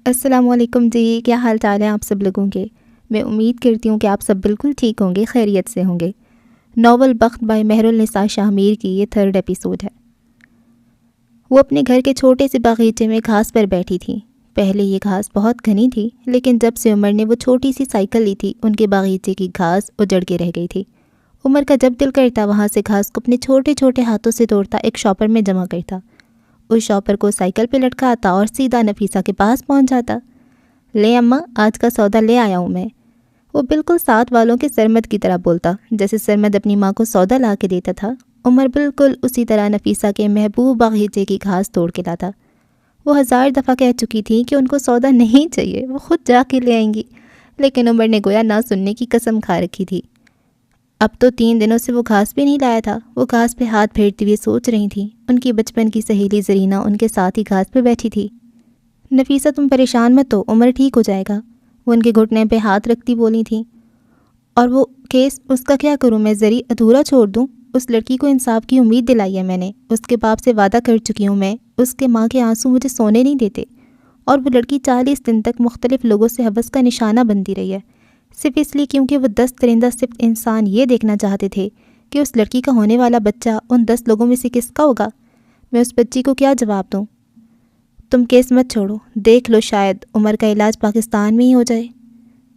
السلام علیکم جی، کیا حال چال ہیں آپ سب لوگوں کے؟ میں امید کرتی ہوں کہ آپ سب بالکل ٹھیک ہوں گے، خیریت سے ہوں گے۔ ناول بخت بائی مہر النساء شاہ میر کی یہ 3rd ایپیسوڈ ہے۔ وہ اپنے گھر کے چھوٹے سے باغیچے میں گھاس پر بیٹھی تھی۔ پہلے یہ گھاس بہت گھنی تھی، لیکن جب سے عمر نے وہ چھوٹی سی سائیکل لی تھی، ان کے باغیچے کی گھاس اجڑ کے رہ گئی تھی۔ عمر کا جب دل کرتا وہاں سے گھاس کو اپنے چھوٹے چھوٹے ہاتھوں سے توڑتا، ایک شاپر میں جمع کرتا، اس شاپر کو سائیکل پہ لٹکاتا اور سیدھا نفیسہ کے پاس پہنچ جاتا۔ لے اماں، آج کا سودا لے آیا ہوں میں۔ وہ بالکل ساتھ والوں کے سرمد کی طرح بولتا، جیسے سرمد اپنی ماں کو سودا لا کے دیتا تھا۔ عمر بالکل اسی طرح نفیسہ کے محبوب باغیچے کی گھاس توڑ کے لاتا۔ وہ 1000 دفعہ کہہ چکی تھی کہ ان کو سودا نہیں چاہیے، وہ خود جا کے لے آئیں گی، لیکن عمر نے گویا نہ سننے کی قسم کھا رکھی تھی۔ اب تو 3 دنوں سے وہ گھاس بھی نہیں لایا تھا۔ وہ گھاس پہ ہاتھ پھیرتی ہوئی سوچ رہی تھی۔ ان کی بچپن کی سہیلی زرینہ ان کے ساتھ ہی گھاس پہ بیٹھی تھی۔ نفیسہ تم پریشان مت ہو، عمر ٹھیک ہو جائے گا، وہ ان کے گھٹنے پہ ہاتھ رکھتی بولی تھی۔ اور وہ کیس، اس کا کیا کروں میں؟ زری ادھورا چھوڑ دوں؟ اس لڑکی کو انصاف کی امید دلائی ہے میں نے، اس کے باپ سے وعدہ کر چکی ہوں میں، اس کے ماں کے آنسو مجھے سونے نہیں دیتے، اور وہ لڑکی 40 دن تک مختلف لوگوں سے حوث کا نشانہ بنتی رہی ہے، صرف اس لیے کیونکہ وہ 10 درندہ صرف انسان یہ دیکھنا چاہتے تھے کہ اس لڑکی کا ہونے والا بچہ ان 10 لوگوں میں سے کس کا ہوگا۔ میں اس بچی کو کیا جواب دوں؟ تم کیس مت چھوڑو، دیکھ لو، شاید عمر کا علاج پاکستان میں ہی ہو جائے۔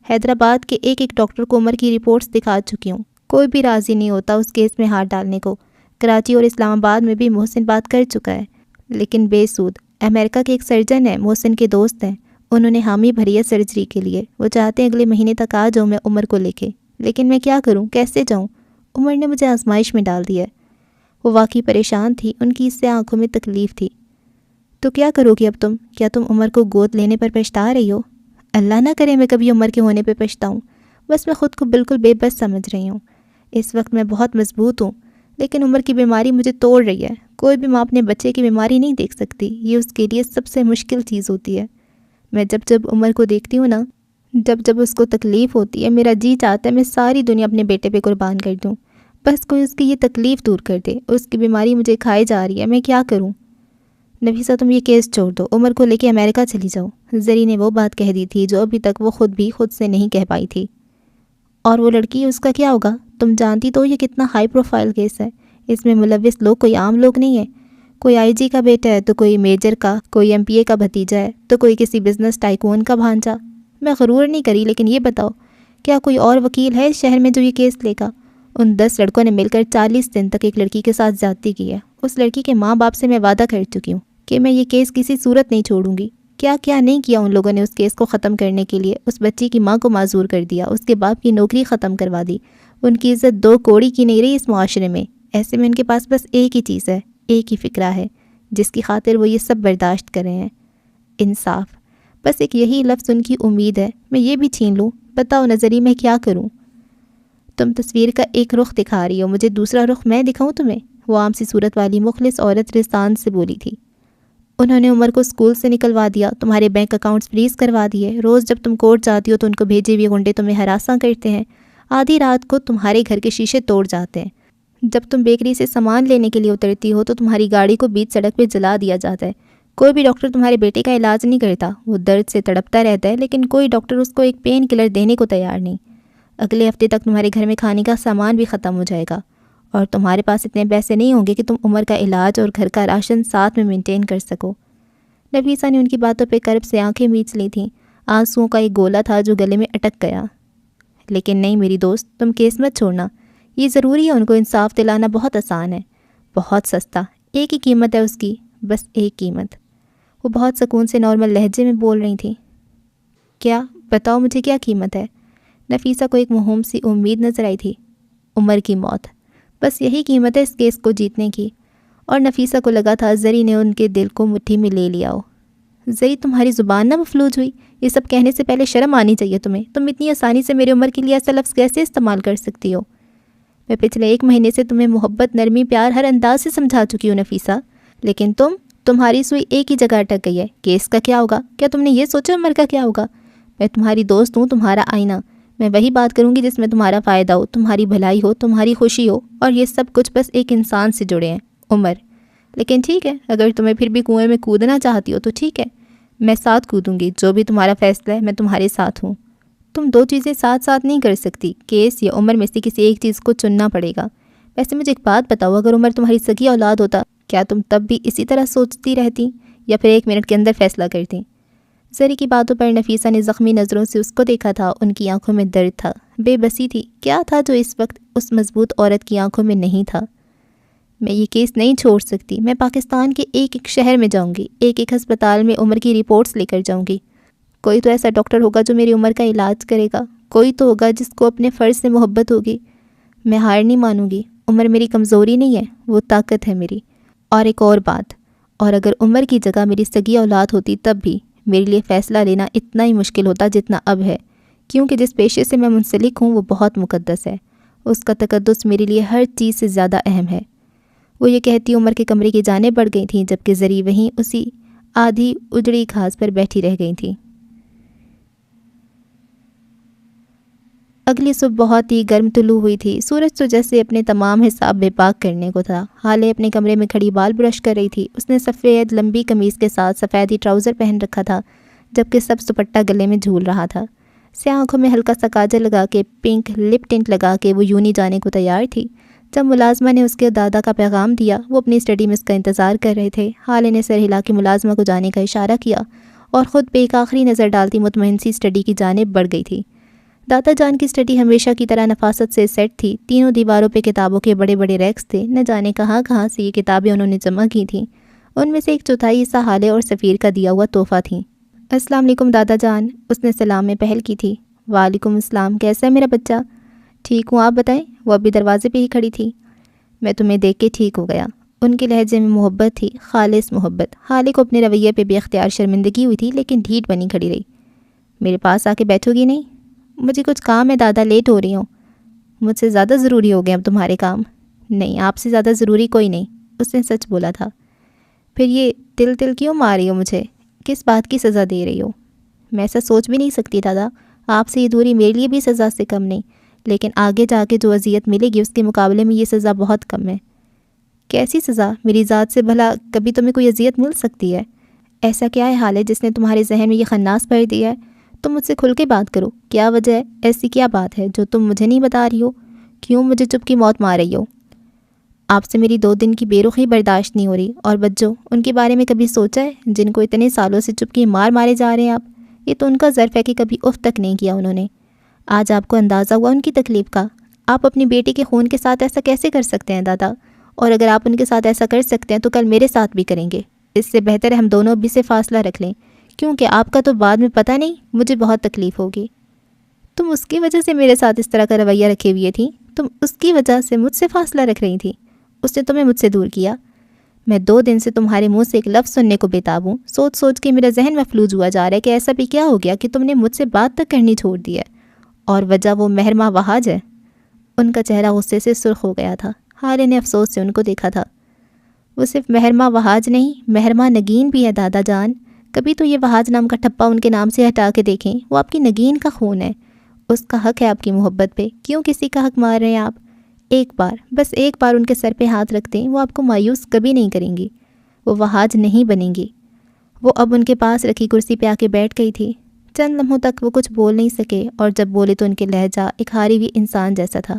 حیدرآباد کے ایک ڈاکٹر کو عمر کی رپورٹس دکھا چکی ہوں، کوئی بھی راضی نہیں ہوتا اس کیس میں ہاتھ ڈالنے کو۔ کراچی اور اسلام آباد میں بھی محسن بات کر چکا ہے، لیکن بے سود۔ امریکہ کے ایک سرجن ہیں، محسن کے دوست ہیں، انہوں نے حامی بھری ہے سرجری کے لیے۔ وہ چاہتے ہیں اگلے مہینے تک آ جاؤں میں عمر کو لے کے، لیکن میں کیا کروں، کیسے جاؤں؟ عمر نے مجھے آزمائش میں ڈال دیا ہے۔ وہ واقعی پریشان تھی، ان کی اس سے آنکھوں میں تکلیف تھی۔ تو کیا کرو گی اب تم؟ کیا تم عمر کو گود لینے پر پچھتا رہی ہو؟ اللہ نہ کرے میں کبھی عمر کے ہونے پہ پچھتاؤں، بس میں خود کو بالکل بے بس سمجھ رہی ہوں۔ اس وقت میں بہت مضبوط ہوں، لیکن عمر کی بیماری مجھے توڑ رہی ہے۔ کوئی بھی ماں اپنے بچے کی بیماری نہیں دیکھ سکتی، یہ اس کے لیے سب سے مشکل چیز ہوتی ہے۔ میں جب عمر کو دیکھتی ہوں نا، جب اس کو تکلیف ہوتی ہے، میرا جی چاہتا ہے میں ساری دنیا اپنے بیٹے پہ قربان کر دوں، بس کوئی اس کی یہ تکلیف دور کر دے۔ اس کی بیماری مجھے کھائے جا رہی ہے، میں کیا کروں؟ نفیسہ تم یہ کیس چھوڑ دو، عمر کو لے کے امریکہ چلی جاؤ۔ زری نے وہ بات کہہ دی تھی جو ابھی تک وہ خود بھی خود سے نہیں کہہ پائی تھی۔ اور وہ لڑکی، اس کا کیا ہوگا؟ تم جانتی تو یہ کتنا ہائی پروفائل کیس ہے، اس میں ملوث لوگ کوئی عام لوگ نہیں ہیں، کوئی آئی جی کا بیٹا ہے تو کوئی میجر کا، کوئی ایم پی اے کا بھتیجا ہے تو کوئی کسی بزنس ٹائکون کا بھانجا۔ میں غرور نہیں کری، لیکن یہ بتاؤ کیا کوئی اور وکیل ہے اس شہر میں جو یہ کیس لے گا؟ ان 10 لڑکوں نے مل کر 40 دن تک ایک لڑکی کے ساتھ زیادتی کی ہے۔ اس لڑکی کے ماں باپ سے میں وعدہ کر چکی ہوں کہ میں یہ کیس کسی صورت نہیں چھوڑوں گی۔ کیا کیا نہیں کیا ان لوگوں نے اس کیس کو ختم کرنے کے لیے۔ اس بچی کی ماں کو معذور کر دیا، اس کے باپ کی نوکری ختم کروا دی، ان کی عزت 2 کوڑی کی نہیں رہی اس معاشرے میں۔ ایسے میں ان کے پاس بس ایک ہی چیز ہے، ایک ہی فکرہ ہے جس کی خاطر وہ یہ سب برداشت کر رہے ہیں، انصاف۔ بس ایک یہی لفظ ان کی امید ہے، میں یہ بھی چھین لوں۔ بتاؤ نظری میں کیا کروں؟ تم تصویر کا ایک رخ دکھا رہی ہو، مجھے دوسرا رخ میں دکھاؤں تمہیں؟ وہ عام سی صورت والی مخلص عورت رسان سے بولی تھی۔ انہوں نے عمر کو اسکول سے نکلوا دیا، تمہارے بینک اکاؤنٹس فریز کروا دیے، روز جب تم کورٹ جاتی ہو تو ان کو بھیجے ہوئے گنڈے تمہیں ہراساں کرتے ہیں، آدھی رات کو تمہارے گھر کے شیشے توڑ جاتے ہیں، جب تم بیکری سے سامان لینے کے لیے اترتی ہو تو تمہاری گاڑی کو بیچ سڑک پہ جلا دیا جاتا ہے، کوئی بھی ڈاکٹر تمہارے بیٹے کا علاج نہیں کرتا، وہ درد سے تڑپتا رہتا ہے لیکن کوئی ڈاکٹر اس کو ایک پین کلر دینے کو تیار نہیں، اگلے ہفتے تک تمہارے گھر میں کھانے کا سامان بھی ختم ہو جائے گا، اور تمہارے پاس اتنے پیسے نہیں ہوں گے کہ تم عمر کا علاج اور گھر کا راشن ساتھ میں مینٹین کر سکو۔ نفیسہ نے ان کی باتوں پہ کرب سے آنکھیں میچ لی تھیں، آنسوؤں کا ایک گولا تھا جو گلے میں اٹک گیا۔ لیکن نہیں میری دوست، تم کیس مت چھوڑنا، یہ ضروری ہے، ان کو انصاف دلانا بہت آسان ہے، بہت سستا، ایک ہی قیمت ہے اس کی، بس ایک قیمت۔ وہ بہت سکون سے نارمل لہجے میں بول رہی تھیں۔ کیا؟ بتاؤ مجھے کیا قیمت ہے؟ نفیسہ کو ایک مہم سی امید نظر آئی تھی۔ عمر کی موت، بس یہی قیمت ہے اس کیس کو جیتنے کی۔ اور نفیسہ کو لگا تھا زری نے ان کے دل کو مٹھی میں لے لیا ہو۔ زری تمہاری زبان نہ مفلوج ہوئی؟ یہ سب کہنے سے پہلے شرم آنی چاہیے تمہیں، تم اتنی آسانی سے میری عمر کے لیے ایسا لفظ کیسے استعمال کر سکتی ہو؟ میں پچھلے 1 مہینے سے تمہیں محبت، نرمی، پیار ہر انداز سے سمجھا چکی ہوں نفیسہ، لیکن تمہاری سوئی ایک ہی جگہ اٹک گئی ہے۔ کیس کا کیا ہوگا؟ کیا تم نے یہ سوچا عمر کا کیا ہوگا؟ میں تمہاری دوست ہوں، تمہارا آئینہ، میں وہی بات کروں گی جس میں تمہارا فائدہ ہو، تمہاری بھلائی ہو، تمہاری خوشی ہو، اور یہ سب کچھ بس ایک انسان سے جڑے ہیں، عمر۔ لیکن ٹھیک ہے، اگر تمہیں پھر بھی کنویں میں کودنا چاہتی ہو تو ٹھیک ہے، میں ساتھ کودوں گی، جو بھی تمہارا فیصلہ ہے میں تمہارے ساتھ ہوں۔ تم دو چیزیں ساتھ ساتھ نہیں کر سکتی، کیس یا عمر میں سے کسی ایک چیز کو چننا پڑے گا۔ ویسے مجھے ایک بات بتاؤ، اگر عمر تمہاری سگی اولاد ہوتا کیا تم تب بھی اسی طرح سوچتی رہتی یا پھر 1 منٹ کے اندر فیصلہ کرتی؟ زری کی باتوں پر نفیسہ نے زخمی نظروں سے اس کو دیکھا تھا۔ ان کی آنکھوں میں درد تھا، بے بسی تھی۔ کیا تھا جو اس وقت اس مضبوط عورت کی آنکھوں میں نہیں تھا؟ میں یہ کیس نہیں چھوڑ سکتی، میں پاکستان کے ایک ایک شہر میں جاؤں گی، ایک ایک ہسپتال میں عمر کی رپورٹس لے کر جاؤں گی۔ کوئی تو ایسا ڈاکٹر ہوگا جو میری عمر کا علاج کرے گا، کوئی تو ہوگا جس کو اپنے فرض سے محبت ہوگی۔ میں ہار نہیں مانوں گی، عمر میری کمزوری نہیں ہے، وہ طاقت ہے میری۔ اور ایک اور بات، اور اگر عمر کی جگہ میری سگی اولاد ہوتی تب بھی میرے لیے فیصلہ لینا اتنا ہی مشکل ہوتا جتنا اب ہے، کیونکہ جس پیشے سے میں منسلک ہوں وہ بہت مقدس ہے، اس کا تقدس میرے لیے ہر چیز سے زیادہ اہم ہے۔ وہ یہ کہتی عمر کے کمرے کی جانب بڑھ گئی تھیں، جبکہ زری وہیں اسی آدھی اجڑی گھاس پر بیٹھی رہ گئی تھیں۔ اگلی صبح بہت ہی گرم طلوع ہوئی تھی، سورج تو جیسے اپنے تمام حساب بے پاک کرنے کو تھا۔ حالے اپنے کمرے میں کھڑی بال برش کر رہی تھی۔ اس نے سفید لمبی قمیص کے ساتھ سفید ہی ٹراؤزر پہن رکھا تھا، جبکہ سب دوپٹہ گلے میں جھول رہا تھا۔ سیاہ آنکھوں میں ہلکا سا کاجل لگا کے، پنک لپ ٹنٹ لگا کے وہ یونی جانے کو تیار تھی۔ جب ملازمہ نے اس کے دادا کا پیغام دیا، وہ اپنی اسٹڈی میں اس کا انتظار کر رہے تھے۔ حالے نے سر ہلا کے ملازمہ کو جانے کا اشارہ کیا اور خود پہ ایک آخری نظر ڈالتی مطمئن سی اسٹڈی کی جانب بڑھ گئی تھی۔ دادا جان کی اسٹڈی ہمیشہ کی طرح نفاست سے سیٹ تھی، تینوں دیواروں پہ کتابوں کے بڑے بڑے ریکس تھے۔ نہ جانے کہاں سے یہ کتابیں انہوں نے جمع کی تھیں، ان میں سے 1/4 حصہ حالے اور سفیر کا دیا ہوا تحفہ تھیں۔ السلام علیکم دادا جان، اس نے سلام میں پہل کی تھی۔ وعلیکم السلام، کیسا ہے میرا بچہ؟ ٹھیک ہوں، آپ بتائیں؟ وہ ابھی دروازے پہ ہی کھڑی تھی۔ میں تمہیں دیکھ کے ٹھیک ہو گیا۔ ان کے لہجے میں محبت تھی، خالص محبت۔ حالے کو اپنے رویے پہ بے اختیار شرمندگی ہوئی تھی، لیکن ڈھیٹ بنی کھڑی رہی۔ میرے پاس آ کے بیٹھو گی نہیں؟ مجھے کچھ کام ہے دادا، لیٹ ہو رہی ہوں۔ مجھ سے زیادہ ضروری ہو گئے اب تمہارے کام؟ نہیں، آپ سے زیادہ ضروری کوئی نہیں، اس نے سچ بولا تھا۔ پھر یہ تل کیوں مار رہی ہو مجھے؟ کس بات کی سزا دے رہی ہو؟ میں ایسا سوچ بھی نہیں سکتی دادا، آپ سے یہ دوری میرے لیے بھی سزا سے کم نہیں، لیکن آگے جا کے جو اذیت ملے گی اس کے مقابلے میں یہ سزا بہت کم ہے۔ کیسی سزا؟ میری ذات سے بھلا کبھی تمہیں کوئی اذیت مل سکتی ہے؟ ایسا کیا ہے حال ہے جس نے تمہارے ذہن میں یہ خناس بھر دیا ہے؟ تم مجھ سے کھل کے بات کرو، کیا وجہ ہے؟ ایسی کیا بات ہے جو تم مجھے نہیں بتا رہی ہو؟ کیوں مجھے چپ کی موت مار رہی ہو؟ آپ سے میری 2 دن کی بے رخی برداشت نہیں ہو رہی۔ اور بچوں، ان کے بارے میں کبھی سوچا ہے جن کو اتنے سالوں سے چپ کی مارے جا رہے ہیں آپ؟ یہ تو ان کا ظرف ہے کہ کبھی اف تک نہیں کیا انہوں نے۔ آج آپ کو اندازہ ہوا ان کی تکلیف کا؟ آپ اپنی بیٹی کے خون کے ساتھ ایسا کیسے کر سکتے ہیں دادا؟ اور اگر آپ ان کے ساتھ ایسا کر سکتے ہیں تو کل میرے ساتھ بھی کریں گے۔ اس سے بہتر ہے ہم دونوں ابھی سے فاصلہ رکھ لیں، کیونکہ آپ کا تو بعد میں پتہ نہیں مجھے بہت تکلیف ہوگی۔ تم اس کی وجہ سے میرے ساتھ اس طرح کا رویہ رکھے ہوئے تھی؟ تم اس کی وجہ سے مجھ سے فاصلہ رکھ رہی تھی؟ اس نے تمہیں مجھ سے دور کیا؟ میں 2 دن سے تمہارے منہ سے ایک لفظ سننے کو بےتاب ہوں۔ سوچ کے میرا ذہن مفلوج ہوا جا رہا ہے کہ ایسا بھی کیا ہو گیا کہ تم نے مجھ سے بات تک کرنی چھوڑ دی ہے، اور وجہ وہ مہرمہ وہاج ہے۔ ان کا چہرہ غصے سے سرخ ہو گیا تھا۔ حالے نے افسوس سے ان کو دیکھا تھا۔ وہ صرف مہرمہ وہاج نہیں، مہرمہ نگین بھی ہے دادا جان۔ کبھی تو یہ وہاج نام کا ٹھپا ان کے نام سے ہٹا کے دیکھیں، وہ آپ کی نگین کا خون ہے، اس کا حق ہے آپ کی محبت پہ۔ کیوں کسی کا حق مار رہے ہیں آپ؟ ایک بار، بس ایک بار ان کے سر پہ ہاتھ رکھ دیں، وہ آپ کو مایوس کبھی نہیں کریں گی، وہ وہاج نہیں بنیں گی۔ وہ اب ان کے پاس رکھی کرسی پہ آ کے بیٹھ گئی تھی۔ چند لمحوں تک وہ کچھ بول نہیں سکے، اور جب بولے تو ان کے لہجہ ایک ہاری ہوئی انسان جیسا تھا۔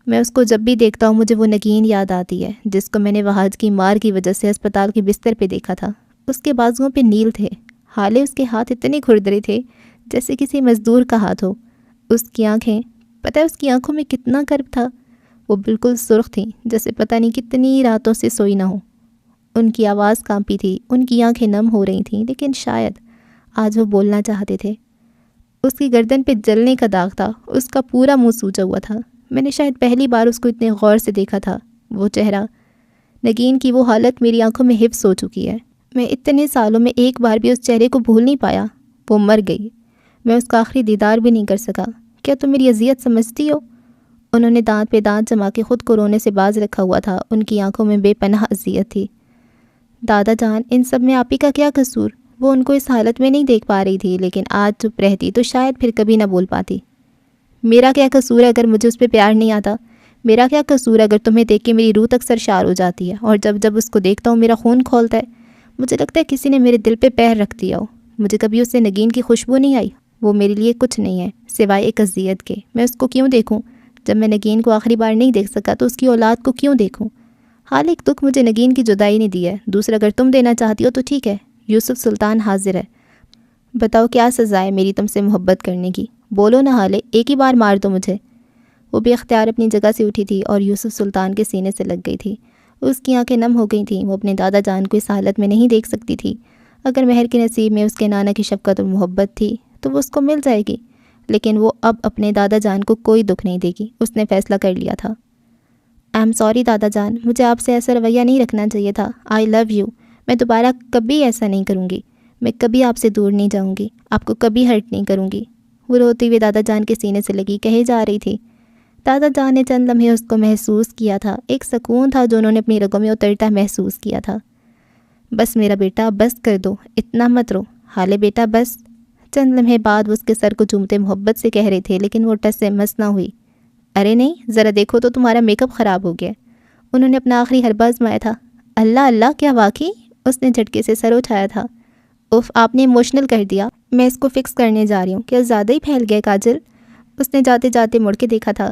میں اس کو جب بھی دیکھتا ہوں مجھے وہ نگین یاد آتی ہے جس کو میں نے وہاج کی مار کی وجہ سے ہسپتال کے بستر پہ دیکھا تھا۔ اس کے بازوؤں پہ نیل تھے، حالے اس کے ہاتھ اتنے کھردرے تھے جیسے کسی مزدور کا ہاتھ ہو۔ اس کی آنکھیں، پتہ ہے اس کی آنکھوں میں کتنا کرب تھا؟ وہ بالکل سرخ تھیں، جیسے پتہ نہیں کتنی راتوں سے سوئی نہ ہو۔ ان کی آواز کانپی تھی، ان کی آنکھیں نم ہو رہی تھیں، لیکن شاید آج وہ بولنا چاہتے تھے۔ اس کی گردن پہ جلنے کا داغ تھا، اس کا پورا منہ سوجا ہوا تھا۔ میں نے شاید پہلی بار اس کو اتنے غور سے دیکھا تھا۔ وہ چہرہ، نگین کی وہ حالت میری آنکھوں میں حفظ ہو چکی ہے۔ میں اتنے سالوں میں ایک بار بھی اس چہرے کو بھول نہیں پایا۔ وہ مر گئی، میں اس کا آخری دیدار بھی نہیں کر سکا۔ کیا تم میری اذیت سمجھتی ہو؟ انہوں نے دانت پہ دانت جما کے خود کو رونے سے باز رکھا ہوا تھا۔ ان کی آنکھوں میں بے پناہ اذیت تھی۔ دادا جان، ان سب میں آپ ہی کا کیا قصور؟ وہ ان کو اس حالت میں نہیں دیکھ پا رہی تھی، لیکن آج چپ رہتی تو شاید پھر کبھی نہ بول پاتی۔ میرا کیا قصور ہے اگر مجھے اس پہ پیار نہیں آتا؟ میرا کیا قصور ہے اگر تمہیں دیکھ کے میری روح تک سرشار ہو جاتی ہے، اور جب اس کو دیکھتا ہوں میرا خون کھولتا ہے؟ مجھے لگتا ہے کسی نے میرے دل پہ پیر رکھ دیا ہو۔ مجھے کبھی اس سے نگین کی خوشبو نہیں آئی۔ وہ میرے لیے کچھ نہیں ہے سوائے ایک اذیت کے۔ میں اس کو کیوں دیکھوں؟ جب میں نگین کو آخری بار نہیں دیکھ سکا تو اس کی اولاد کو کیوں دیکھوں؟ حال ایک دکھ مجھے نگین کی جدائی نے دی ہے، دوسرا اگر تم دینا چاہتی ہو تو ٹھیک ہے۔ یوسف سلطان حاضر ہے۔ بتاؤ کیا سزا ہے میری تم سے محبت کرنے کی؟ بولو نا حالے، ایک ہی بار مار دو مجھے۔ وہ بے اختیار اپنی جگہ سے اٹھی تھی اور یوسف سلطان کے سینے سے لگ گئی تھی۔ اس کی آنکھیں نم ہو گئی تھیں۔ وہ اپنے دادا جان کو اس حالت میں نہیں دیکھ سکتی تھی۔ اگر مہر کے نصیب میں اس کے نانا کی شفقت اور محبت تھی تو وہ اس کو مل جائے گی، لیکن وہ اب اپنے دادا جان کو کوئی دکھ نہیں دے گی۔ اس نے فیصلہ کر لیا تھا۔ آئی ایم سوری دادا جان، مجھے آپ سے ایسا رویہ نہیں رکھنا چاہیے تھا۔ آئی لو یو۔ میں دوبارہ کبھی ایسا نہیں کروں گی۔ میں کبھی آپ سے دور نہیں جاؤں گی، آپ کو کبھی ہرٹ نہیں کروں گی۔ وہ روتی ہوئے دادا جان کے سینے سے لگی کہے جا رہی تھی۔ دادا جان نے چند لمحے اس کو محسوس کیا تھا، ایک سکون تھا جو انہوں نے اپنی رگوں میں اترتا محسوس کیا تھا۔ بس میرا بیٹا، بس کر دو، اتنا مت رو۔ حالے بیٹا بس۔ چند لمحے بعد وہ اس کے سر کو چومتے محبت سے کہہ رہے تھے، لیکن وہ ٹس سے مس نہ ہوئی۔ ارے نہیں، ذرا دیکھو تو تمہارا میک اپ خراب ہو گیا۔ انہوں نے اپنا آخری حربہ آزمایا تھا۔ اللہ اللہ، کیا واقعی؟ اس نے جھٹکے سے سر اٹھایا تھا۔ اف، آپ نے ایموشنل کر دیا۔ میں اس کو فکس کرنے جا رہی ہوں۔ کیا زیادہ ہی پھیل گیا کاجل؟ اس نے جاتے جاتے مڑ کے دیکھا تھا۔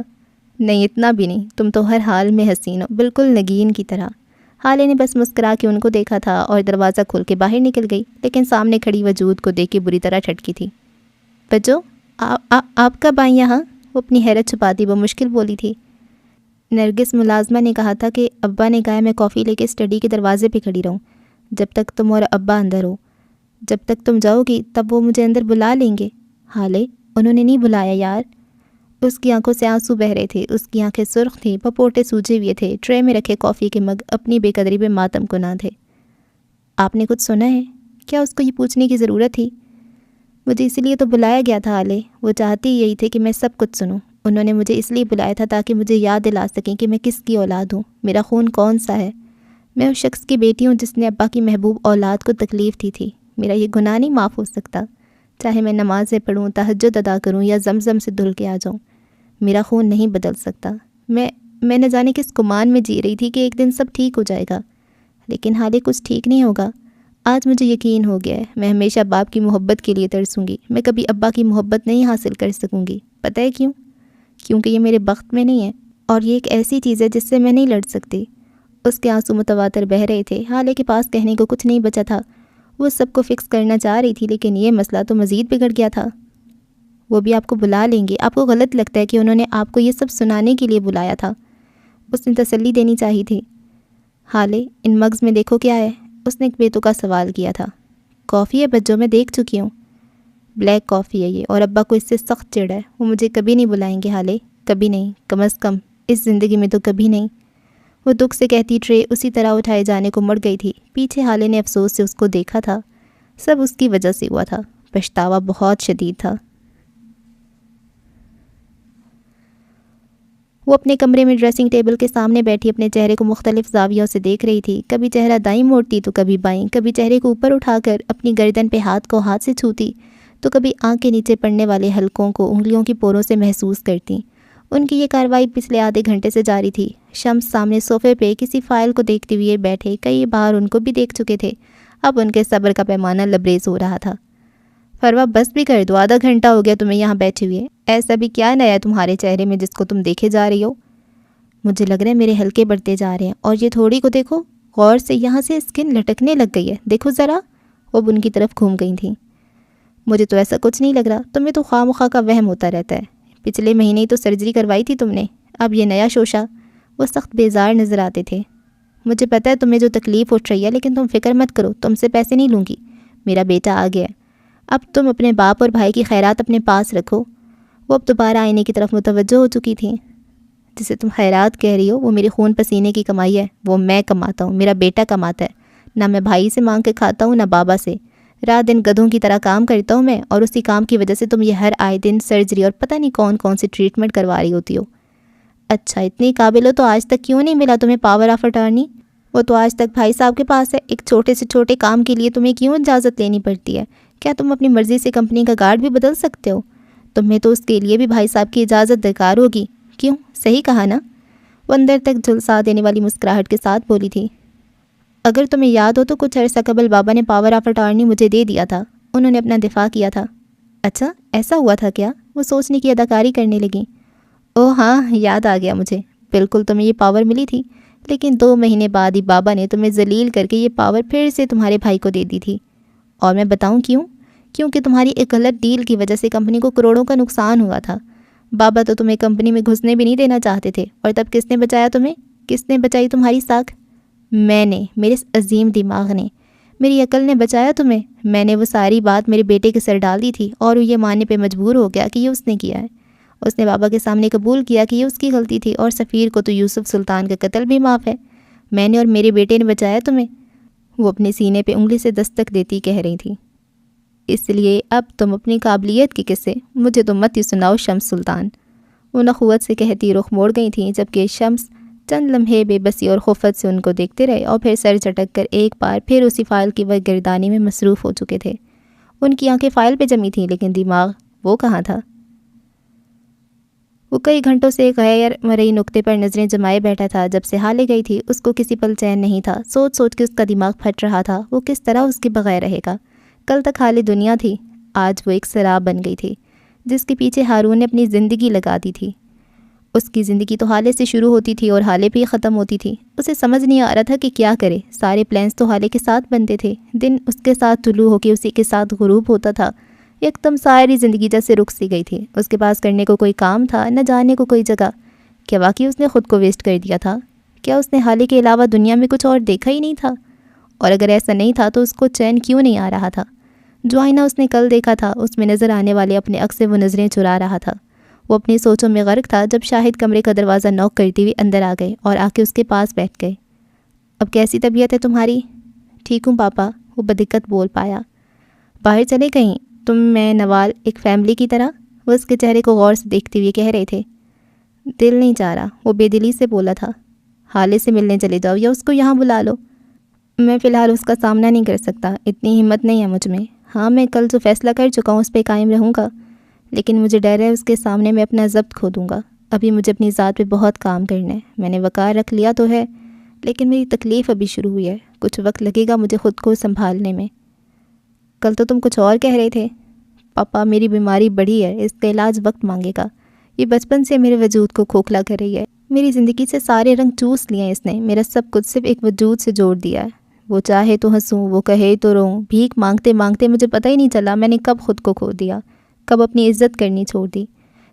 نہیں، اتنا بھی نہیں، تم تو ہر حال میں حسین ہو، بالکل نگین کی طرح۔ حالے نے بس مسکرا کے ان کو دیکھا تھا اور دروازہ کھول کے باہر نکل گئی، لیکن سامنے کھڑی وجود کو دیکھ کے بری طرح ٹھٹکی تھی۔ بچو، آپ کب آئیں یہاں؟ وہ اپنی حیرت چھپاتی وہ مشکل بولی تھی۔ نرگس ملازمہ نے کہا تھا کہ ابا نے کہا میں کافی لے کے اسٹڈی کے دروازے پہ کھڑی رہوں جب تک تم اور ابا اندر ہو۔ جب تک تم جاؤ گی تب وہ مجھے اندر بلا لیں گے۔ حالے، انہوں نے نہیں بلایا یار۔ اس کی آنکھوں سے آنسو بہہ رہے تھے، اس کی آنکھیں سرخ تھیں، پپوٹے سوجے ہوئے تھے، ٹرے میں رکھے کافی کے مگ اپنی بے قدری پہ ماتم کناں تھے۔ آپ نے کچھ سنا ہے؟ کیا اس کو یہ پوچھنے کی ضرورت تھی؟ مجھے اسی لیے تو بلایا گیا تھا حالے، وہ چاہتی یہی تھے کہ میں سب کچھ سنوں۔ انہوں نے مجھے اس لیے بلایا تھا تاکہ مجھے یاد دلا سکیں کہ میں کس کی اولاد ہوں، میرا خون کون سا ہے۔ میں اس شخص کی بیٹی ہوں جس نے ابا کی محبوب اولاد کو تکلیف دی تھی۔ میرا یہ گناہ نہیں معاف ہو سکتا، چاہے میں نمازیں پڑھوں، تہجد ادا کروں یا زمزم سے دھل کے آ جاؤں، میرا خون نہیں بدل سکتا۔ میں نہ جانے کس گمان میں جی رہی تھی کہ ایک دن سب ٹھیک ہو جائے گا، لیکن حالے کچھ ٹھیک نہیں ہوگا۔ آج مجھے یقین ہو گیا ہے، میں ہمیشہ باپ کی محبت کے لیے ترسوں گی، میں کبھی ابا کی محبت نہیں حاصل کر سکوں گی۔ پتہ ہے کیوں؟ کیونکہ یہ میرے بخت میں نہیں ہے، اور یہ ایک ایسی چیز ہے جس سے میں نہیں لڑ سکتی۔ اس کے آنسو متواتر بہہ رہے تھے، حالے کے پاس کہنے کو کچھ نہیں بچا تھا۔ وہ سب کو فکس کرنا چاہ رہی تھی، لیکن یہ مسئلہ تو مزید بگڑ گیا تھا۔ وہ بھی آپ کو بلا لیں گے، آپ کو غلط لگتا ہے کہ انہوں نے آپ کو یہ سب سنانے کے لیے بلایا تھا۔ اس نے تسلی دینی چاہی تھی۔ حالے، ان مگز میں دیکھو کیا ہے؟ اس نے ایک بیتوقع سوال کیا تھا۔ کافی ہے بچوں، میں دیکھ چکی ہوں۔ بلیک کافی ہے یہ، اور ابا کو اس سے سخت چڑ ہے۔ وہ مجھے کبھی نہیں بلائیں گے حالے، کبھی نہیں، کم از کم اس زندگی میں تو کبھی نہیں۔ وہ دکھ سے کہتی ٹرے اسی طرح اٹھائے جانے کو مڑ گئی تھی۔ پیچھے حالے نے افسوس سے اس کو دیکھا تھا۔ سب اس کی وجہ سے ہوا تھا، پچھتاوا بہت شدید تھا۔ وہ اپنے کمرے میں ڈریسنگ ٹیبل کے سامنے بیٹھی اپنے چہرے کو مختلف زاویوں سے دیکھ رہی تھی۔ کبھی چہرہ دائیں موڑتی تو کبھی بائیں، کبھی چہرے کو اوپر اٹھا کر اپنی گردن پہ ہاتھ کو ہاتھ سے چھوتی تو کبھی آنکھ کے نیچے پڑنے والے حلقوں کو انگلیوں کی پوروں سے محسوس کرتی۔ ان کی یہ کارروائی پچھلے آدھے گھنٹے سے جاری تھی۔ شمس سامنے صوفے پہ کسی فائل کو دیکھتے ہوئے بیٹھے، کئی بار ان کو بھی دیکھ چکے تھے۔ اب ان کے صبر کا پیمانہ لبریز ہو رہا تھا۔ فروا بس بھی کر دو، آدھا گھنٹہ ہو گیا تمہیں یہاں بیٹھے ہوئے۔ ایسا بھی کیا نیا ہے تمہارے چہرے میں جس کو تم دیکھے جا رہی ہو؟ مجھے لگ رہا ہے میرے حلقے بڑھتے جا رہے ہیں، اور یہ تھوڑی کو دیکھو غور سے، یہاں سے اسکن لٹکنے لگ گئی ہے، دیکھو ذرا۔ وہ ان کی طرف گھوم گئی تھیں۔ مجھے تو ایسا کچھ نہیں لگ رہا، تمہیں تو خواہ مخواہ کا وہم ہوتا رہتا ہے۔ پچھلے مہینے ہی تو سرجری کروائی تھی تم نے، اب یہ نیا شوشہ۔ وہ سخت بیزار نظر آتے تھے۔ مجھے پتہ ہے تمہیں جو تکلیف اٹھ رہی ہے، لیکن تم فکر مت کرو، تم سے پیسے نہیں لوں گی، میرا بیٹا آ گیا ہے۔ اب تم اپنے باپ اور بھائی کی خیرات اپنے پاس رکھو۔ وہ اب دوبارہ آئینے کی طرف متوجہ ہو چکی تھیں۔ جسے تم خیرات کہہ رہی ہو وہ میرے خون پسینے کی کمائی ہے، وہ میں کماتا ہوں، میرا بیٹا کماتا ہے۔ نہ میں بھائی سے مانگ کے کھاتا ہوں، نہ بابا سے۔ رات دن گدھوں کی طرح کام کرتا ہوں میں، اور اسی کام کی وجہ سے تم یہ ہر آئے دن سرجری اور پتہ نہیں کون کون سی ٹریٹمنٹ کروا رہی ہوتی ہو۔ اچھا، اتنی قابل ہو تو آج تک کیوں نہیں ملا تمہیں پاور آف اٹارنی؟ وہ تو آج تک بھائی صاحب کے پاس ہے، ایک چھوٹے سے چھوٹے کام کے لیے تمہیں کیوں اجازت لینی پڑتی ہے؟ کیا تم اپنی مرضی سے کمپنی کا گارڈ بھی بدل سکتے ہو؟ تمہیں تو اس کے لیے بھی بھائی صاحب کی اجازت درکار ہوگی، کیوں؟ صحیح کہا نا؟ وہ اندر تک جھلسا دینے والی مسکراہٹ کے ساتھ بولی تھی۔ اگر تمہیں یاد ہو تو کچھ عرصہ قبل بابا نے پاور آف اٹارنی مجھے دے دیا تھا، انہوں نے اپنا دفاع کیا تھا۔ اچھا ایسا ہوا تھا کیا؟ وہ سوچنے کی اداکاری کرنے لگیں۔ اوہ ہاں یاد آ گیا مجھے، بالکل تمہیں یہ پاور ملی تھی، لیکن 2 مہینے بعد ہی بابا نے تمہیں ذلیل کر کے یہ پاور پھر سے تمہارے بھائی کو دے دی تھی۔ اور میں بتاؤں کیوں؟ کیونکہ تمہاری ایک غلط ڈیل کی وجہ سے کمپنی کو کروڑوں کا نقصان ہوا تھا۔ بابا تو تمہیں کمپنی میں گھسنے بھی نہیں دینا چاہتے تھے، اور تب کس نے بچایا تمہیں؟ کس نے بچائی تمہاری ساکھ؟ میں نے، میرے عظیم دماغ نے، میری عقل نے بچایا تمہیں۔ میں نے وہ ساری بات میرے بیٹے کے سر ڈال دی تھی، اور وہ یہ ماننے پہ مجبور ہو گیا کہ یہ اس نے کیا ہے۔ اس نے بابا کے سامنے قبول کیا کہ یہ اس کی غلطی تھی، اور سفیر کو تو یوسف سلطان کا قتل بھی معاف ہے۔ میں نے اور میرے بیٹے نے بچایا تمہیں۔ وہ اپنے سینے پہ انگلی سے دستک دیتی کہہ رہی تھی۔ اس لیے اب تم اپنی قابلیت کے قصے مجھے تو مت ہی سناؤ شمس سلطان، وہ نخوت سے کہتی رخ موڑ گئی تھیں، جبکہ شمس چند لمحے بے بسی اور خفت سے ان کو دیکھتے رہے، اور پھر سر چٹک کر ایک بار پھر اسی فائل کی گردانی میں مصروف ہو چکے تھے۔ ان کی آنکھیں فائل پہ جمی تھیں، لیکن دماغ وہ کہاں تھا؟ وہ کئی گھنٹوں سے ایک غیر مرئی نقطے پر نظریں جمائے بیٹھا تھا۔ جب سے ہالے گئی تھی اس کو کسی پل چین نہیں تھا، سوچ سوچ کے اس کا دماغ پھٹ رہا تھا، وہ کس طرح اس کے بغیر رہے گا۔ کل تک ہالے دنیا تھی، آج وہ ایک سراب بن گئی تھی جس کے پیچھے ہارون نے اپنی زندگی لگا دی تھی۔ اس کی زندگی تو ہالے سے شروع ہوتی تھی اور ہالے پہ ہی ختم ہوتی تھی۔ اسے سمجھ نہیں آ رہا تھا کہ کیا کرے، سارے پلانس تو ہالے کے ساتھ بنتے تھے، دن اس کے ساتھ طلوع ہو کے اسی کے ساتھ غروب ہوتا تھا، ایک دم ساری زندگی جیسے رک سی گئی تھی۔ اس کے پاس کرنے کو کوئی کام تھا، نہ جانے کو کوئی جگہ۔ کیا واقعی اس نے خود کو ویسٹ کر دیا تھا؟ کیا اس نے ہالے کے علاوہ دنیا میں کچھ اور دیکھا ہی نہیں تھا؟ اور اگر ایسا نہیں تھا تو اس کو چین کیوں نہیں آ رہا تھا؟ جو آئینہ اس نے کل دیکھا تھا اس میں نظر آنے والے اپنے عکس سے وہ نظریں چرا رہا تھا۔ وہ اپنی سوچوں میں غرق تھا جب شاہد کمرے کا دروازہ نوک کرتے ہوئے اندر آ گئے اور آ کے اس کے پاس بیٹھ گئے۔ اب کیسی طبیعت ہے تمہاری؟ ٹھیک ہوں پاپا، وہ بدقت بول پایا۔ باہر چلے کہیں تم میں نوال ایک فیملی کی طرح؟ وہ اس کے چہرے کو غور سے دیکھتے ہوئے کہہ رہے تھے۔ دل نہیں چاہ رہا، وہ بے دلی سے بولا تھا۔ حالے سے ملنے چلے جاؤ یا اس کو یہاں بلا لو۔ میں فی الحال اس کا سامنا نہیں کر سکتا، اتنی ہمت نہیں ہے مجھ میں۔ ہاں میں کل جو فیصلہ کر چکا ہوں اس پہ قائم رہوں گا، لیکن مجھے ڈر ہے اس کے سامنے میں اپنا ضبط کھو دوں گا۔ ابھی مجھے اپنی ذات پہ بہت کام کرنا ہے۔ میں نے وقار رکھ لیا تو ہے، لیکن میری تکلیف ابھی شروع ہوئی ہے، کچھ وقت لگے گا مجھے خود کو سنبھالنے میں۔ کل تو تم کچھ اور کہہ رہے تھے۔ پاپا میری بیماری بڑھی ہے، اس کا علاج وقت مانگے گا۔ یہ بچپن سے میرے وجود کو کھوکھلا کر رہی ہے، میری زندگی سے سارے رنگ چوس لیے ہیں اس نے، میرا سب کچھ صرف ایک وجود سے جوڑ دیا ہے۔ وہ چاہے تو ہنسوں، وہ کہے تو روں، بھیک مانگتے مانگتے مجھے پتہ ہی نہیں چلا میں نے کب خود کو کھو دیا، کب اپنی عزت کرنی چھوڑ دی،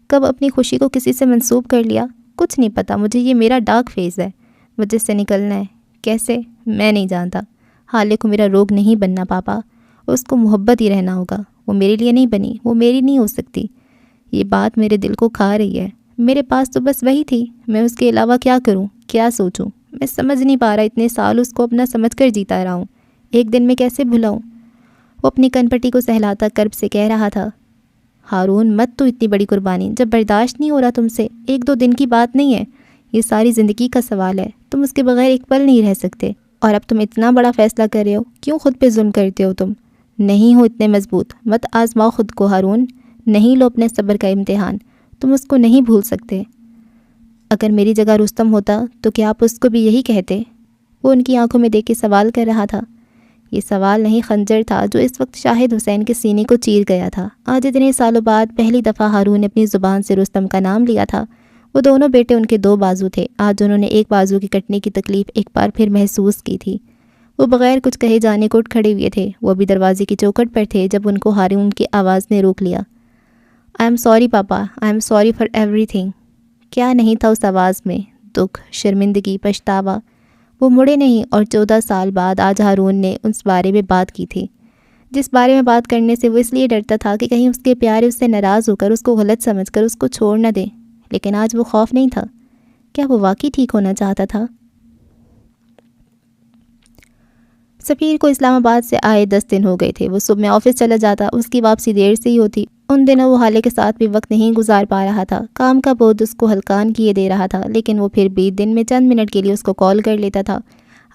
کب اپنی خوشی کو کسی سے منسوب کر لیا، کچھ نہیں پتہ مجھے۔ یہ میرا ڈارک فیز ہے، مجھے اس سے نکلنا ہے۔ کیسے؟ میں نہیں جانتا۔ حالے کو میرا روگ نہیں بننا پاپا، اس کو محبت ہی رہنا ہوگا۔ وہ میرے لیے نہیں بنی، وہ میری نہیں ہو سکتی۔ یہ بات میرے دل کو کھا رہی ہے۔ میرے پاس تو بس وہی تھی، میں اس کے علاوہ کیا کروں، کیا سوچوں؟ میں سمجھ نہیں پا رہا، اتنے سال اس کو اپنا سمجھ کر جیتا رہا ہوں، ایک دن میں کیسے بھلاؤں؟ وہ اپنی کن پٹی کو سہلاتا کرب سے کہہ رہا تھا۔ ہارون مت تو اتنی بڑی قربانی، جب برداشت نہیں ہو رہا تم سے، 1-2 دن کی بات نہیں ہے، یہ ساری زندگی کا سوال ہے۔ تم اس کے بغیر ایک پل نہیں رہ سکتے، اور اب تم اتنا بڑا فیصلہ کر رہے ہو، کیوں خود پہ ظلم کرتے ہو؟ تم نہیں ہو اتنے مضبوط، مت آزماؤ خود کو ہارون، نہیں لو اپنے صبر کا امتحان، تم اس کو نہیں بھول سکتے۔ اگر میری جگہ رستم ہوتا تو کیا آپ اس کو بھی یہی کہتے؟ وہ ان کی آنکھوں میں دیکھ کے سوال کر رہا تھا۔ یہ سوال نہیں، خنجر تھا جو اس وقت شاہد حسین کے سینے کو چیر گیا تھا۔ آج اتنے سالوں بعد پہلی دفعہ ہارون نے اپنی زبان سے رستم کا نام لیا تھا۔ وہ دونوں بیٹے ان کے 2 بازو تھے، آج انہوں نے ایک بازو کی کٹنے کی تکلیف ایک بار پھر محسوس کی تھی۔ وہ بغیر کچھ کہے جانے کو اٹھ کھڑے ہوئے تھے، وہ بھی دروازے کی چوکھٹ پر تھے جب ان کو ہارون کی آواز نے روک لیا۔ I am sorry papa, I am sorry for every thing. کیا نہیں تھا اس آواز میں؟ دکھ، شرمندگی، پچھتاوا۔ وہ مڑے نہیں، اور 14 سال بعد آج ہارون نے اس بارے میں بات کی تھی جس بارے میں بات کرنے سے وہ اس لیے ڈرتا تھا کہ کہیں اس کے پیارے اس سے ناراض ہو کر، اس کو غلط سمجھ کر اس کو چھوڑ نہ دے۔ لیکن آج وہ خوف نہیں تھا، کیا وہ واقعی ٹھیک ہونا چاہتا تھا؟ سفیر کو اسلام آباد سے آئے 10 دن ہو گئے تھے۔ وہ صبح میں آفس چلا جاتا، اس کی واپسی دیر سے ہی ہوتی۔ ان دنوں وہ حالے کے ساتھ بھی وقت نہیں گزار پا رہا تھا، کام کا بوجھ اس کو ہلکان کیے دے رہا تھا، لیکن وہ پھر بھی دن میں چند منٹ کے لیے اس کو کال کر لیتا تھا۔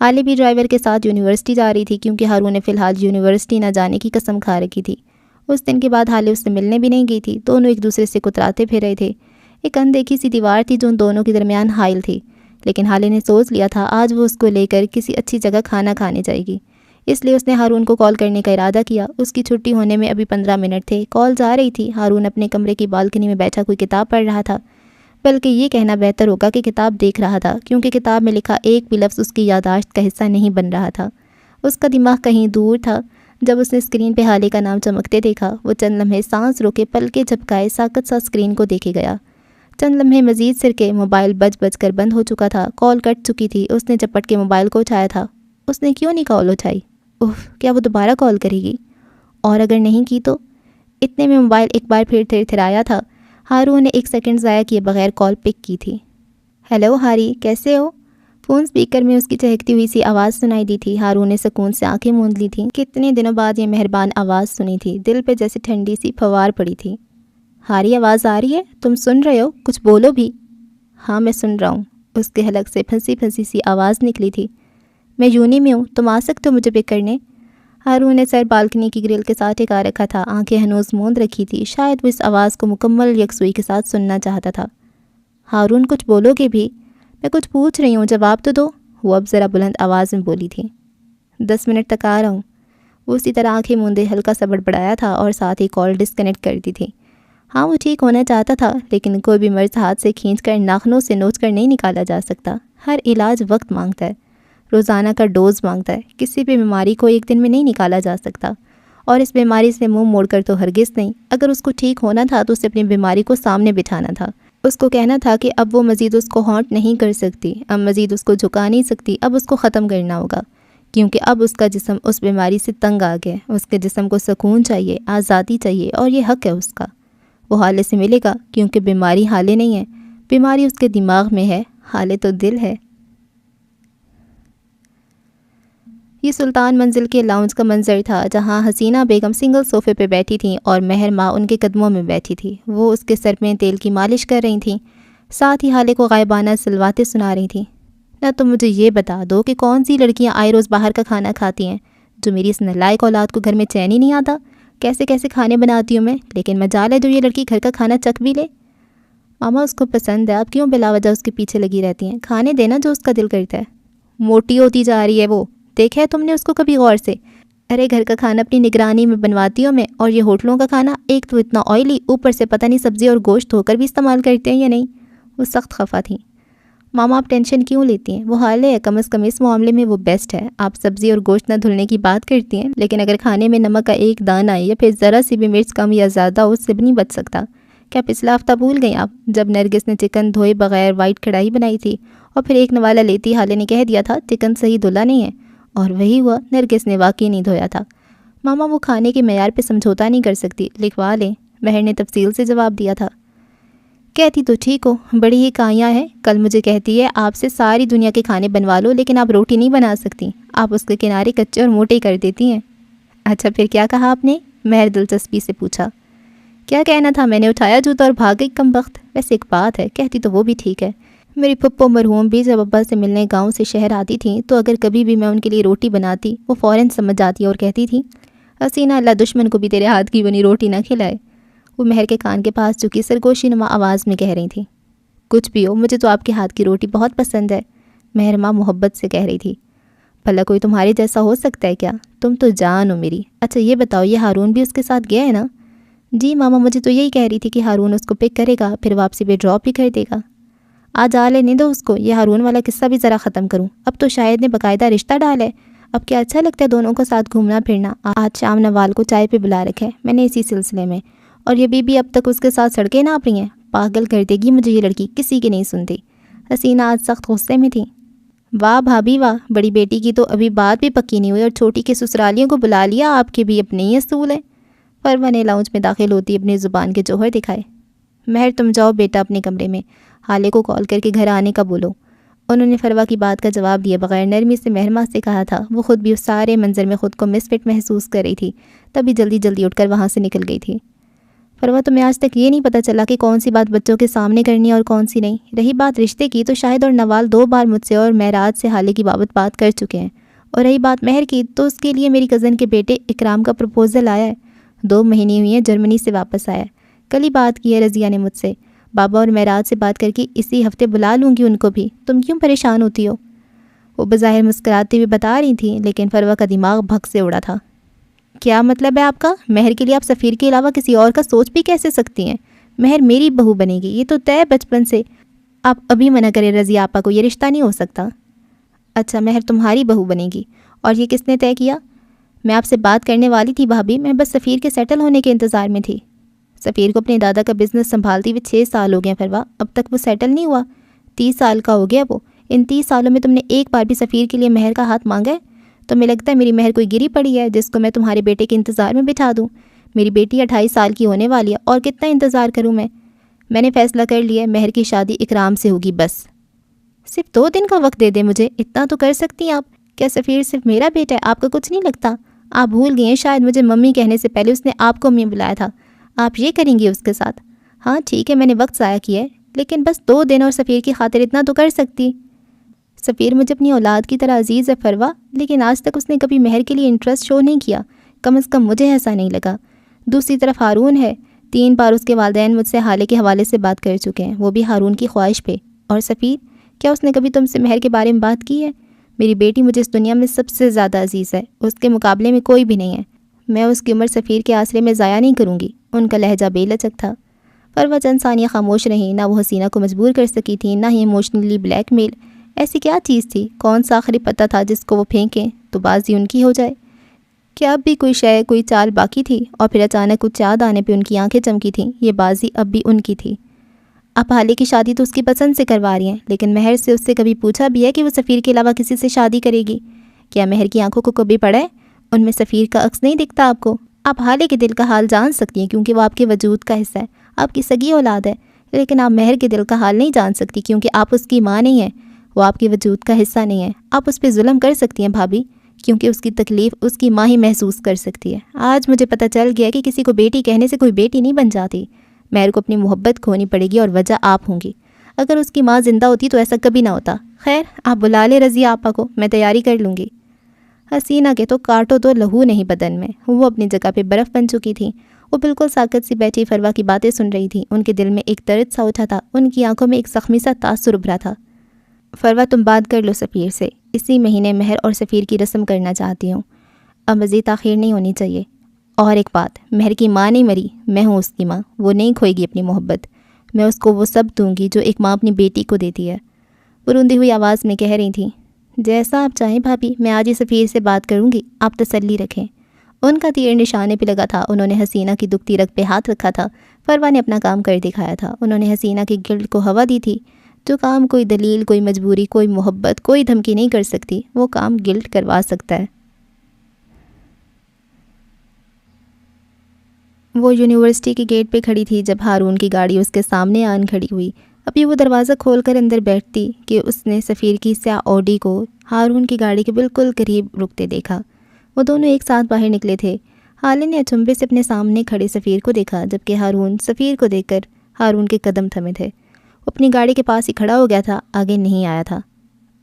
حالے بھی ڈرائیور کے ساتھ یونیورسٹی جا رہی تھی، کیونکہ ہارون نے فی الحال یونیورسٹی نہ جانے کی قسم کھا رکھی تھی۔ اس دن کے بعد حالے اس سے ملنے بھی نہیں گئی تھی، دونوں ایک دوسرے سے کتراتے پھر رہے تھے۔ ایک اندیکھی سی دیوار تھی جو ان دونوں کے درمیان حائل تھی، لیکن حالے نے سوچ لیا تھا آج وہ اس کو لے کر کسی اچھی جگہ کھانا کھانے جائے گی، اس لیے اس نے ہارون کو کال کرنے کا ارادہ کیا۔ اس کی چھٹی ہونے میں ابھی 15 منٹ تھے، کال جا رہی تھی۔ ہارون اپنے کمرے کی بالکنی میں بیٹھا کوئی کتاب پڑھ رہا تھا، بلکہ یہ کہنا بہتر ہوگا کہ کتاب دیکھ رہا تھا، کیونکہ کتاب میں لکھا ایک بھی لفظ اس کی یادداشت کا حصہ نہیں بن رہا تھا۔ اس کا دماغ کہیں دور تھا۔ جب اس نے اسکرین پہ حالے کا نام چمکتے دیکھا، وہ چند لمحے سانس روکے پلکیں جھپکائے ساکت سا اسکرین کو دیکھے گیا۔ چند لمحے مزید سرکے، موبائل بج کر بند ہو چکا تھا، کال کٹ چکی تھی۔ اس نے جپٹ کے موبائل کو اٹھایا تھا۔ اس نے کیوں نہیں کال اٹھائی؟ کیا وہ دوبارہ کال کرے گی؟ اور اگر نہیں کی تو؟ اتنے میں موبائل ایک بار پھر تھرتھرایا تھا۔ ہارون نے 1 سیکنڈ ضائع کیے بغیر کال پک کی تھی۔ ہیلو ہاری، کیسے ہو؟ فون اسپیکر میں اس کی چہکتی ہوئی سی آواز سنائی دی تھی۔ ہارون نے سکون سے آنکھیں موند لی تھیں۔ کتنے دنوں بعد یہ مہربان آواز سنی تھی، دل پہ جیسے ٹھنڈی سی پھوار پڑی تھی۔ ہاری، آواز آ رہی ہے؟ تم سن رہے ہو؟ کچھ بولو بھی۔ ہاں میں سن رہا ہوں، اس کے حلق سے پھنسی پھنسی سی آواز نکلی تھی۔ میں یونی میں ہوں، تم آ سکتے ہو مجھے پک کرنے؟ ہارون نے سر بالکنی کی گرل کے ساتھ ٹکا رکھا تھا، آنکھیں ہنوز موند رکھی تھی۔ شاید وہ اس آواز کو مکمل یکسوئی کے ساتھ سننا چاہتا تھا۔ ہارون، کچھ بولو گے بھی؟ میں کچھ پوچھ رہی ہوں، جواب تو دو، وہ اب ذرا بلند آواز میں بولی تھی۔ 10 منٹ تک آ رہا ہوں۔ وہ اسی طرح آنکھیں موندے ہلکا سا بڑبڑایا تھا اور ساتھ ہی کال ڈسکنیکٹ کر دی تھی۔ ہاں وہ ٹھیک ہونا چاہتا تھا، لیکن کوئی بھی مرض ہاتھ سے کھینچ کر ناخنوں سے نوچ کر نہیں نکالا جا سکتا۔ ہر علاج وقت مانگتا ہے، روزانہ کا ڈوز مانگتا ہے۔ کسی بھی بیماری کو ایک دن میں نہیں نکالا جا سکتا، اور اس بیماری سے منہ موڑ کر تو ہرگز نہیں۔ اگر اس کو ٹھیک ہونا تھا تو اسے اپنی بیماری کو سامنے بٹھانا تھا۔ اس کو کہنا تھا کہ اب وہ مزید اس کو ہانٹ نہیں کر سکتی، اب مزید اس کو جھکا نہیں سکتی، اب اس کو ختم کرنا ہوگا، کیونکہ اب اس کا جسم اس بیماری سے تنگ آ گیا۔ اس کے جسم کو سکون چاہیے، آزادی چاہیے، اور یہ حق ہے اس کا۔ وہ حالے سے ملے گا، کیونکہ بیماری حالے نہیں ہے، بیماری اس کے دماغ میں ہے، حالے تو دل ہے۔ یہ سلطان منزل کے لاؤنج کا منظر تھا، جہاں حسینہ بیگم سنگل صوفے پہ بیٹھی تھیں اور مہر ماں ان کے قدموں میں بیٹھی تھی۔ وہ اس کے سر میں تیل کی مالش کر رہی تھیں، ساتھ ہی حالے کو غائبانہ سلواتیں سنا رہی تھیں۔ نہ تم مجھے یہ بتا دو کہ کون سی لڑکیاں آئے روز باہر کا کھانا کھاتی ہیں، جو میری اس نالائق اولاد کو گھر میں چین ہی نہیں آتا۔ کیسے کیسے کھانے بناتی ہوں میں، لیکن مجال ہے جو یہ لڑکی گھر کا کھانا چکھ بھی لے۔ ماما اس کو پسند ہے، آپ کیوں بلا وجہ اس کے پیچھے لگی رہتی ہیں؟ کھانے دینا جو اس کا دل کرتا ہے۔ موٹی ہوتی جا رہی ہے وہ، دیکھا ہے تم نے اس کو کبھی غور سے؟ ارے گھر کا کھانا اپنی نگرانی میں بنواتی ہوں میں، اور یہ ہوٹلوں کا کھانا ایک تو اتنا آئلی، اوپر سے پتہ نہیں سبزی اور گوشت دھو کر بھی استعمال کرتے ہیں یا نہیں۔ وہ سخت خفا تھیں۔ ماما آپ ٹینشن کیوں لیتی ہیں؟ وہ حالے ہے، کم از کم اس معاملے میں وہ بیسٹ ہے۔ آپ سبزی اور گوشت نہ دھلنے کی بات کرتی ہیں، لیکن اگر کھانے میں نمک کا ایک دانہ یا پھر ذرا سی بھی مرچ کم یا زیادہ ہو، اس سے بھی نہیں بچ سکتا۔ کیا پچھلا ہفتہ بھول گئیں آپ، جب نرگس نے چکن دھوئے بغیر وائٹ کڑھائی بنائی تھی، اور پھر ایک نوالا لیتی حالے نے کہہ دیا تھا چکن صحیح دھلا نہیں ہے، اور وہی ہوا، نرگس نے واقعی نہیں دھویا تھا۔ ماما وہ کھانے کے معیار پہ سمجھوتا نہیں کر سکتی، لکھوا لیں، مہر نے تفصیل سے جواب دیا تھا۔ کہتی تو ٹھیک ہو، بڑی ہی کائیاں ہے، کل مجھے کہتی ہے آپ سے ساری دنیا کے کھانے بنوا لو، لیکن آپ روٹی نہیں بنا سکتی، آپ اس کے کنارے کچے اور موٹے کر دیتی ہیں۔ اچھا پھر کیا کہا آپ نے؟ مہر دلچسپی سے پوچھا۔ کیا کہنا تھا، میں نے اٹھایا جوتا اور بھاگ گئی کم بخت۔ ویسے ایک بات ہے، کہتی تو وہ بھی ٹھیک ہے، میری پھپھو مرحوم بھی جب ابا سے ملنے گاؤں سے شہر آتی تھیں تو اگر کبھی بھی میں ان کے لیے روٹی بناتی، وہ فوراً سمجھ جاتی اور کہتی تھی حسینہ اللہ دشمن کو بھی تیرے ہاتھ کی بنی روٹی نہ کھلائے۔ وہ مہر کے کان کے پاس چکی سرگوشی نما آواز میں کہہ رہی تھی۔ کچھ بھی ہو، مجھے تو آپ کے ہاتھ کی روٹی بہت پسند ہے، مہر ماں محبت سے کہہ رہی تھی۔ بھلا کوئی تمہارے جیسا ہو سکتا ہے کیا؟ تم تو جان ہو میری۔ اچھا یہ بتاؤ، یہ ہارون بھی اس کے ساتھ گیا ہے نا؟ جی ماما، مجھے تو یہی کہہ رہی تھی کہ ہارون اس کو پک کرے گا، پھر واپسی پہ ڈراپ بھی کر دے گا۔ آج آ لینے دو اس کو، یہ ہارون والا قصہ بھی ذرا ختم کروں۔ اب تو شاید نے باقاعدہ رشتہ ڈالا ہے، اب کیا اچھا لگتا ہے دونوں کو ساتھ گھومنا پھرنا۔ آج شام نوال کو چائے پہ بلا رکھا ہے میں نے اسی سلسلے میں، اور یہ بی اب تک اس کے ساتھ سڑکیں ناپ رہی ہیں۔ پاگل کر دے گی مجھے یہ لڑکی، کسی کی نہیں سنتی۔ حسینہ آج سخت غصے میں تھی۔ واہ بھابھی واہ، بڑی بیٹی کی تو ابھی بات بھی پکی نہیں ہوئی اور چھوٹی کے سسرالیوں کو بلا لیا، آپ کے بھی اپنے ہی اصول ہیں۔ فروا نے لاؤنج میں داخل ہوتی اپنی زبان کے جوہر دکھائے۔ مہر تم جاؤ بیٹا اپنے کمرے میں، حالے کو کال کر کے گھر آنے کا بولو۔ انہوں نے فروا کی بات کا جواب دیے بغیر نرمی سے مہرماں سے کہا تھا۔ وہ خود بھی اس سارے منظر میں خود کو مس فٹ محسوس کر رہی تھی، تبھی جلدی جلدی اٹھ کر وہاں سے نکل گئی تھی۔ فروا تمہیں آج تک یہ نہیں پتہ چلا کہ کون سی بات بچوں کے سامنے کرنی ہے اور کون سی نہیں؟ رہی بات رشتے کی، تو شاہد اور نوال 2 بار مجھ سے اور معراج سے حالے کی بابت بات کر چکے ہیں، اور رہی بات مہر کی، تو اس کے لیے میری کزن کے بیٹے اکرام کا پروپوزل آیا ہے۔ 2 مہینے ہوئی ہیں جرمنی سے واپس آیا ہے، کل ہی بات کی ہے رضیہ نے مجھ سے۔ بابا اور میں رات سے بات کر کے اسی ہفتے بلا لوں گی ان کو بھی، تم کیوں پریشان ہوتی ہو؟ وہ بظاہر مسکراتے ہوئے بتا رہی تھیں، لیکن فروہ کا دماغ بھگ سے اڑا تھا۔ کیا مطلب ہے آپ کا؟ مہر کے لیے آپ سفیر کے علاوہ کسی اور کا سوچ بھی کیسے سکتی ہیں؟ مہر میری بہو بنے گی، یہ تو طے بچپن سے۔ آپ ابھی منع کریں رضیہ آپا کو، یہ رشتہ نہیں ہو سکتا۔ اچھا مہر تمہاری بہو بنے گی، اور یہ کس نے طے کیا؟ میں آپ سے بات کرنے والی تھی بھابھی، میں بس سفیر کے سیٹل ہونے کے انتظار میں تھی۔ سفیر کو اپنے دادا کا بزنس سنبھالتے ہوئے 6 سال ہو گئے فروہ، اب تک وہ سیٹل نہیں ہوا۔ 30 سال کا ہو گیا وہ۔ ان 30 سالوں میں تم نے ایک بار بھی سفیر کے لیے مہر کا ہاتھ مانگا ہے؟ تمہیں لگتا ہے میری مہر کوئی گری پڑی ہے جس کو میں تمہارے بیٹے کے انتظار میں بٹھا دوں؟ میری بیٹی 28 سال کی ہونے والی ہے، اور کتنا انتظار کروں میں نے فیصلہ کر لیا ہے، مہر کی شادی اکرام سے ہوگی بس۔ صرف 2 دن کا وقت دے دیں مجھے، اتنا تو کر سکتی ہیں آپ۔ کیا سفیر صرف میرا بیٹا ہے؟ آپ کا کچھ نہیں لگتا؟ آپ بھول گئی ہیں شاید، مجھے ممی کہنے سے پہلے اس نے آپ کو امی بلایا تھا۔ آپ یہ کریں گی اس کے ساتھ؟ ہاں ٹھیک ہے، میں نے وقت ضائع کیا ہے، لیکن بس 2 دن اور سفیر کی خاطر اتنا تو کر سکتی۔ سفیر مجھے اپنی اولاد کی طرح عزیز ہے فروہ، لیکن آج تک اس نے کبھی مہر کے لیے انٹرسٹ شو نہیں کیا، کم از کم مجھے ایسا نہیں لگا۔ دوسری طرف ہارون ہے، 3 بار اس کے والدین مجھ سے حالے کے حوالے سے بات کر چکے ہیں، وہ بھی ہارون کی خواہش پہ۔ اور سفیر، کیا اس نے کبھی تم سے مہر کے بارے میں بات کی ہے؟ میری بیٹی مجھے اس دنیا میں سب سے زیادہ عزیز ہے، اس کے مقابلے میں کوئی بھی نہیں ہے۔ میں اس کی عمر سفیر کے آسرے میں ضائع نہیں کروں گی۔ ان کا لہجہ بے لچک تھا۔ فروہ چند ثانیہ خاموش رہیں، نہ وہ حسینہ کو مجبور کر سکی تھیں، نہ ہی ایموشنلی بلیک میل۔ ایسی کیا چیز تھی؟ کون سا آخری پتہ تھا جس کو وہ پھینکیں تو بازی ان کی ہو جائے؟ کیا اب بھی کوئی شے، کوئی چال باقی تھی؟ اور پھر اچانک کچھ یاد آنے پہ ان کی آنکھیں چمکی تھیں، یہ بازی اب بھی ان کی تھی۔ آپ حالے کی شادی تو اس کی پسند سے کروا رہی ہیں، لیکن مہر سے اس سے کبھی پوچھا بھی ہے کہ وہ سفیر کے علاوہ کسی سے شادی کرے گی؟ کیا مہر کی آنکھوں کو کبھی پڑا ہے؟ ان میں سفیر کا عکس نہیں دکھتا آپ کو؟ آپ حالے کے دل کا حال جان سکتی ہیں کیونکہ وہ آپ کے وجود کا حصہ ہے، آپ کی سگی اولاد ہے، لیکن آپ مہر کے دل کا حال نہیں جان سکتی کیونکہ آپ اس کی ماں نہیں ہیں، وہ آپ کے وجود کا حصہ نہیں ہے۔ آپ اس پہ ظلم کر سکتی ہیں بھابھی، کیونکہ اس کی تکلیف اس کی ماں ہی محسوس کر سکتی ہے۔ آج مجھے پتہ چل گیا کہ کسی کو بیٹی کہنے سے کوئی بیٹی نہیں بن جاتی۔ مہر کو اپنی محبت کھونی پڑے گی اور وجہ آپ ہوں گی۔ اگر اس کی ماں زندہ ہوتی تو ایسا کبھی نہ ہوتا۔ خیر، آپ بلا لے رضیہ آپا کو، میں تیاری کر لوں گی۔ حسینہ کے تو کاٹو تو لہو نہیں بدن میں، وہ اپنی جگہ پہ برف بن چکی تھیں۔ وہ بالکل ساکت سی بیٹھی فروہ کی باتیں سن رہی تھیں، ان کے دل میں ایک درد سا اٹھا تھا، ان کی آنکھوں میں ایک زخمی سا تاثر ابھرا تھا۔ فروہ تم بات کر لو سفیر سے، اسی مہینے مہر اور سفیر کی رسم کرنا چاہتی ہوں، اب مزید تاخیر نہیں ہونی چاہیے۔ اور ایک بات، مہر کی ماں نہیں مری، میں ہوں اس کی ماں، وہ نہیں کھوئے گی اپنی محبت، میں اس کو وہ سب دوں گی جو ایک ماں اپنی بیٹی کو دیتی ہے۔ وہ روندی ہوئی آواز میں کہہ رہی تھیں، جیسا آپ چاہیں بھابھی، میں آج ہی سفیر سے بات کروں گی، آپ تسلی رکھیں۔ ان کا تیر نشانے پہ لگا تھا، انہوں نے حسینہ کی دکھتی رگ پہ ہاتھ رکھا تھا۔ فروہ نے اپنا کام کر دکھایا تھا، انہوں نے حسینہ کی گلٹ کو ہوا دی تھی۔ جو کام کوئی دلیل، کوئی مجبوری، کوئی محبت، کوئی دھمکی نہیں کر سکتی، وہ کام گلٹ کروا سکتا ہے۔ وہ یونیورسٹی کے گیٹ پہ کھڑی تھی جب ہارون کی گاڑی اس کے سامنے آن کھڑی ہوئی۔ ابھی وہ دروازہ کھول کر اندر بیٹھتی کہ اس نے سفیر کی سیاہ آڈی کو ہارون کی گاڑی کے بالکل قریب رکتے دیکھا۔ وہ دونوں ایک ساتھ باہر نکلے تھے۔ حالے نے اچنبے سے اپنے سامنے کھڑے سفیر کو دیکھا، جبکہ ہارون سفیر کو دیکھ کر ہارون کے قدم تھمے تھے۔ وہ اپنی گاڑی کے پاس ہی کھڑا ہو گیا تھا، آگے نہیں آیا تھا۔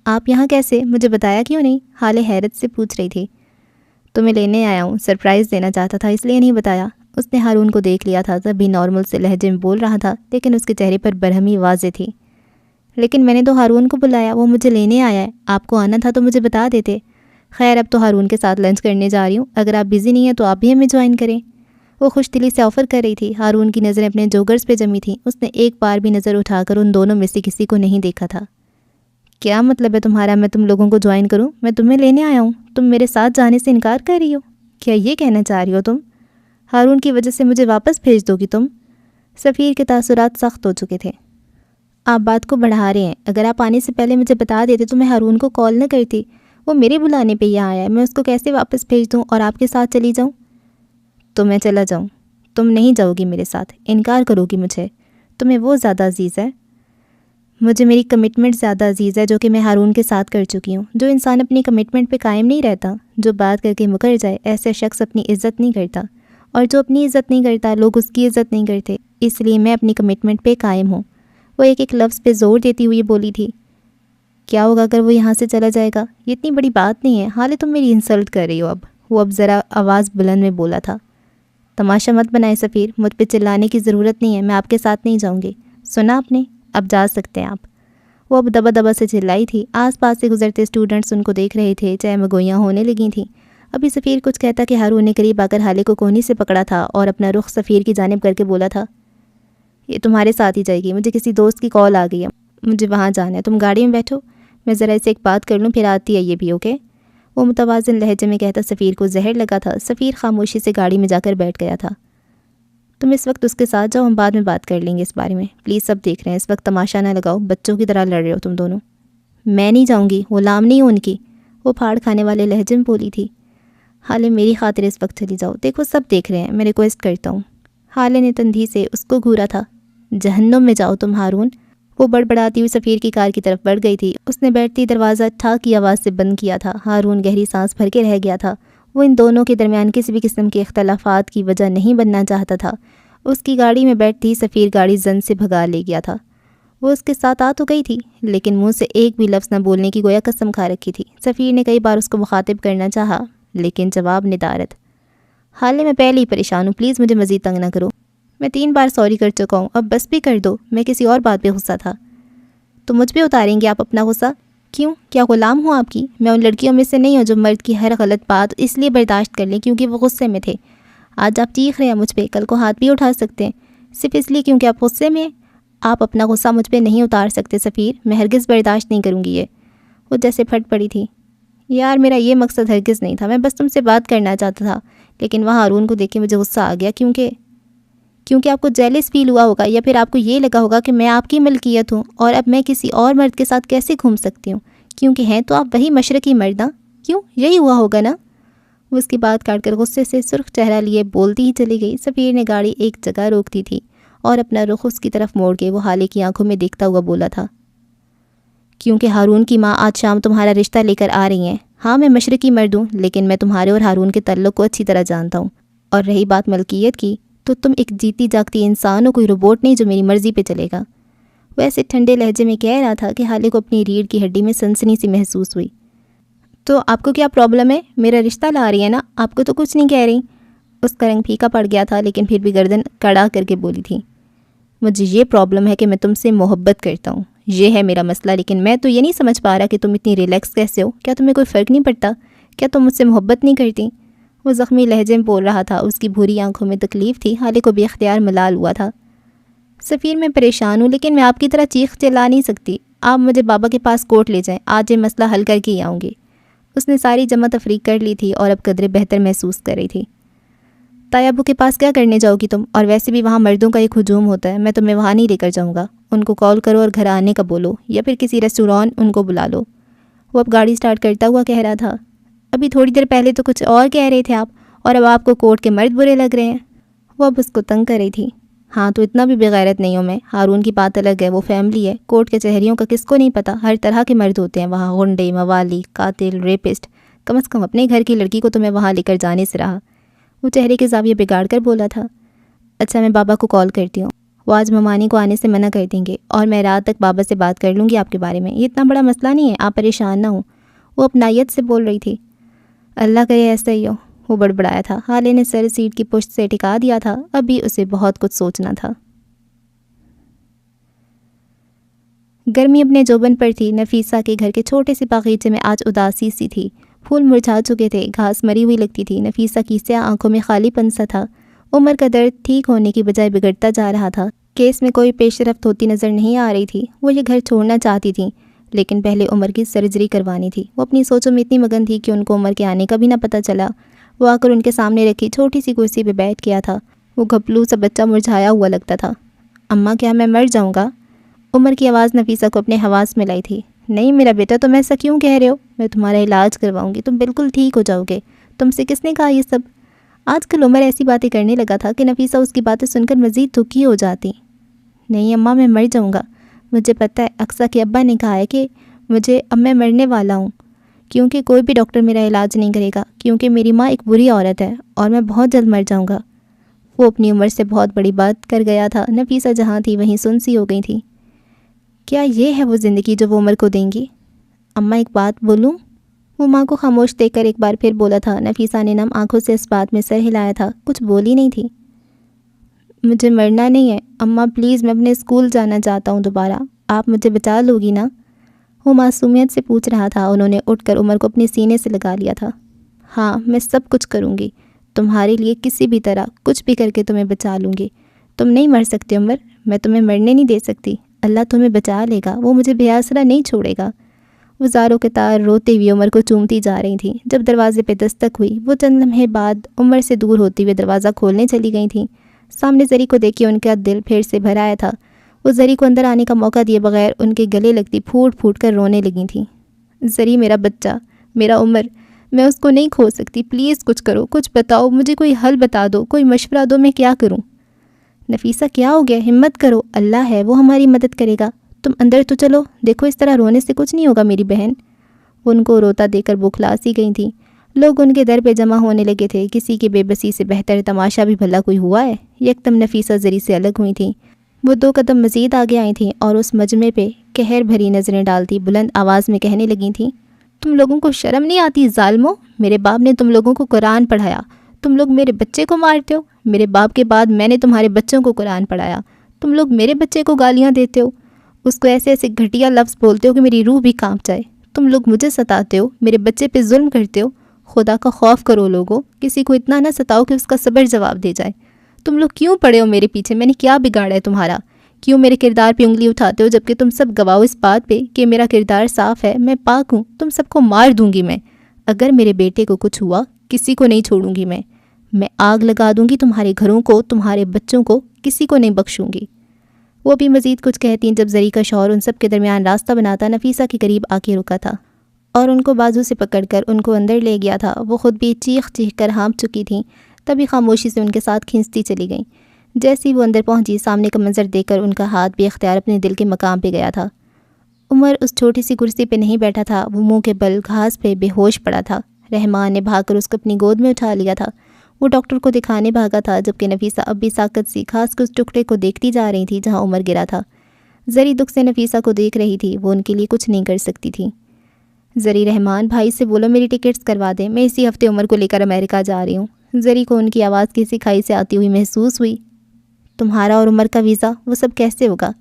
آپ یہاں کیسے؟ مجھے بتایا کیوں نہیں؟ حالے حیرت سے پوچھ رہی تھی۔ تمہیں لینے آیا ہوں، سرپرائز دینا چاہتا تھا اس لیے نہیں بتایا۔ اس نے ہارون کو دیکھ لیا تھا، تب بھی نارمل سے لہجے میں بول رہا تھا، لیکن اس کے چہرے پر برہمی واضح تھی۔ لیکن میں نے تو ہارون کو بلایا، وہ مجھے لینے آیا ہے، آپ کو آنا تھا تو مجھے بتا دیتے۔ خیر، اب تو ہارون کے ساتھ لنچ کرنے جا رہی ہوں، اگر آپ بزی نہیں ہیں تو آپ بھی ہمیں جوائن کریں۔ وہ خوش دلی سے آفر کر رہی تھی۔ ہارون کی نظریں اپنے جوگرز پہ جمی تھیں، اس نے ایک بار بھی نظر اٹھا کر ان دونوں میں سے کسی کو نہیں دیکھا تھا۔ کیا مطلب ہے تمہارا میں تم لوگوں کو جوائن کروں؟ میں تمہیں لینے آیا ہوں، تم میرے ساتھ جانے سے انکار کر رہی ہو؟ کیا یہ کہنا چاہ رہی ہو تم ہارون کی وجہ سے مجھے واپس بھیج دو گی تم؟ سفیر کے تاثرات سخت ہو چکے تھے۔ آپ بات کو بڑھا رہے ہیں، اگر آپ آنے سے پہلے مجھے بتا دیتے تو میں ہارون کو کال نہ کرتی، وہ میرے بلانے پہ یہاں آیا ہے، میں اس کو کیسے واپس بھیج دوں اور آپ کے ساتھ چلی جاؤں؟ تو میں چلا جاؤں؟ تم نہیں جاؤ گی میرے ساتھ، انکار کرو گی مجھے؟ تمہیں وہ زیادہ عزیز ہے؟ مجھے میری کمٹمنٹ زیادہ عزیز ہے جو کہ میں ہارون کے ساتھ کر چکی ہوں۔ جو انسان اپنی کمٹمنٹ پہ قائم نہیں رہتا، جو بات کر کے مکر جائے، ایسے شخص اپنی عزت نہیں کرتا، اور جو اپنی عزت نہیں کرتا لوگ اس کی عزت نہیں کرتے، اس لیے میں اپنی کمٹمنٹ پہ قائم ہوں۔ وہ ایک ایک لفظ پہ زور دیتی ہوئی بولی تھی۔ کیا ہوگا اگر وہ یہاں سے چلا جائے گا؟ یہ اتنی بڑی بات نہیں ہے، حالے تم میری انسلٹ کر رہی ہو۔ وہ اب ذرا آواز بلند میں بولا تھا۔ تماشا مت بنائے سفیر، مجھ پہ چلانے کی ضرورت نہیں ہے، میں آپ کے ساتھ نہیں جاؤں گی۔ سنا آپ نے؟ اب جا سکتے ہیں آپ۔ وہ اب دبا دبا سے چلائی تھی۔ آس پاس سے گزرتے اسٹوڈنٹس ان کو دیکھ رہے تھے، چاہے مگوئیاں ہونے لگی تھیں۔ ابھی سفیر کچھ کہتا کہ ہارون نے قریب آ کر حالے کو کونی سے پکڑا تھا اور اپنا رخ سفیر کی جانب کر کے بولا تھا، یہ تمہارے ساتھ ہی جائے گی، مجھے کسی دوست کی کال آ گئی ہے، مجھے وہاں جانا ہے، تم گاڑی میں بیٹھو، میں ذرا اسے ایک بات کر لوں، پھر آتی ہے یہ بھی، اوکے؟ وہ متوازن لہجے میں کہتا سفیر کو زہر لگا تھا۔ سفیر خاموشی سے گاڑی میں جا کر بیٹھ گیا تھا۔ تم اس وقت اس کے ساتھ جاؤ، ہم بعد میں بات کر لیں گے اس بارے میں، پلیز سب دیکھ رہے ہیں، اس وقت تماشا نہ لگاؤ، بچوں کی طرح لڑ رہے ہو تم دونوں۔ میں نہیں جاؤں گی، غلام نہیں ہوں ان کی، وہ پھاڑ کھانے والے لہجے میں بولی تھی۔ حالے میری خاطر اس وقت چلی جاؤ، دیکھو سب دیکھ رہے ہیں، میں ریکویسٹ کرتا ہوں۔ حالے نے تندھی سے اس کو گھورا تھا۔ جہنم میں جاؤ تم ہارون۔ وہ بڑبڑاتی ہوئی سفیر کی کار کی طرف بڑھ گئی تھی۔ اس نے بیٹھتی دروازہ ٹھاک کی آواز سے بند کیا تھا۔ ہارون گہری سانس بھر کے رہ گیا تھا۔ وہ ان دونوں کے درمیان کسی بھی قسم کے اختلافات کی وجہ نہیں بننا چاہتا تھا۔ اس کی گاڑی میں بیٹھتی سفیر گاڑی زن سے بھگا لے گیا تھا۔ وہ اس کے ساتھ آ تو گئی تھی، لیکن منہ سے ایک بھی لفظ نہ بولنے کی گویا قسم کھا رکھی تھی۔ سفیر نے کئی بار اس کو مخاطب کرنا چاہا، لیکن جواب ندارت۔ حالے میں پہلے ہی پریشان ہوں، پلیز مجھے مزید تنگ نہ کرو، میں 3 بار سوری کر چکا ہوں، اب بس بھی کر دو، میں کسی اور بات پہ غصہ تھا۔ تو مجھ پہ اتاریں گے آپ اپنا غصہ؟ کیوں؟ کیا غلام ہوں آپ کی؟ میں ان لڑکیوں میں سے نہیں ہوں جو مرد کی ہر غلط بات اس لیے برداشت کر لیں کیونکہ وہ غصے میں تھے۔ آج آپ چیخ رہے ہیں مجھ پہ، کل کو ہاتھ بھی اٹھا سکتے ہیں، صرف اس لیے کیونکہ آپ غصے میں ہیں۔ آپ اپنا غصہ مجھ پہ نہیں اتار سکتے سفیر، میں ہرگز برداشت نہیں کروں گی یہ۔ وہ جیسے پھٹ پڑی تھی۔ یار میرا یہ مقصد ہرگز نہیں تھا، میں بس تم سے بات کرنا چاہتا تھا، لیکن وہاں ہارون کو دیکھ کے مجھے غصہ آ گیا کیونکہ آپ کو جیلس فیل ہوا ہوگا، یا پھر آپ کو یہ لگا ہوگا کہ میں آپ کی ملکیت ہوں اور اب میں کسی اور مرد کے ساتھ کیسے گھوم سکتی ہوں، کیونکہ ہیں تو آپ وہی مشرقی مرد نا، کیوں یہی ہوا ہوگا نا؟ وہ اس کی بات کاٹ کر غصے سے سرخ چہرہ لیے بولتی ہی چلی گئی۔ سفیر نے گاڑی ایک جگہ روک دی تھی اور اپنا رخ اس کی طرف موڑ کے وہ حالے کی آنکھوں میں دیکھتا ہوا بولا تھا، کیونکہ ہارون کی ماں آج شام تمہارا رشتہ لے کر آ رہی ہیں۔ ہاں میں مشرقی مرد ہوں، لیکن میں تمہارے اور ہارون کے تعلق کو اچھی طرح جانتا ہوں، اور رہی بات ملکیت کی تو تم ایک جیتی جاگتی انسان ہو، کوئی روبوٹ نہیں جو میری مرضی پہ چلے گا۔ وہ ایسے ٹھنڈے لہجے میں کہہ رہا تھا کہ حالے کو اپنی ریڑھ کی ہڈی میں سنسنی سی محسوس ہوئی۔ تو آپ کو کیا پرابلم ہے؟ میرا رشتہ لا رہی ہے نا، آپ کو تو کچھ نہیں کہہ رہی۔ اس کا رنگ پھیکا پڑ گیا تھا، لیکن پھر بھی گردن کڑا کر کے بولی تھی، مجھے یہ پرابلم ہے کہ میں تم سے محبت کرتا ہوں، یہ ہے میرا مسئلہ، لیکن میں تو یہ نہیں سمجھ پا رہا کہ تم اتنی ریلیکس کیسے ہو، کیا تمہیں کوئی فرق نہیں پڑتا؟ کیا تم مجھ سے محبت نہیں کرتی؟ وہ زخمی لہجے میں بول رہا تھا، اس کی بھوری آنکھوں میں تکلیف تھی۔ حالے کو بے اختیار ملال ہوا تھا۔ سفیر میں پریشان ہوں، لیکن میں آپ کی طرح چیخ چلا نہیں سکتی، آپ مجھے بابا کے پاس کورٹ لے جائیں، آج یہ مسئلہ حل کر کے ہی آؤں گی۔ اس نے ساری جمع تفریق کر لی تھی اور اب قدرے بہتر محسوس کر رہی تھی۔ تایا ابو کے پاس کیا کرنے جاؤ گی تم؟ اور ویسے بھی وہاں مردوں کا ایک ہجوم ہوتا ہے، میں تمہیں وہاں نہیں لے کر جاؤں گا، ان کو کال کرو اور گھر آنے کا بولو، یا پھر کسی ریسٹوران ان کو بلا لو۔ وہ اب گاڑی سٹارٹ کرتا ہوا کہہ رہا تھا، ابھی تھوڑی دیر پہلے تو کچھ اور کہہ رہے تھے آپ، اور اب آپ کو کورٹ کے مرد برے لگ رہے ہیں۔ وہ اب اس کو تنگ کر رہی تھی۔ ہاں تو اتنا بھی بغیرت نہیں ہوں میں، ہارون کی بات الگ ہے، وہ فیملی ہے، کورٹ کچہریوں کا کس کو نہیں پتہ، ہر طرح کے مرد ہوتے ہیں وہاں، غنڈے، موالی، قاتل، ریپسٹ، کم از کم اپنے گھر کی لڑکی کو تو میں وہاں لے کر جانے سے رہا۔ وہ چہرے کے زاویے بگاڑ کر بولا تھا، اچھا میں بابا کو کال کرتی ہوں، وہ آج ممانی کو آنے سے منع کر دیں گے، اور میں رات تک بابا سے بات کر لوں گی آپ کے بارے میں، یہ اتنا بڑا مسئلہ نہیں ہے، آپ پریشان نہ ہوں۔ وہ اپنائیت سے بول رہی تھی۔ اللہ کرے ایسا ہی ہو، وہ بڑبڑایا تھا۔ حالے نے سر سیٹ کی پشت سے ٹکا دیا تھا، ابھی اسے بہت کچھ سوچنا تھا۔ گرمی اپنے جوبن پر تھی۔ نفیسہ کے گھر کے چھوٹے سے باغیچے میں آج اداسی سی تھی، پھول مرجھا چکے تھے، گھاس مری ہوئی لگتی تھی۔ نفیسہ کی سیاہ آنکھوں میں خالی پن سا تھا، عمر کا درد ٹھیک ہونے کی بجائے بگڑتا جا رہا تھا، کیس میں کوئی پیش رفت ہوتی نظر نہیں آ رہی تھی۔ وہ یہ گھر چھوڑنا چاہتی تھی، لیکن پہلے عمر کی سرجری کروانی تھی۔ وہ اپنی سوچوں میں اتنی مگن تھی کہ ان کو عمر کے آنے کا بھی نہ پتہ چلا۔ وہ آ کر ان کے سامنے رکھی چھوٹی سی کرسی پہ بیٹھ گیا تھا۔ وہ گھپلو سا بچہ مرجھایا ہوا لگتا تھا۔ اماں کیا میں مر جاؤں گا؟ عمر کی آواز نفیسہ کو اپنے حواس میں لائی تھی۔ نہیں میرا بیٹا، تم ایسا کیوں کہہ رہے ہو؟ میں تمہارا علاج کرواؤں گی، تم بالکل ٹھیک ہو جاؤ گے۔ تم سے کس نے کہا یہ سب؟ آج کل عمر ایسی باتیں کرنے لگا تھا کہ نفیسہ اس کی باتیں سن کر مزید دکھی ہو جاتی۔ نہیں اماں میں مر جاؤں گا، مجھے پتہ ہے، اقصیٰ کے ابا نے کہا ہے کہ اب میں مرنے والا ہوں، کیونکہ کوئی بھی ڈاکٹر میرا علاج نہیں کرے گا، کیونکہ میری ماں ایک بری عورت ہے اور میں بہت جلد مر جاؤں گا۔ وہ اپنی عمر سے بہت بڑی بات کر گیا تھا۔ نفیسہ جہاں تھی وہیں سن سی ہو گئی تھی۔ کیا یہ ہے وہ زندگی جو وہ عمر کو دیں گی؟ اماں ایک بات بولوں؟ وہ ماں کو خاموش دیکھ کر ایک بار پھر بولا تھا۔ نفیسہ نے نم آنکھوں سے اس بات میں سر ہلایا تھا، کچھ بولی نہیں تھی۔ مجھے مرنا نہیں ہے اماں، پلیز میں اپنے اسکول جانا چاہتا ہوں دوبارہ، آپ مجھے بچا لوگی نا؟ وہ معصومیت سے پوچھ رہا تھا۔ انہوں نے اٹھ کر عمر کو اپنے سینے سے لگا لیا تھا۔ ہاں، میں سب کچھ کروں گی، تمہارے لیے کسی بھی طرح کچھ بھی کر کے تمہیں بچا لوں گی۔ تم نہیں مر سکتے عمر، میں تمہیں مرنے نہیں دے سکتی، اللہ تمہیں بچا لے گا، وہ مجھے بے آسرا نہیں چھوڑے گا۔ وہ زاروں کے تار روتے ہوئے عمر کو چومتی جا رہی تھیں۔ جب دروازے پہ دستک ہوئی، وہ چند لمحے بعد عمر سے دور ہوتے ہوئے دروازہ کھولنے چلی گئی تھیں۔ سامنے زری کو دیکھ کے ان کا دل پھر سے بھر آیا تھا۔ وہ زری کو اندر آنے کا موقع دیے بغیر ان کے گلے لگتی پھوٹ پھوٹ کر رونے لگی تھیں۔ زری میرا بچہ، میرا عمر، میں اس کو نہیں کھو سکتی، پلیز کچھ کرو، کچھ بتاؤ، مجھے کوئی حل بتا دو، کوئی مشورہ دو، میں کیا کروں؟ نفیسہ کیا ہو گیا؟ ہمت کرو، اللہ ہے، وہ ہماری مدد کرے گا، تم اندر تو چلو، دیکھو اس طرح رونے سے کچھ نہیں ہوگا میری بہن۔ وہ ان کو روتا دیکھ کر بوکھلا سی گئی تھیں۔ لوگ ان کے در پہ جمع ہونے لگے تھے۔ کسی کی بے بسی سے بہتر تماشا بھی بھلا کوئی ہوا ہے؟ یکدم نفیسہ زری سے الگ ہوئی تھیں۔ وہ 2 قدم مزید آگے آئی تھیں اور اس مجمع پہ قہر بھری نظریں ڈالتی بلند آواز میں کہنے لگی تھیں، تم لوگوں کو شرم نہیں آتی ظالمو؟ میرے باپ نے تم لوگوں کو قرآن پڑھایا، تم لوگ میرے بچے کو مارتے ہو۔ میرے باپ کے بعد میں نے تمہارے بچوں کو قرآن پڑھایا، تم لوگ میرے بچے کو گالیاں دیتے ہو، اس کو ایسے ایسے گھٹیا لفظ بولتے ہو کہ میری روح بھی کانپ جائے۔ تم لوگ مجھے ستاتے ہو، میرے بچے پہ ظلم کرتے ہو۔ خدا کا خوف کرو لوگو، کسی کو اتنا نہ ستاؤ کہ اس کا صبر جواب دے جائے۔ تم لوگ کیوں پڑے ہو میرے پیچھے؟ میں نے کیا بگاڑا ہے تمہارا؟ کیوں میرے کردار پہ انگلی اٹھاتے ہو جبکہ تم سب گواہ اس بات پہ کہ میرا کردار صاف ہے، میں پاک ہوں؟ تم سب کو مار دوں گی میں، اگر میرے بیٹے کو کچھ ہوا کسی کو نہیں چھوڑوں گی میں آگ لگا دوں گی تمہارے گھروں کو، تمہارے بچوں کو، کسی کو نہیں بخشوں گی۔ وہ بھی مزید کچھ کہتی جب زری کا شوہر ان سب کے درمیان راستہ بناتا نفیسہ کے قریب آ کے رکا تھا اور ان کو بازو سے پکڑ کر ان کو اندر لے گیا تھا۔ وہ خود بھی چیخ چیخ کر ہانپ چکی تھیں، تبھی خاموشی سے ان کے ساتھ کھینچتی چلی گئیں۔ جیسے ہی وہ اندر پہنچی، سامنے کا منظر دیکھ کر ان کا ہاتھ بے اختیار اپنے دل کے مقام پہ گیا تھا۔ عمر اس چھوٹی سی کرسی پہ نہیں بیٹھا تھا، وہ منہ کے بل گھاس پہ بے ہوش پڑا تھا۔ رحمان نے بھاگ کر اس کو اپنی گود میں اٹھا لیا تھا۔ وہ ڈاکٹر کو دکھانے بھاگا تھا جبکہ نفیسہ اب بھی ساکت سی خاص کے اس ٹکڑے کو دیکھتی جا رہی تھی جہاں عمر گرا تھا۔ زری دکھ سے نفیسہ کو دیکھ رہی تھی، وہ ان کے لیے کچھ نہیں کر سکتی تھی۔ زری، رحمان بھائی سے بولو میری ٹکٹس کروا دیں، میں اسی ہفتے عمر کو لے کر امریکہ جا رہی ہوں۔ زری کو ان کی آواز کسی کھائی سے آتی ہوئی محسوس ہوئی۔ تمہارا اور عمر کا ویزا، وہ سب کیسے ہوگا؟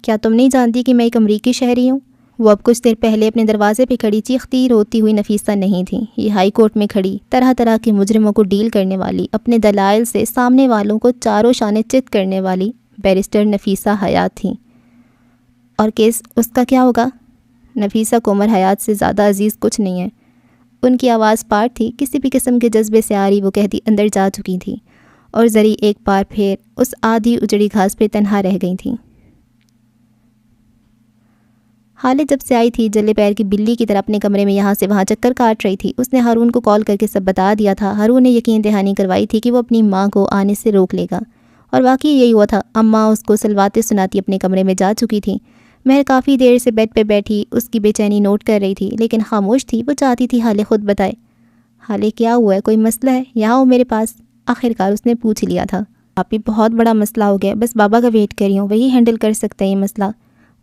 کیا تم نہیں جانتی کہ میں ایک امریکی شہری ہوں؟ وہ اب کچھ دیر پہلے اپنے دروازے پہ کھڑی چیختی روتی ہوئی نفیسہ نہیں تھی، یہ ہائی کورٹ میں کھڑی طرح طرح کے مجرموں کو ڈیل کرنے والی، اپنے دلائل سے سامنے والوں کو چاروں شانے چت کرنے والی بیرسٹر نفیسہ حیات تھیں۔ اور کیس اس کا کیا ہوگا؟ نفیسہ کو عمر حیات سے زیادہ عزیز کچھ نہیں ہے۔ ان کی آواز پارٹ تھی، کسی بھی قسم کے جذبے سے آ رہی وہ کہتی اندر جا چکی تھی، اور زری ایک بار پھر اس آدھی اجڑی گھاس پہ تنہا رہ گئی تھیں۔ حالے جب سے آئی تھی جلے پیر کی بلی کی طرح اپنے کمرے میں یہاں سے وہاں چکر کاٹ رہی تھی۔ اس نے ہارون کو کال کر کے سب بتا دیا تھا۔ ہارون نے یقین دہانی کروائی تھی کہ وہ اپنی ماں کو آنے سے روک لے گا، اور واقعی یہی ہوا تھا۔ اماں اس کو سلواتے سناتی اپنے کمرے میں جا چکی تھیں۔ مہر کافی دیر سے بیڈ پہ بیٹھی اس کی بے چینی نوٹ کر رہی تھی، لیکن خاموش تھی۔ وہ چاہتی تھی حالے خود بتائے۔ حالے کیا ہوا ہے؟ کوئی مسئلہ ہے؟ یہاں ہو میرے پاس؟ آخرکار اس نے پوچھ لیا تھا۔ آپ ہی بہت بڑا مسئلہ ہو گیا، بس بابا کا ویٹ کر رہی ہوں، وہی ہینڈل کر سکتا ہے یہ مسئلہ۔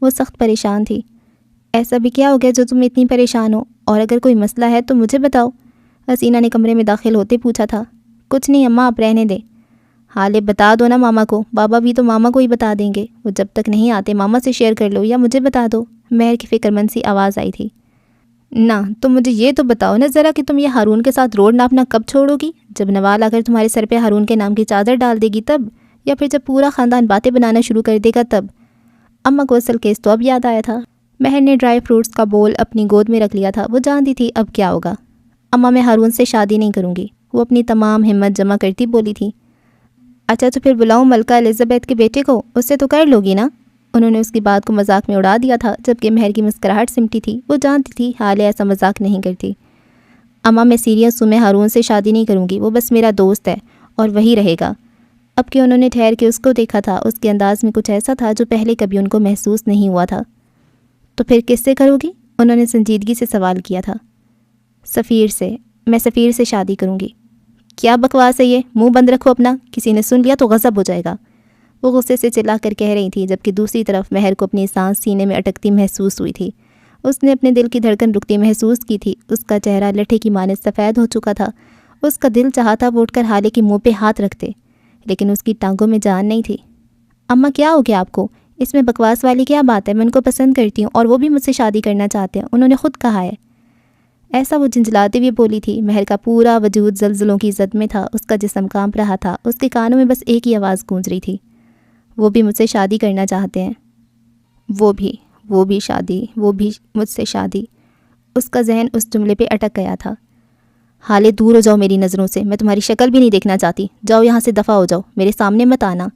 وہ سخت پریشان تھی۔ ایسا بھی کیا ہو گیا جو تم اتنی پریشان ہو؟ اور اگر کوئی مسئلہ ہے تو مجھے بتاؤ، حسینہ نے کمرے میں داخل ہوتے پوچھا تھا۔ کچھ نہیں اماں، آپ رہنے دیں۔ حالے بتا دو نا ماما کو، بابا بھی تو ماما کو ہی بتا دیں گے، وہ جب تک نہیں آتے ماما سے شیئر کر لو یا مجھے بتا دو۔ مہر کی فکر مند سی آواز آئی تھی۔ نہ، تم مجھے یہ تو بتاؤ نا ذرا کہ تم یہ ہارون کے ساتھ روڈ ناپنا کب چھوڑو گی؟ جب نوال آ کر تمہارے سر پہ ہارون کے نام کی چادر ڈال دے گی تب، یا پھر جب پورا خاندان باتیں بنانا شروع کر دے گا تب؟ اماں کو اصل کیس تو اب یاد آیا تھا۔ مہر نے ڈرائی فروٹس کا بول اپنی گود میں رکھ لیا تھا۔ وہ جانتی تھی اب کیا ہوگا۔ اماں میں ہارون سے شادی نہیں کروں گی، وہ اپنی تمام ہمت جمع کرتی بولی تھی۔ اچھا تو پھر بلاؤں ملکہ الزبیتھ کے بیٹے کو، اس سے تو کر لوگی نا؟ انہوں نے اس کی بات کو مذاق میں اڑا دیا تھا، جبکہ مہر کی مسکراہٹ سمٹی تھی۔ وہ جانتی تھی حالے ایسا مذاق نہیں کرتی۔ اماں میں سیریس ہوں، میں ہارون سے شادی نہیں کروں گی، وہ بس میرا دوست ہے اور وہی رہے گا۔ اب کہ انہوں نے ٹھہر کے اس کو دیکھا تھا، اس کے انداز میں کچھ ایسا تھا جو پہلے کبھی ان کو محسوس نہیں ہوا تھا۔ تو پھر کس سے کرو گی؟ انہوں نے سنجیدگی سے سوال کیا تھا۔ سفیر سے، میں سفیر سے شادی کروں گی۔ کیا بکواس ہے یہ؟ منہ بند رکھو اپنا، کسی نے سن لیا تو غضب ہو جائے گا، وہ غصے سے چلا کر کہہ رہی تھی، جبکہ دوسری طرف مہر کو اپنی سانس سینے میں اٹکتی محسوس ہوئی تھی۔ اس نے اپنے دل کی دھڑکن رکتی محسوس کی تھی۔ اس کا چہرہ لٹھے کی مانند سفید ہو چکا تھا۔ اس کا دل چاہا تھا وہ اٹھ کر حالے کے منہ پہ ہاتھ رکھتے، لیکن اس کی ٹانگوں میں جان نہیں تھی۔ اماں کیا ہو گیا آپ کو؟ اس میں بکواس والی کیا بات ہے؟ میں ان کو پسند کرتی ہوں اور وہ بھی مجھ سے شادی کرنا چاہتے ہیں، انہوں نے خود کہا ہے۔ ایسا وہ جھنجھلاتے ہوئے بولی تھی۔ مہر کا پورا وجود زلزلوں کی زد میں تھا، اس کا جسم کانپ رہا تھا، اس کے کانوں میں بس ایک ہی آواز گونج رہی تھی، وہ بھی مجھ سے شادی کرنا چاہتے ہیں، وہ بھی شادی، وہ بھی مجھ سے شادی۔ اس کا ذہن اس جملے پہ اٹک گیا تھا۔ حالے دور ہو جاؤ میری نظروں سے، میں تمہاری شکل بھی نہیں دیکھنا چاہتی، جاؤ یہاں سے دفع ہو جاؤ، میرے سامنے مت آنا۔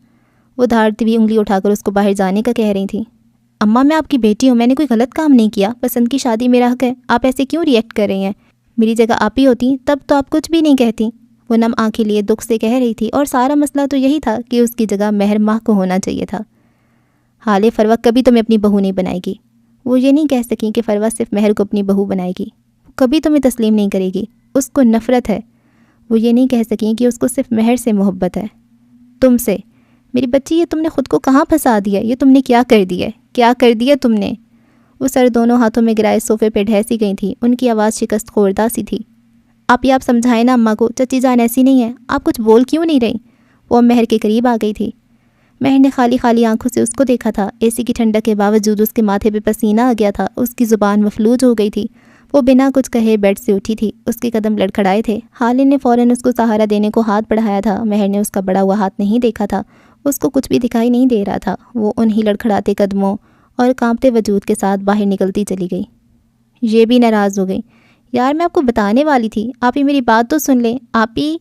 وہ دھاڑتی ہوئی انگلی اٹھا کر اس کو باہر جانے کا کہہ رہی تھیں۔ اماں میں آپ کی بیٹی ہوں، میں نے کوئی غلط کام نہیں کیا، پسند کی شادی میرا حق ہے، آپ ایسے کیوں ریئیکٹ کر رہی ہیں؟ میری جگہ آپ ہی ہوتی تب تو آپ کچھ بھی نہیں کہتی۔ وہ نم آنکھیں لیے دکھ سے کہہ رہی تھی، اور سارا مسئلہ تو یہی تھا کہ اس کی جگہ مہر ماہ کو ہونا چاہیے تھا۔ حالے فروہ کبھی تمہیں اپنی بہو نہیں بنائے گی۔ وہ یہ نہیں کہہ سکیں کہ فروہ صرف مہر کو اپنی بہو بنائے گی، وہ کبھی تمہیں تسلیم نہیں کرے گی، اس کو نفرت ہے۔ وہ یہ نہیں کہہ سکیں کہ اس کو صرف مہر سے محبت ہے، تم سے۔ میری بچی، یہ تم نے خود کو کہاں پھنسا دیا؟ یہ تم نے کیا کر دیا ہے؟ کیا کر دیا تم نے؟ وہ سر دونوں ہاتھوں میں گرائے صوفے پہ ڈھیسی گئی تھی، ان کی آواز شکست خوردہ سی تھی۔ آپ سمجھائیں نا اماں کو، چچی جان ایسی نہیں ہے، آپ کچھ بول کیوں نہیں رہی؟ وہ مہر کے قریب آ گئی تھی۔ مہر نے خالی آنکھوں سے اس کو دیکھا تھا، اے سی کی ٹھنڈک کے باوجود اس کے ماتھے پہ پسینہ آ گیا تھا، اس کی زبان مفلوج ہو گئی تھی۔ وہ بنا کچھ کہے بیڈ سے اٹھی تھی، اس کے قدم لڑکھڑائے تھے۔ حالے نے فوراً اس کو سہارا دینے کو ہاتھ بڑھایا تھا، مہر نے اس کا بڑا ہوا ہاتھ نہیں دیکھا تھا، اس کو کچھ بھی دکھائی نہیں دے رہا تھا۔ وہ انہی لڑکھڑاتے قدموں اور کانپتے وجود کے ساتھ باہر نکلتی چلی گئی۔ یہ بھی ناراض ہو گئی۔ یار میں آپ کو بتانے والی تھی، آپ ہی میری بات تو سن لیں، آپ ہی۔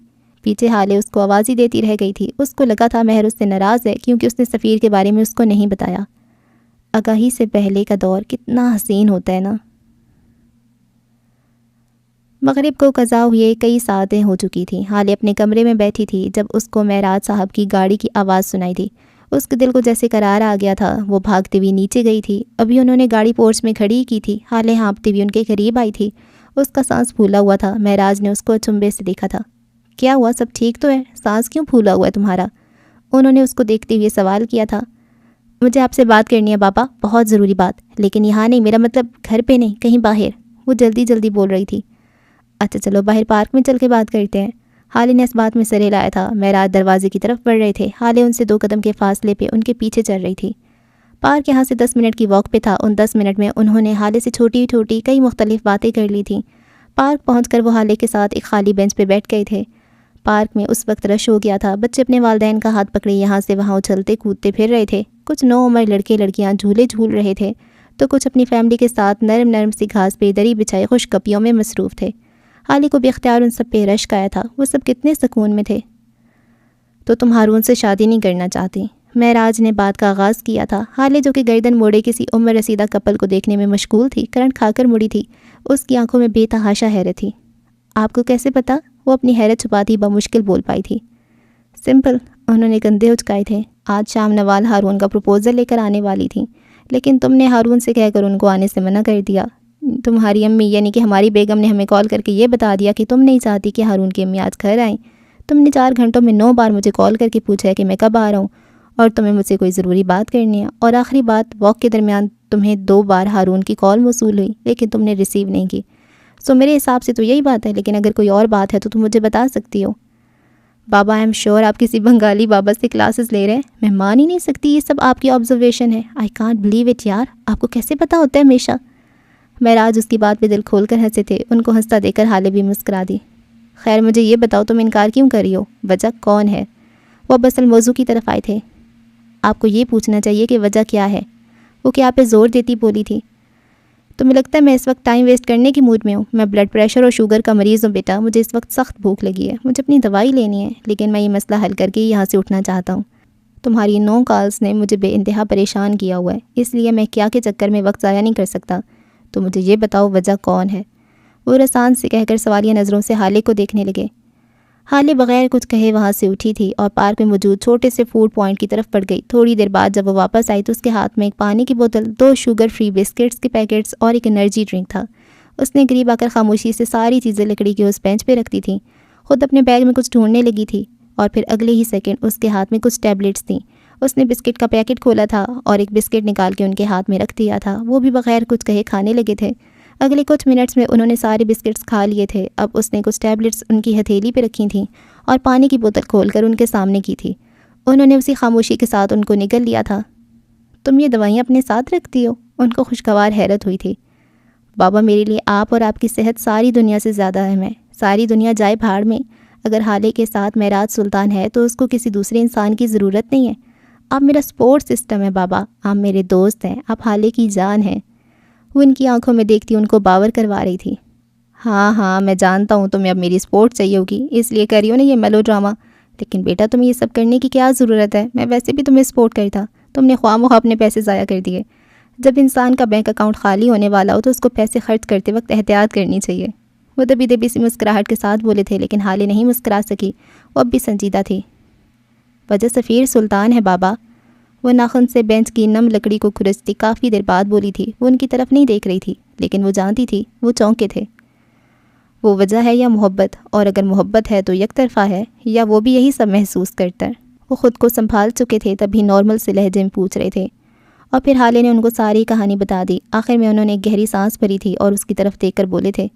پیچھے حالے اس کو آوازی دیتی رہ گئی تھی۔ اس کو لگا تھا مہر اس سے ناراض ہے کیونکہ اس نے سفیر کے بارے میں اس کو نہیں بتایا۔ آگاہی سے پہلے کا دور کتنا حسین ہوتا ہے نا۔ مغرب کو قضا ہوئے کئی ساعتیں ہو چکی تھیں۔ حالے اپنے کمرے میں بیٹھی تھی جب اس کو معراج صاحب کی گاڑی کی آواز سنائی دی۔ اس کے دل کو جیسے قرار آ گیا تھا، وہ بھاگتی ہوئی نیچے گئی تھی۔ ابھی انہوں نے گاڑی پورچ میں کھڑی کی تھی۔ حالے ہانپتی ہوئی ان کے قریب آئی تھی، اس کا سانس پھولا ہوا تھا۔ معراج نے اس کو اچنبے سے دیکھا تھا۔ کیا ہوا؟ سب ٹھیک تو ہے؟ سانس کیوں پھولا ہوا ہے تمہارا؟ انہوں نے اس کو دیکھتے ہوئے سوال کیا تھا۔ مجھے آپ سے بات کرنی ہے بابا، بہت ضروری بات، لیکن یہاں نہیں، میرا مطلب گھر پہ نہیں، کہیں باہر۔ وہ جلدی بول رہی تھی۔ اچھا چلو باہر پارک میں چل کے بات کرتے ہیں۔ حالے نے اس بات میں سر ہلایا تھا۔ معراج دروازے کی طرف بڑھ رہے تھے۔ حالے ان سے 2 قدم کے فاصلے پہ ان کے پیچھے چل رہی تھی۔ پارک یہاں سے 10 منٹ کی واک پہ تھا۔ ان 10 منٹ میں انہوں نے حالے سے چھوٹی کئی مختلف باتیں کر لی تھیں۔ پارک پہنچ کر وہ حالے کے ساتھ ایک خالی بینچ پہ بیٹھ گئے تھے۔ پارک میں اس وقت رش ہو گیا تھا، بچے اپنے والدین کا ہاتھ پکڑے یہاں سے وہاں اچھلتے کودتے پھر رہے تھے۔ کچھ نوعمر لڑکے لڑکیاں جھولے جھول رہے تھے، تو کچھ اپنی فیملی کے ساتھ نرم سی گھاس پہ دری بچھائے خوش کپیوں میں مصروف تھے۔ حالے کو بھی اختیار ان سب پہ رشک آیا تھا، وہ سب کتنے سکون میں تھے۔ تو تم ہارون سے شادی نہیں کرنا چاہتی؟ معراج نے بات کا آغاز کیا تھا۔ حالے جو کہ گردن موڑے کسی عمر رسیدہ کپل کو دیکھنے میں مشغول تھی، کرنٹ کھا کر مڑی تھی۔ اس کی آنکھوں میں بے تحاشا حیرت تھی۔ آپ کو کیسے پتا؟ وہ اپنی حیرت چھپاتی بمشکل بول پائی تھی۔ سمپل، انہوں نے کندھے اچکائے تھے۔ آج شام نوال ہارون کا پروپوزل لے کر آنے والی تھیں، لیکن تم نے ہارون سے کہہ کر ان کو آنے سے منع کر دیا۔ تمہاری امی یعنی کہ ہماری بیگم نے ہمیں کال کر کے یہ بتا دیا کہ تم نہیں چاہتی کہ ہارون کی امی آج گھر آئیں۔ تم نے 4 گھنٹوں میں 9 بار مجھے کال کر کے پوچھا ہے کہ میں کب آ رہا ہوں، اور تمہیں مجھ سے کوئی ضروری بات کرنی ہے۔ اور آخری بات، واک کے درمیان تمہیں 2 بار ہارون کی کال موصول ہوئی، لیکن تم نے ریسیو نہیں کی۔ سو میرے حساب سے تو یہی بات ہے، لیکن اگر کوئی اور بات ہے تو تم مجھے بتا سکتی ہو۔ بابا آئی ایم شیور آپ کسی بنگالی بابا سے کلاسز لے رہے ہیں، میں مان ہی نہیں سکتی یہ سب آپ کی آبزرویشن ہے۔ آئی کانٹ بلیو اٹ یار، آپ کو کیسے پتہ ہوتا ہے ہمیشہ؟ معراج اس کی بات پہ دل کھول کر ہنسے تھے۔ ان کو ہنستا دیکھ کر حالے بھی مسکرا دی۔ خیر مجھے یہ بتاؤ تم انکار کیوں کر رہی ہو؟ وجہ کون ہے؟ وہ اب اصل موضوع کی طرف آئے تھے۔ آپ کو یہ پوچھنا چاہیے کہ وجہ کیا ہے؟ وہ کیا پہ زور دیتی بولی تھی۔ تمہیں لگتا ہے میں اس وقت ٹائم ویسٹ کرنے کی موڈ میں ہوں؟ میں بلڈ پریشر اور شوگر کا مریض ہوں بیٹا، مجھے اس وقت سخت بھوک لگی ہے، مجھے اپنی دوائی لینی ہے، لیکن میں یہ مسئلہ حل کر کے یہاں سے اٹھنا چاہتا ہوں۔ تمہاری 9 کالز نے مجھے بے انتہا پریشان کیا ہوا ہے، اس لیے میں کیا کے چکر میں وقت ضائع نہیں کر سکتا۔ تو مجھے یہ بتاؤ وجہ کون ہے؟ وہ رسان سے کہہ کر سوالیہ نظروں سے حالے کو دیکھنے لگے۔ حالے بغیر کچھ کہے وہاں سے اٹھی تھی اور پارک میں موجود چھوٹے سے فوڈ پوائنٹ کی طرف بڑھ گئی۔ تھوڑی دیر بعد جب وہ واپس آئی تو اس کے ہاتھ میں ایک پانی کی بوتل، 2 شوگر فری بسکٹس کے پیکٹس اور ایک انرجی ڈرنک تھا۔ اس نے قریب آ کر خاموشی سے ساری چیزیں لکڑی کے اس بینچ پہ رکھتی تھیں۔ خود اپنے بیگ میں کچھ ڈھونڈنے لگی تھی اور پھر اگلے ہی سیکنڈ اس کے ہاتھ میں کچھ ٹیبلٹس تھیں۔ اس نے بسکٹ کا پیکٹ کھولا تھا اور ایک بسکٹ نکال کے ان کے ہاتھ میں رکھ دیا تھا۔ وہ بھی بغیر کچھ کہے کھانے لگے تھے۔ اگلے کچھ منٹس میں انہوں نے سارے بسکٹس کھا لیے تھے۔ اب اس نے کچھ ٹیبلٹس ان کی ہتھیلی پہ رکھی تھیں اور پانی کی بوتل کھول کر ان کے سامنے کی تھی۔ انہوں نے اسی خاموشی کے ساتھ ان کو نگل لیا تھا۔ تم یہ دوائیاں اپنے ساتھ رکھتی ہو؟ ان کو خوشگوار حیرت ہوئی تھی۔ بابا، میرے لیے آپ اور آپ کی صحت ساری دنیا سے زیادہ اہم ہے۔ ساری دنیا جائے بھاڑ میں، اگر حالے کے ساتھ معراج سلطان ہے تو اس کو کسی دوسرے انسان کی ضرورت نہیں ہے۔ آپ میرا سپورٹ سسٹم ہے بابا، آپ میرے دوست ہیں، آپ حالے کی جان ہیں۔ وہ ان کی آنکھوں میں دیکھتی ان کو باور کروا رہی تھی۔ ہاں میں جانتا ہوں تمہیں اب میری سپورٹ چاہیے ہوگی، اس لیے کری ہو نا یہ میلو ڈرامہ، لیکن بیٹا تمہیں یہ سب کرنے کی کیا ضرورت ہے؟ میں ویسے بھی تمہیں سپورٹ کرتا، تم نے خواہ مخواہ اپنے پیسے ضائع کر دیے۔ جب انسان کا بینک اکاؤنٹ خالی ہونے والا ہو تو اس کو پیسے خرچ کرتے وقت احتیاط کرنی چاہیے۔ وہ دبی دبی سی مسکراہٹ کے ساتھ بولے تھے، لیکن حالے نہیں مسکرا سکی، وہ اب بھی سنجیدہ تھی۔ وجہ سفیر سلطان ہے بابا۔ وہ ناخن سے بینچ کی نم لکڑی کو کھرچتی کافی دیر بعد بولی تھی۔ وہ ان کی طرف نہیں دیکھ رہی تھی، لیکن وہ جانتی تھی وہ چونکے تھے۔ وہ وجہ ہے یا محبت؟ اور اگر محبت ہے تو یک طرفہ ہے، یا وہ بھی یہی سب محسوس کرتا ہے؟ وہ خود کو سنبھال چکے تھے، تبھی نارمل سے لہجے میں پوچھ رہے تھے، اور پھر حالے نے ان کو ساری کہانی بتا دی۔ آخر میں انہوں نے ایک گہری سانس بھری تھی اور اس کی طرف دیکھ کر بولے تھے،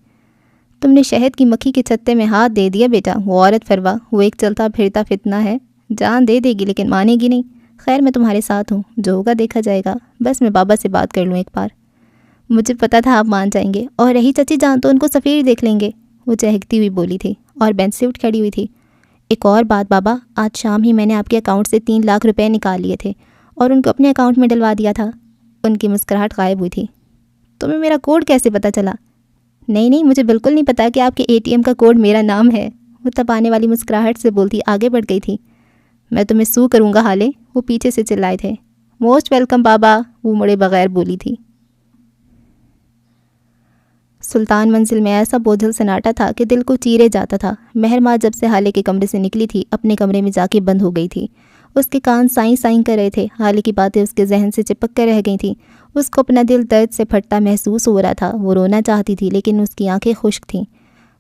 تم نے شہد کی مکھی کے چھتے میں ہاتھ دے دیا بیٹا۔ وہ عورت فروا، وہ ایک چلتا پھرتا فتنہ ہے، جان دے دے گی لیکن مانے گی نہیں۔ خیر میں تمہارے ساتھ ہوں، جو ہوگا دیکھا جائے گا، بس میں بابا سے بات کر لوں ایک بار۔ مجھے پتا تھا آپ مان جائیں گے، اور رہی چچی جان تو ان کو سفیر دیکھ لیں گے، وہ چہکتی ہوئی بولی تھی اور بینچ سے اٹھ کھڑی ہوئی تھی۔ ایک اور بات بابا، آج شام ہی میں نے آپ کے اکاؤنٹ سے 3 لاکھ روپے نکال لیے تھے اور ان کو اپنے اکاؤنٹ میں ڈلوا دیا تھا۔ ان کی مسکراہٹ غائب ہوئی تھی۔ تمہیں میرا کوڈ کیسے پتہ چلا؟ نہیں مجھے بالکل نہیں پتا کہ آپ کے ATM کا کوڈ میرا نام ہے، وہ تپانے والی مسکراہٹ سے بولتی آگے بڑھ گئی تھی۔ میں تمہیں سو کروں گا حالے، وہ پیچھے سے چلائے تھے۔ موسٹ ویلکم بابا، وہ مڑے بغیر بولی تھی۔ سلطان منزل میں ایسا بوجھل سناٹا تھا کہ دل کو چیرے جاتا تھا۔ مہر ماں جب سے حالے کے کمرے سے نکلی تھی، اپنے کمرے میں جا کے بند ہو گئی تھی۔ اس کے کان سائیں سائیں کر رہے تھے، حالے کی باتیں اس کے ذہن سے چپک کر رہ گئی تھیں۔ اس کو اپنا دل درد سے پھٹتا محسوس ہو رہا تھا۔ وہ رونا چاہتی تھی لیکن اس کی آنکھیں خشک تھیں۔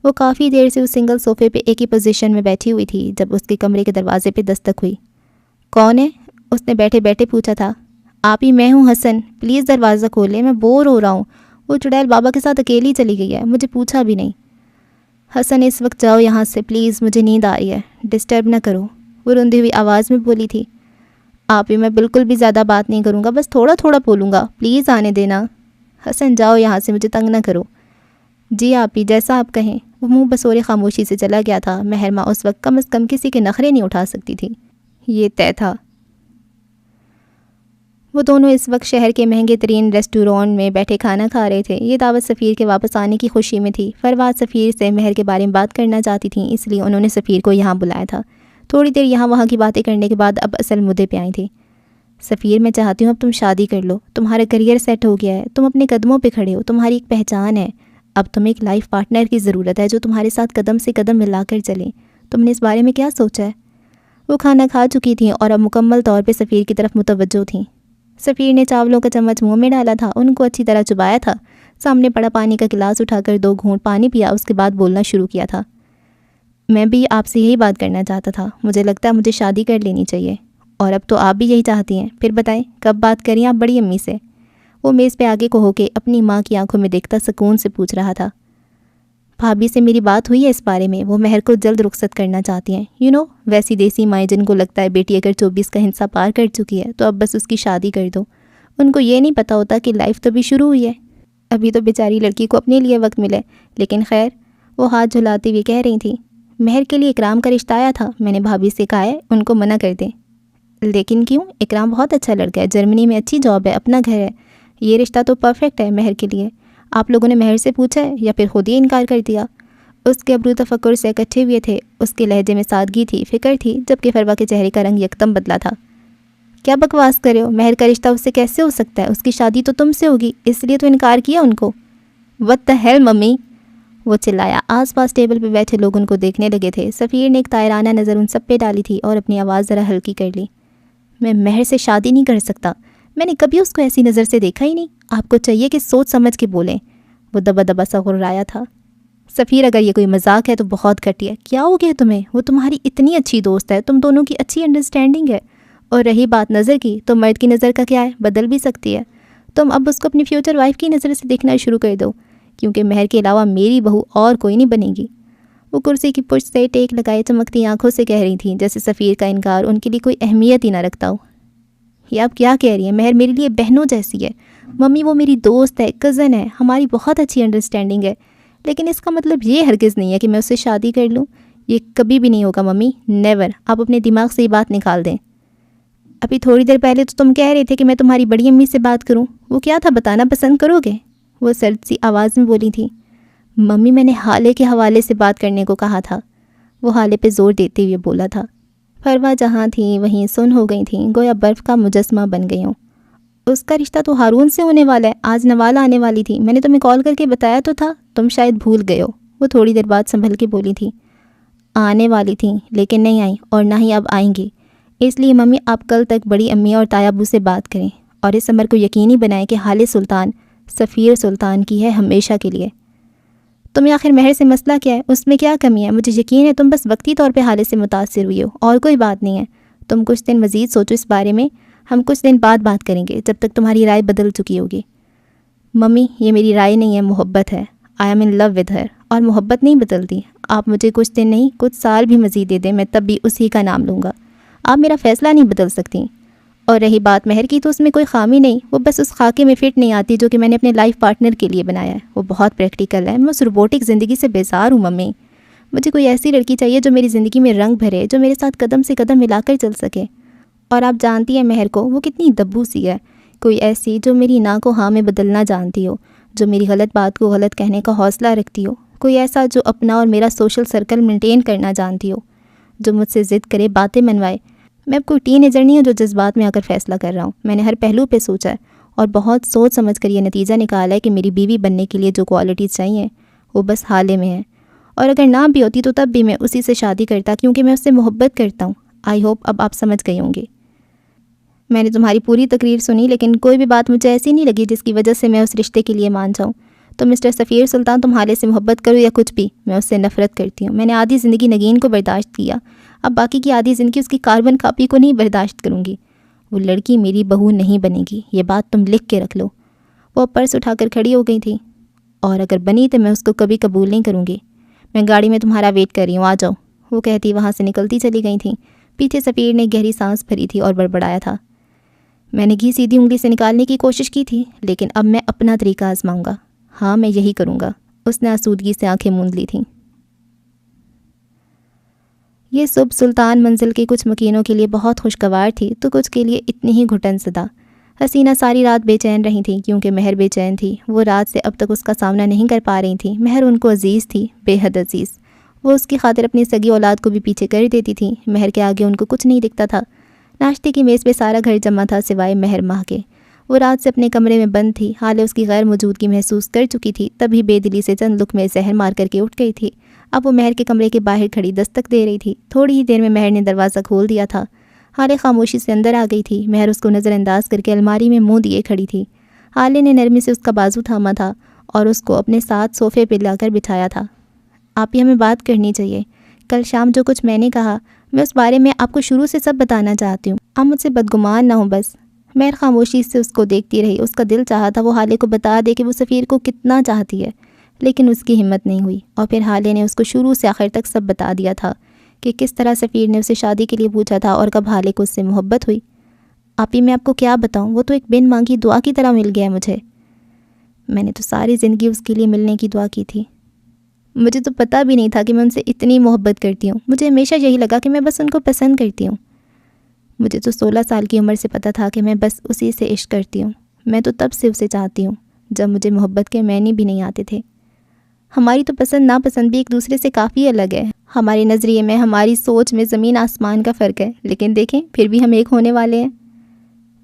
وہ کافی دیر سے اس سنگل صوفے پہ ایک ہی پوزیشن میں بیٹھی ہوئی تھی جب اس کے کمرے کے دروازے پہ دستک ہوئی۔ کون ہے؟ اس نے بیٹھے بیٹھے پوچھا تھا۔ آپ ہی میں ہوں حسن، پلیز دروازہ کھولیں، میں بور ہو رہا ہوں۔ وہ چڑیل بابا کے ساتھ اکیلی چلی گئی ہے، مجھے پوچھا بھی نہیں۔ حسن اس وقت جاؤ یہاں سے پلیز، مجھے نیند آ رہی ہے، ڈسٹرب نہ کرو، وہ روندی ہوئی آواز میں بولی تھی۔ آپ ہی میں بالکل بھی زیادہ بات نہیں کروں گا، بس تھوڑا تھوڑا بولوں گا، پلیز آنے دینا۔ حسن جاؤ یہاں سے، مجھے تنگ نہ کرو۔ جی آپ ہی، جیسا آپ کہیں۔ وہ منہ بسورے خاموشی سے چلا گیا تھا۔ مہر ماں اس وقت کم از کم کسی کے نخرے نہیں اٹھا سکتی تھی، یہ طے تھا۔ وہ دونوں اس وقت شہر کے مہنگے ترین ریسٹورانٹ میں بیٹھے کھانا کھا رہے تھے۔ یہ دعوت سفیر کے واپس آنے کی خوشی میں تھی۔ فرواد سفیر سے مہر کے بارے میں بات کرنا چاہتی تھیں، اس لیے انہوں نے سفیر کو یہاں بلایا تھا۔ تھوڑی دیر یہاں وہاں کی باتیں کرنے کے بعد اب اصل مدعے پہ آئی تھی۔ سفیر میں چاہتی ہوں اب تم شادی کر لو، تمہارا کریئر سیٹ ہو گیا ہے، تم اپنے قدموں پہ کھڑے ہو، تمہاری ایک پہچان ہے۔ اب تمہیں ایک لائف پارٹنر کی ضرورت ہے جو تمہارے ساتھ قدم سے قدم ملا کر چلے۔ تم نے اس بارے میں کیا سوچا ہے؟ وہ کھانا کھا چکی تھیں اور اب مکمل طور پہ سفیر کی طرف متوجہ تھیں۔ سفیر نے چاولوں کا چمچ منہ میں ڈالا تھا، ان کو اچھی طرح چبایا تھا۔ سامنے پڑا پانی کا گلاس اٹھا کر 2 گھونٹ پانی پیا، اس کے بعد بولنا شروع کیا تھا۔ میں بھی آپ سے یہی بات کرنا چاہتا تھا، مجھے لگتا ہے مجھے شادی کر لینی چاہیے، اور اب تو آپ بھی یہی چاہتی ہیں۔ پھر بتائیں کب بات کریں آپ بڑی امی سے؟ وہ میز پہ آگے کو ہو کے اپنی ماں کی آنکھوں میں دیکھتا سکون سے پوچھ رہا تھا۔ بھابھی سے میری بات ہوئی ہے اس بارے میں، وہ مہر کو جلد رخصت کرنا چاہتی ہیں۔ ویسی دیسی مائیں جن کو لگتا ہے بیٹی اگر 24 کا ہندسہ پار کر چکی ہے تو اب بس اس کی شادی کر دو۔ ان کو یہ نہیں پتہ ہوتا کہ لائف تو بھی شروع ہوئی ہے، ابھی تو بیچاری لڑکی کو اپنے لیے وقت ملے۔ لیکن خیر، وہ ہاتھ جھلاتی ہوئی کہہ رہی تھیں، مہر کے لیے اکرام کا رشتہ آیا تھا، میں نے بھابھی سے کہا ہے ان کو منع کر دیں۔ لیکن کیوں؟ اکرام بہت اچھا لڑکا ہے، جرمنی میں اچھی جاب ہے، اپنا گھر ہے، یہ رشتہ تو پرفیکٹ ہے مہر کے لیے۔ آپ لوگوں نے مہر سے پوچھا ہے یا پھر خود ہی انکار کر دیا؟ اس کے ابرو تفکر سے اکٹھے ہوئے تھے، اس کے لہجے میں سادگی تھی، فکر تھی، جبکہ فروا کے چہرے کا رنگ یکدم بدلا تھا۔ کیا بکواس کر رہے ہو؟ مہر کا رشتہ اس سے کیسے ہو سکتا ہے؟ اس کی شادی تو تم سے ہوگی، اس لیے تو انکار کیا ان کو۔ وٹ دی ہیل ممی، وہ چلایا۔ آس پاس ٹیبل پہ بیٹھے لوگ ان کو دیکھنے لگے تھے۔ سفیر نے ایک طائرانہ نظر ان سب پہ ڈالی تھی اور اپنی آواز ذرا ہلکی کر لی۔ میں مہر سے شادی نہیں کر سکتا، میں نے کبھی اس کو ایسی نظر سے دیکھا ہی نہیں، آپ کو چاہیے کہ سوچ سمجھ کے بولیں۔ وہ دبا دبا سا غرایا تھا۔ سفیر اگر یہ کوئی مذاق ہے تو بہت گھٹیا۔ کیا ہو گیا تمہیں؟ وہ تمہاری اتنی اچھی دوست ہے، تم دونوں کی اچھی انڈرسٹینڈنگ ہے، اور رہی بات نظر کی تو مرد کی نظر کا کیا ہے، بدل بھی سکتی ہے۔ تم اب اس کو اپنی فیوچر وائف کی نظر سے دیکھنا شروع کر دو، کیونکہ مہر کے علاوہ میری بہو اور کوئی نہیں بنے گی۔ وہ کرسی کی پشت سے ٹیک لگائے چمکتی آنکھوں سے کہہ رہی تھیں جیسے سفیر کا انکار ان کے لیے کوئی اہمیت ہی نہ رکھتا ہو۔ یہ آپ کیا کہہ رہی ہیں؟ مہر میرے لیے بہنوں جیسی ہے ممی، وہ میری دوست ہے، کزن ہے، ہماری بہت اچھی انڈرسٹینڈنگ ہے، لیکن اس کا مطلب یہ ہرگز نہیں ہے کہ میں اس سے شادی کر لوں۔ یہ کبھی بھی نہیں ہوگا ممی، نیور۔ آپ اپنے دماغ سے یہ بات نکال دیں۔ ابھی تھوڑی دیر پہلے تو تم کہہ رہے تھے کہ میں تمہاری بڑی امی سے بات کروں، وہ کیا تھا بتانا پسند کرو گے؟ وہ سرد سی آواز میں بولی تھی۔ ممی میں نے حالے کے حوالے سے بات کرنے کو کہا تھا، وہ حالے پہ زور دیتے ہوئے بولا تھا۔ فروا جہاں تھیں وہیں سن ہو گئی تھیں، گویا برف کا مجسمہ بن گئی ہوں۔ اس کا رشتہ تو ہارون سے ہونے والا ہے، آج نوالا آنے والی تھی، میں نے تمہیں کال کر کے بتایا تو تھا، تم شاید بھول گئے ہو۔ وہ تھوڑی دیر بعد سنبھل کے بولی تھی۔ آنے والی تھیں لیکن نہیں آئیں، اور نہ ہی اب آئیں گی، اس لیے ممی آپ کل تک بڑی امی اور تایا ابو سے بات کریں اور اس امر کو یقینی بنائیں کہ حال سلطان سفیر سلطان کی ہے ہمیشہ کے لیے۔ تمہیں آخر مہر سے مسئلہ کیا ہے؟ اس میں کیا کمی ہے؟ مجھے یقین ہے تم بس وقتی طور پہ حالے سے متاثر ہوئی ہو، اور کوئی بات نہیں ہے۔ تم کچھ دن مزید سوچو اس بارے میں، ہم کچھ دن بعد بات کریں گے جب تک تمہاری رائے بدل چکی ہوگی۔ ممی یہ میری رائے نہیں ہے، محبت ہے۔ I am in love with her, اور محبت نہیں بدلتی۔ آپ مجھے کچھ دن نہیں کچھ سال بھی مزید دے دیں، میں تب بھی اسی کا نام لوں گا۔ آپ میرا فیصلہ نہیں بدل سکتی۔ اور رہی بات مہر کی، تو اس میں کوئی خامی نہیں، وہ بس اس خاکے میں فٹ نہیں آتی جو کہ میں نے اپنے لائف پارٹنر کے لیے بنایا ہے۔ وہ بہت پریکٹیکل ہے، میں اس روبوٹک زندگی سے بیزار ہوں ممی۔ مجھے کوئی ایسی لڑکی چاہیے جو میری زندگی میں رنگ بھرے، جو میرے ساتھ قدم سے قدم ملا کر چل سکے۔ اور آپ جانتی ہیں مہر کو، وہ کتنی دبو سی ہے، کوئی ایسی جو میری نا کو ہاں میں بدلنا جانتی ہو، جو میری غلط بات کو غلط کہنے کا حوصلہ رکھتی ہو، کوئی ایسا جو اپنا اور میرا سوشل سرکل مینٹین کرنا جانتی ہو، جو مجھ سے ضد کرے، باتیں منوائے۔ میں اب کوئی ٹین ایجر نہیں ہوں جو جذبات میں آ کر فیصلہ کر رہا ہوں۔ میں نے ہر پہلو پہ سوچا ہے اور بہت سوچ سمجھ کر یہ نتیجہ نکالا ہے کہ میری بیوی بننے کے لیے جو کوالٹیز چاہیے وہ بس حالے میں ہیں، اور اگر نہ بھی ہوتی تو تب بھی میں اسی سے شادی کرتا کیونکہ میں اس سے محبت کرتا ہوں۔ آئی ہوپ اب آپ سمجھ گئی ہوں گی۔ میں نے تمہاری پوری تقریر سنی، لیکن کوئی بھی بات مجھے ایسی نہیں لگی جس کی وجہ سے میں اس رشتے کے لیے مان جاؤں۔ تو مسٹر سفیر سلطان، تم حالے سے محبت کرو یا کچھ بھی، میں اس سے نفرت کرتی ہوں۔ میں نے آدھی زندگی نگین کو برداشت کیا، اب باقی کی آدھی زندگی اس کی کاربن کاپی کو نہیں برداشت کروں گی۔ وہ لڑکی میری بہو نہیں بنے گی، یہ بات تم لکھ کے رکھ لو۔ وہ پرس اٹھا کر کھڑی ہو گئی تھی۔ اور اگر بنی تو میں اس کو کبھی قبول نہیں کروں گی۔ میں گاڑی میں تمہارا ویٹ کر رہی ہوں، آ جاؤ، وہ کہتی وہاں سے نکلتی چلی گئی تھیں۔ پیچھے سفیر نے گہری سانس بھری تھی اور بڑبڑایا تھا۔ میں نے گھی سیدھی انگلی سے نکالنے کی کوشش کی تھی، لیکن اب میں اپنا طریقہ آزماؤں گا۔ ہاں میں یہی کروں گا۔ اس نے آسودگی سے آنکھیں موند لی تھیں۔ یہ صبح سلطان منزل کے کچھ مکینوں کے لیے بہت خوشگوار تھی تو کچھ کے لیے اتنی ہی گھٹن زدہ۔ حسینہ ساری رات بے چین رہی تھیں کیونکہ مہر بے چین تھی۔ وہ رات سے اب تک اس کا سامنا نہیں کر پا رہی تھیں۔ مہر ان کو عزیز تھی، بے حد عزیز۔ وہ اس کی خاطر اپنی سگی اولاد کو بھی پیچھے کر دیتی تھیں۔ مہر کے آگے ان کو کچھ نہیں دکھتا تھا۔ ناشتے کی میز پہ سارا گھر جمع تھا سوائے مہر ماہ کے۔ وہ رات سے اپنے کمرے میں بند تھی، حالے اس کی غیر موجودگی محسوس کر چکی تھی، تبھی بے دلی سے چند لقمے زہر مار کر کے اٹھ گئی تھی۔ اب وہ مہر کے کمرے کے باہر کھڑی دستک دے رہی تھی۔ تھوڑی ہی دیر میں مہر نے دروازہ کھول دیا تھا۔ حالے خاموشی سے اندر آ گئی تھی۔ مہر اس کو نظر انداز کر کے الماری میں منہ دیے کھڑی تھی۔ حالے نے نرمی سے اس کا بازو تھاما تھا اور اس کو اپنے ساتھ صوفے پہ لا کر بٹھایا تھا۔ آپ ہی ہمیں بات کرنی چاہیے۔ کل شام جو کچھ میں نے کہا، میں اس بارے میں آپ کو شروع سے سب بتانا چاہتی ہوں۔ آپ مجھ سے بدگمان نہ ہوں بس۔ مہر خاموشی سے اس کو دیکھتی رہی۔ اس کا دل چاہا تھا وہ حالے کو بتا دے کہ وہ سفیر کو کتنا چاہتی ہے، لیکن اس کی ہمت نہیں ہوئی۔ اور پھر حالے نے اس کو شروع سے آخر تک سب بتا دیا تھا کہ کس طرح سفیر نے اسے شادی کے لیے پوچھا تھا اور کب حالے کو اس سے محبت ہوئی۔ آپ ہی میں آپ کو کیا بتاؤں، وہ تو ایک بن مانگی دعا کی طرح مل گیا ہے مجھے۔ میں نے تو ساری زندگی اس کے لیے ملنے کی دعا کی تھی۔ مجھے تو پتہ بھی نہیں تھا کہ میں ان سے اتنی محبت کرتی ہوں۔ مجھے ہمیشہ یہی لگا کہ میں بس ان کو پسند کرتی ہوں۔ مجھے تو 16 سال کی عمر سے پتہ تھا کہ میں بس اسی سے عشق کرتی ہوں۔ میں تو تب سے اسے چاہتی ہوں جب مجھے محبت کے معنی بھی نہیں آتے تھے۔ ہماری تو پسند ناپسند بھی ایک دوسرے سے کافی الگ ہے۔ ہمارے نظریے میں، ہماری سوچ میں زمین آسمان کا فرق ہے، لیکن دیکھیں پھر بھی ہم ایک ہونے والے ہیں۔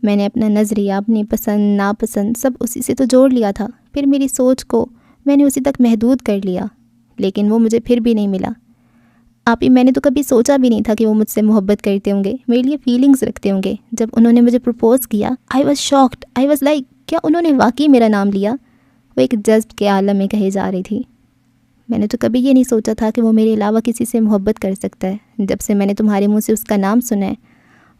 میں نے اپنا نظریہ، اپنی پسند ناپسند سب اسی سے تو جوڑ لیا تھا۔ پھر میری سوچ کو میں نے اسی تک محدود کر لیا، لیکن وہ مجھے پھر بھی نہیں ملا۔ آپ ہی میں نے تو کبھی سوچا بھی نہیں تھا کہ وہ مجھ سے محبت کرتے ہوں گے، میرے لیے فیلنگز رکھتے ہوں گے۔ جب انہوں نے مجھے پرپوز کیا، I was shocked, I was like, کیا انہوں نے واقعی میرا نام لیا؟ وہ ایک جذب کے عالم میں کہے جا رہی تھی۔ میں نے تو کبھی یہ نہیں سوچا تھا کہ وہ میرے علاوہ کسی سے محبت کر سکتا ہے۔ جب سے میں نے تمہارے منہ سے اس کا نام سنا ہے،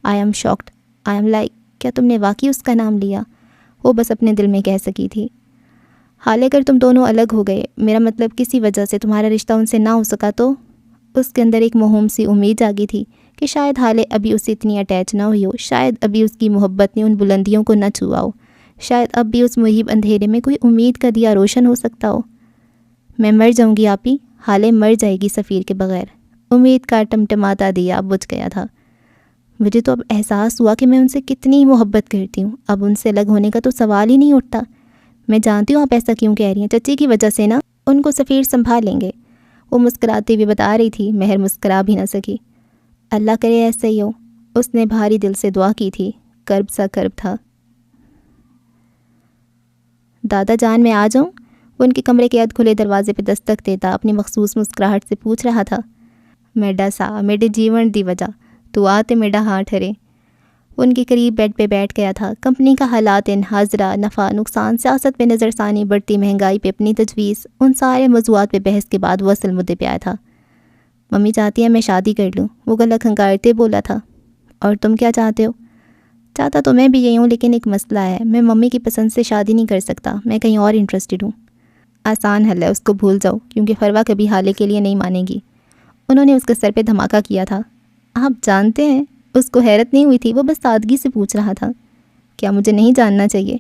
I am shocked, I am like, کیا تم نے واقعی اس کا نام لیا؟ وہ بس اپنے دل میں کہہ سکی تھی۔ حال اگر تم دونوں الگ ہو گئے، میرا مطلب کسی وجہ سے تمہارا رشتہ ان سے نہ ہو سکا، تو اس کے اندر ایک موہوم سی امید جاگی تھی کہ شاید حالے ابھی اسے اتنی اٹیچ نہ ہوئی ہو، شاید ابھی اس کی محبت نے ان بلندیوں کو نہ چھوا ہو، شاید اب بھی اس محیب اندھیرے میں کوئی امید کا دیا روشن ہو سکتا ہو۔ میں مر جاؤں گی آپی، حالے مر جائے گی سفیر کے بغیر۔ امید کا ٹمٹماتا دیا بجھ گیا تھا۔ مجھے تو اب احساس ہوا کہ میں ان سے کتنی محبت کرتی ہوں، اب ان سے الگ ہونے کا تو سوال ہی نہیں اٹھتا۔ میں جانتی ہوں آپ ایسا کیوں کہہ رہی ہیں، چچی کی وجہ سے نا، ان کو سفیر سنبھال لیں گے، وہ مسکراتے ہوئے بتا رہی تھی۔ مہر مسکرا بھی نہ سکی۔ اللہ کرے ایسا ہی ہو، اس نے بھاری دل سے دعا کی تھی۔ کرب سا کرب تھا۔ دادا جان میں آ جاؤں؟ وہ ان کے کمرے کے اد کھلے دروازے پہ دستک دیتا اپنی مخصوص مسکراہٹ سے پوچھ رہا تھا۔ میڈا سا میڈے جیون دی وجہ تو آتے میڈا ہاں ٹھرے۔ ان کے قریب بیڈ پہ بیٹھ گیا تھا۔ کمپنی کا حالات، حاضرہ، نفع نقصان، سیاست پہ نظر ثانی، بڑھتی مہنگائی پہ اپنی تجویز، ان سارے موضوعات پہ بحث کے بعد وہ اصل مدعے پہ آیا تھا۔ ممی چاہتی ہے میں شادی کر لوں، وہ گلا کھنکارتے بولا تھا۔ اور تم کیا چاہتے ہو؟ چاہتا تو میں بھی یہی ہوں، لیکن ایک مسئلہ ہے، میں ممی کی پسند سے شادی نہیں کر سکتا، میں کہیں اور انٹرسٹڈ ہوں۔ آسان حل ہے، اس کو بھول جاؤ، کیونکہ فروا کبھی حالے کے لیے نہیں مانے گی۔ انہوں نے اس کے سر پہ دھماکہ کیا تھا۔ آپ جانتے ہیں؟ اس کو حیرت نہیں ہوئی تھی، وہ بس سادگی سے پوچھ رہا تھا۔ کیا مجھے نہیں جاننا چاہیے؟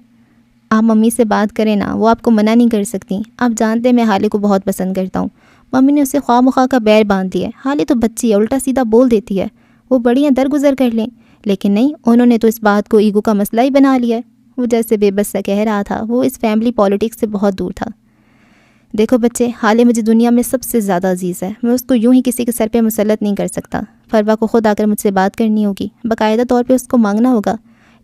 آپ ممی سے بات کریں نا، وہ آپ کو منع نہیں کر سکتی۔ آپ جانتے ہیں میں حالے کو بہت پسند کرتا ہوں۔ ممی نے اسے خواہ مخواہ کا بیر باندھ دیا ہے۔ حالے تو بچی ہے، الٹا سیدھا بول دیتی ہے، وہ بڑی ہیں درگزر کر لیں، لیکن نہیں، انہوں نے تو اس بات کو ایگو کا مسئلہ ہی بنا لیا ہے۔ وہ جیسے بے بس سا کہہ رہا تھا، وہ اس فیملی پالیٹکس سے بہت دور تھا۔ دیکھو بچے، حالے مجھے دنیا میں سب سے زیادہ عزیز ہے، میں اس کو یوں ہی کسی کے سر پہ مسلط نہیں کر سکتا۔ فروا کو خود آ کر مجھ سے بات کرنی ہوگی، باقاعدہ طور پہ اس کو مانگنا ہوگا،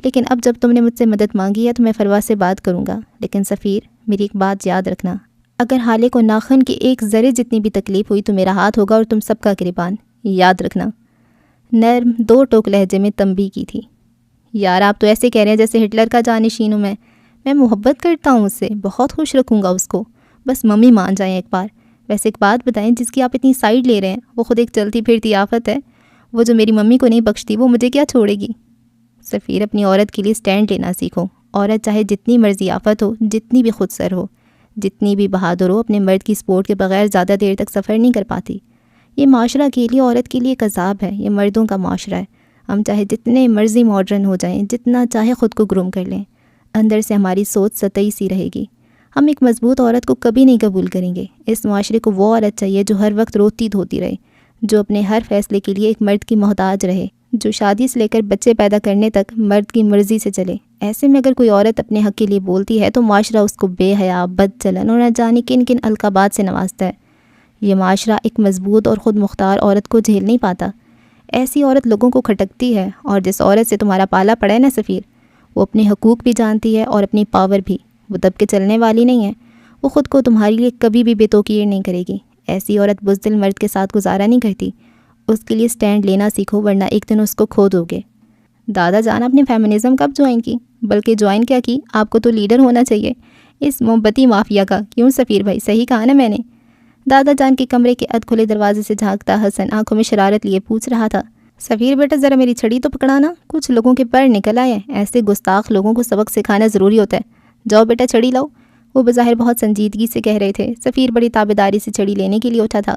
لیکن اب جب تم نے مجھ سے مدد مانگی ہے تو میں فروا سے بات کروں گا۔ لیکن سفیر، میری ایک بات یاد رکھنا، اگر حالے کو ناخن کی ایک ذرے جتنی بھی تکلیف ہوئی تو میرا ہاتھ ہوگا اور تم سب کا گریبان، یاد رکھنا۔ نرم دو ٹوک لہجے میں تنبیہ کی تھی۔ یار آپ تو ایسے کہہ رہے ہیں جیسے ہٹلر کا جانشین ہوں میں محبت کرتا ہوں اس سے، بہت خوش رکھوں گا اس کو، بس ممی مان جائیں ایک بار۔ ویسے ایک بات بتائیں، جس کی آپ اتنی سائڈ لے رہے ہیں، وہ خود ایک چلتی پھرتی آفت ہے، وہ جو میری ممی کو نہیں بخشتی وہ مجھے کیا چھوڑے گی؟ سفیر، اپنی عورت کے لیے سٹینڈ لینا سیکھو۔ عورت چاہے جتنی مرضی آفت ہو، جتنی بھی خود سر ہو، جتنی بھی بہادر ہو، اپنے مرد کی سپورٹ کے بغیر زیادہ دیر تک سفر نہیں کر پاتی۔ یہ معاشرہ کے لیے عورت کے لیے ایک عذاب ہے، یہ مردوں کا معاشرہ ہے۔ ہم چاہے جتنے مرضی ماڈرن ہو جائیں، جتنا چاہے خود کو گروم کر لیں، اندر سے ہماری سوچ سطحی سی رہے گی۔ ہم ایک مضبوط عورت کو کبھی نہیں قبول کریں گے۔ اس معاشرے کو وہ عورت چاہیے جو ہر وقت روتی دھوتی رہے، جو اپنے ہر فیصلے کے لیے ایک مرد کی محتاج رہے، جو شادی سے لے کر بچے پیدا کرنے تک مرد کی مرضی سے چلے۔ ایسے میں اگر کوئی عورت اپنے حق کے لیے بولتی ہے تو معاشرہ اس کو بے حیا، بد چلن اور نہ جانے کن کن القابات سے نوازتا ہے۔ یہ معاشرہ ایک مضبوط اور خود مختار عورت کو جھیل نہیں پاتا۔ ایسی عورت لوگوں کو کھٹکتی ہے، اور جس عورت سے تمہارا پالا پڑا ہے نا سفیر، وہ اپنے حقوق بھی جانتی ہے اور اپنی پاور بھی، وہ دب کے چلنے والی نہیں ہے، وہ خود کو تمہارے لیے کبھی بھی بے توقیر نہیں کرے گی۔ ایسی عورت بزدل مرد کے ساتھ گزارا نہیں کرتی۔ اس کے لیے سٹینڈ لینا سیکھو، ورنہ ایک دن اس کو کھو دو گے۔ دادا جان، آپ نے فیمنزم کب جوائن کی؟ بلکہ جوائن کیا کی، آپ کو تو لیڈر ہونا چاہیے اس محبتی مافیا کا۔ کیوں سفیر بھائی، صحیح کہا نا میں نے؟ دادا جان کے کمرے کے اد کھلے دروازے سے جھانکتا حسن آنکھوں میں شرارت لیے پوچھ رہا تھا۔ سفیر بیٹا، ذرا میری چھڑی تو پکڑانا، کچھ لوگوں کے پر نکل آئے ہیں، ایسے گستاخ لوگوں کو سبق سکھانا ضروری ہوتا ہے۔ جاؤ بیٹا چھڑی لاؤ۔ وہ بظاہر بہت سنجیدگی سے کہہ رہے تھے۔ سفیر بڑی تابعداری سے چھڑی لینے کے لیے اٹھا تھا۔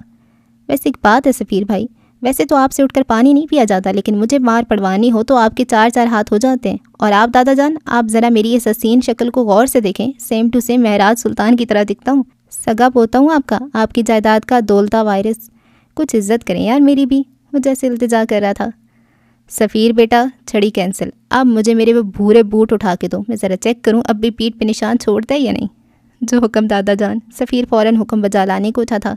ویسے ایک بات ہے سفیر بھائی، ویسے تو آپ سے اٹھ کر پانی نہیں پیا جاتا، لیکن مجھے مار پڑوانی ہو تو آپ کے 4 ہاتھ ہو جاتے ہیں۔ اور آپ دادا جان، آپ ذرا میری اس حسین شکل کو غور سے دیکھیں، سیم ٹو سیم مہراج سلطان کی طرح دکھتا ہوں، سگا پوتا ہوں آپ کی جائیداد کا دولتا وارث۔ کچھ عزت کریں یار میری بھی، وہ جیسے التجا کر رہا تھا۔ سفیر بیٹا، چھڑی کینسل، اب مجھے میرے وہ بھورے بوٹ اٹھا کے دو، میں ذرا چیک کروں اب بھی پیٹھ پہ نشان چھوڑتا ہے یا نہیں۔ جو حکم دادا جان۔ سفیر فوراً حکم بجا لانے کو اٹھا تھا۔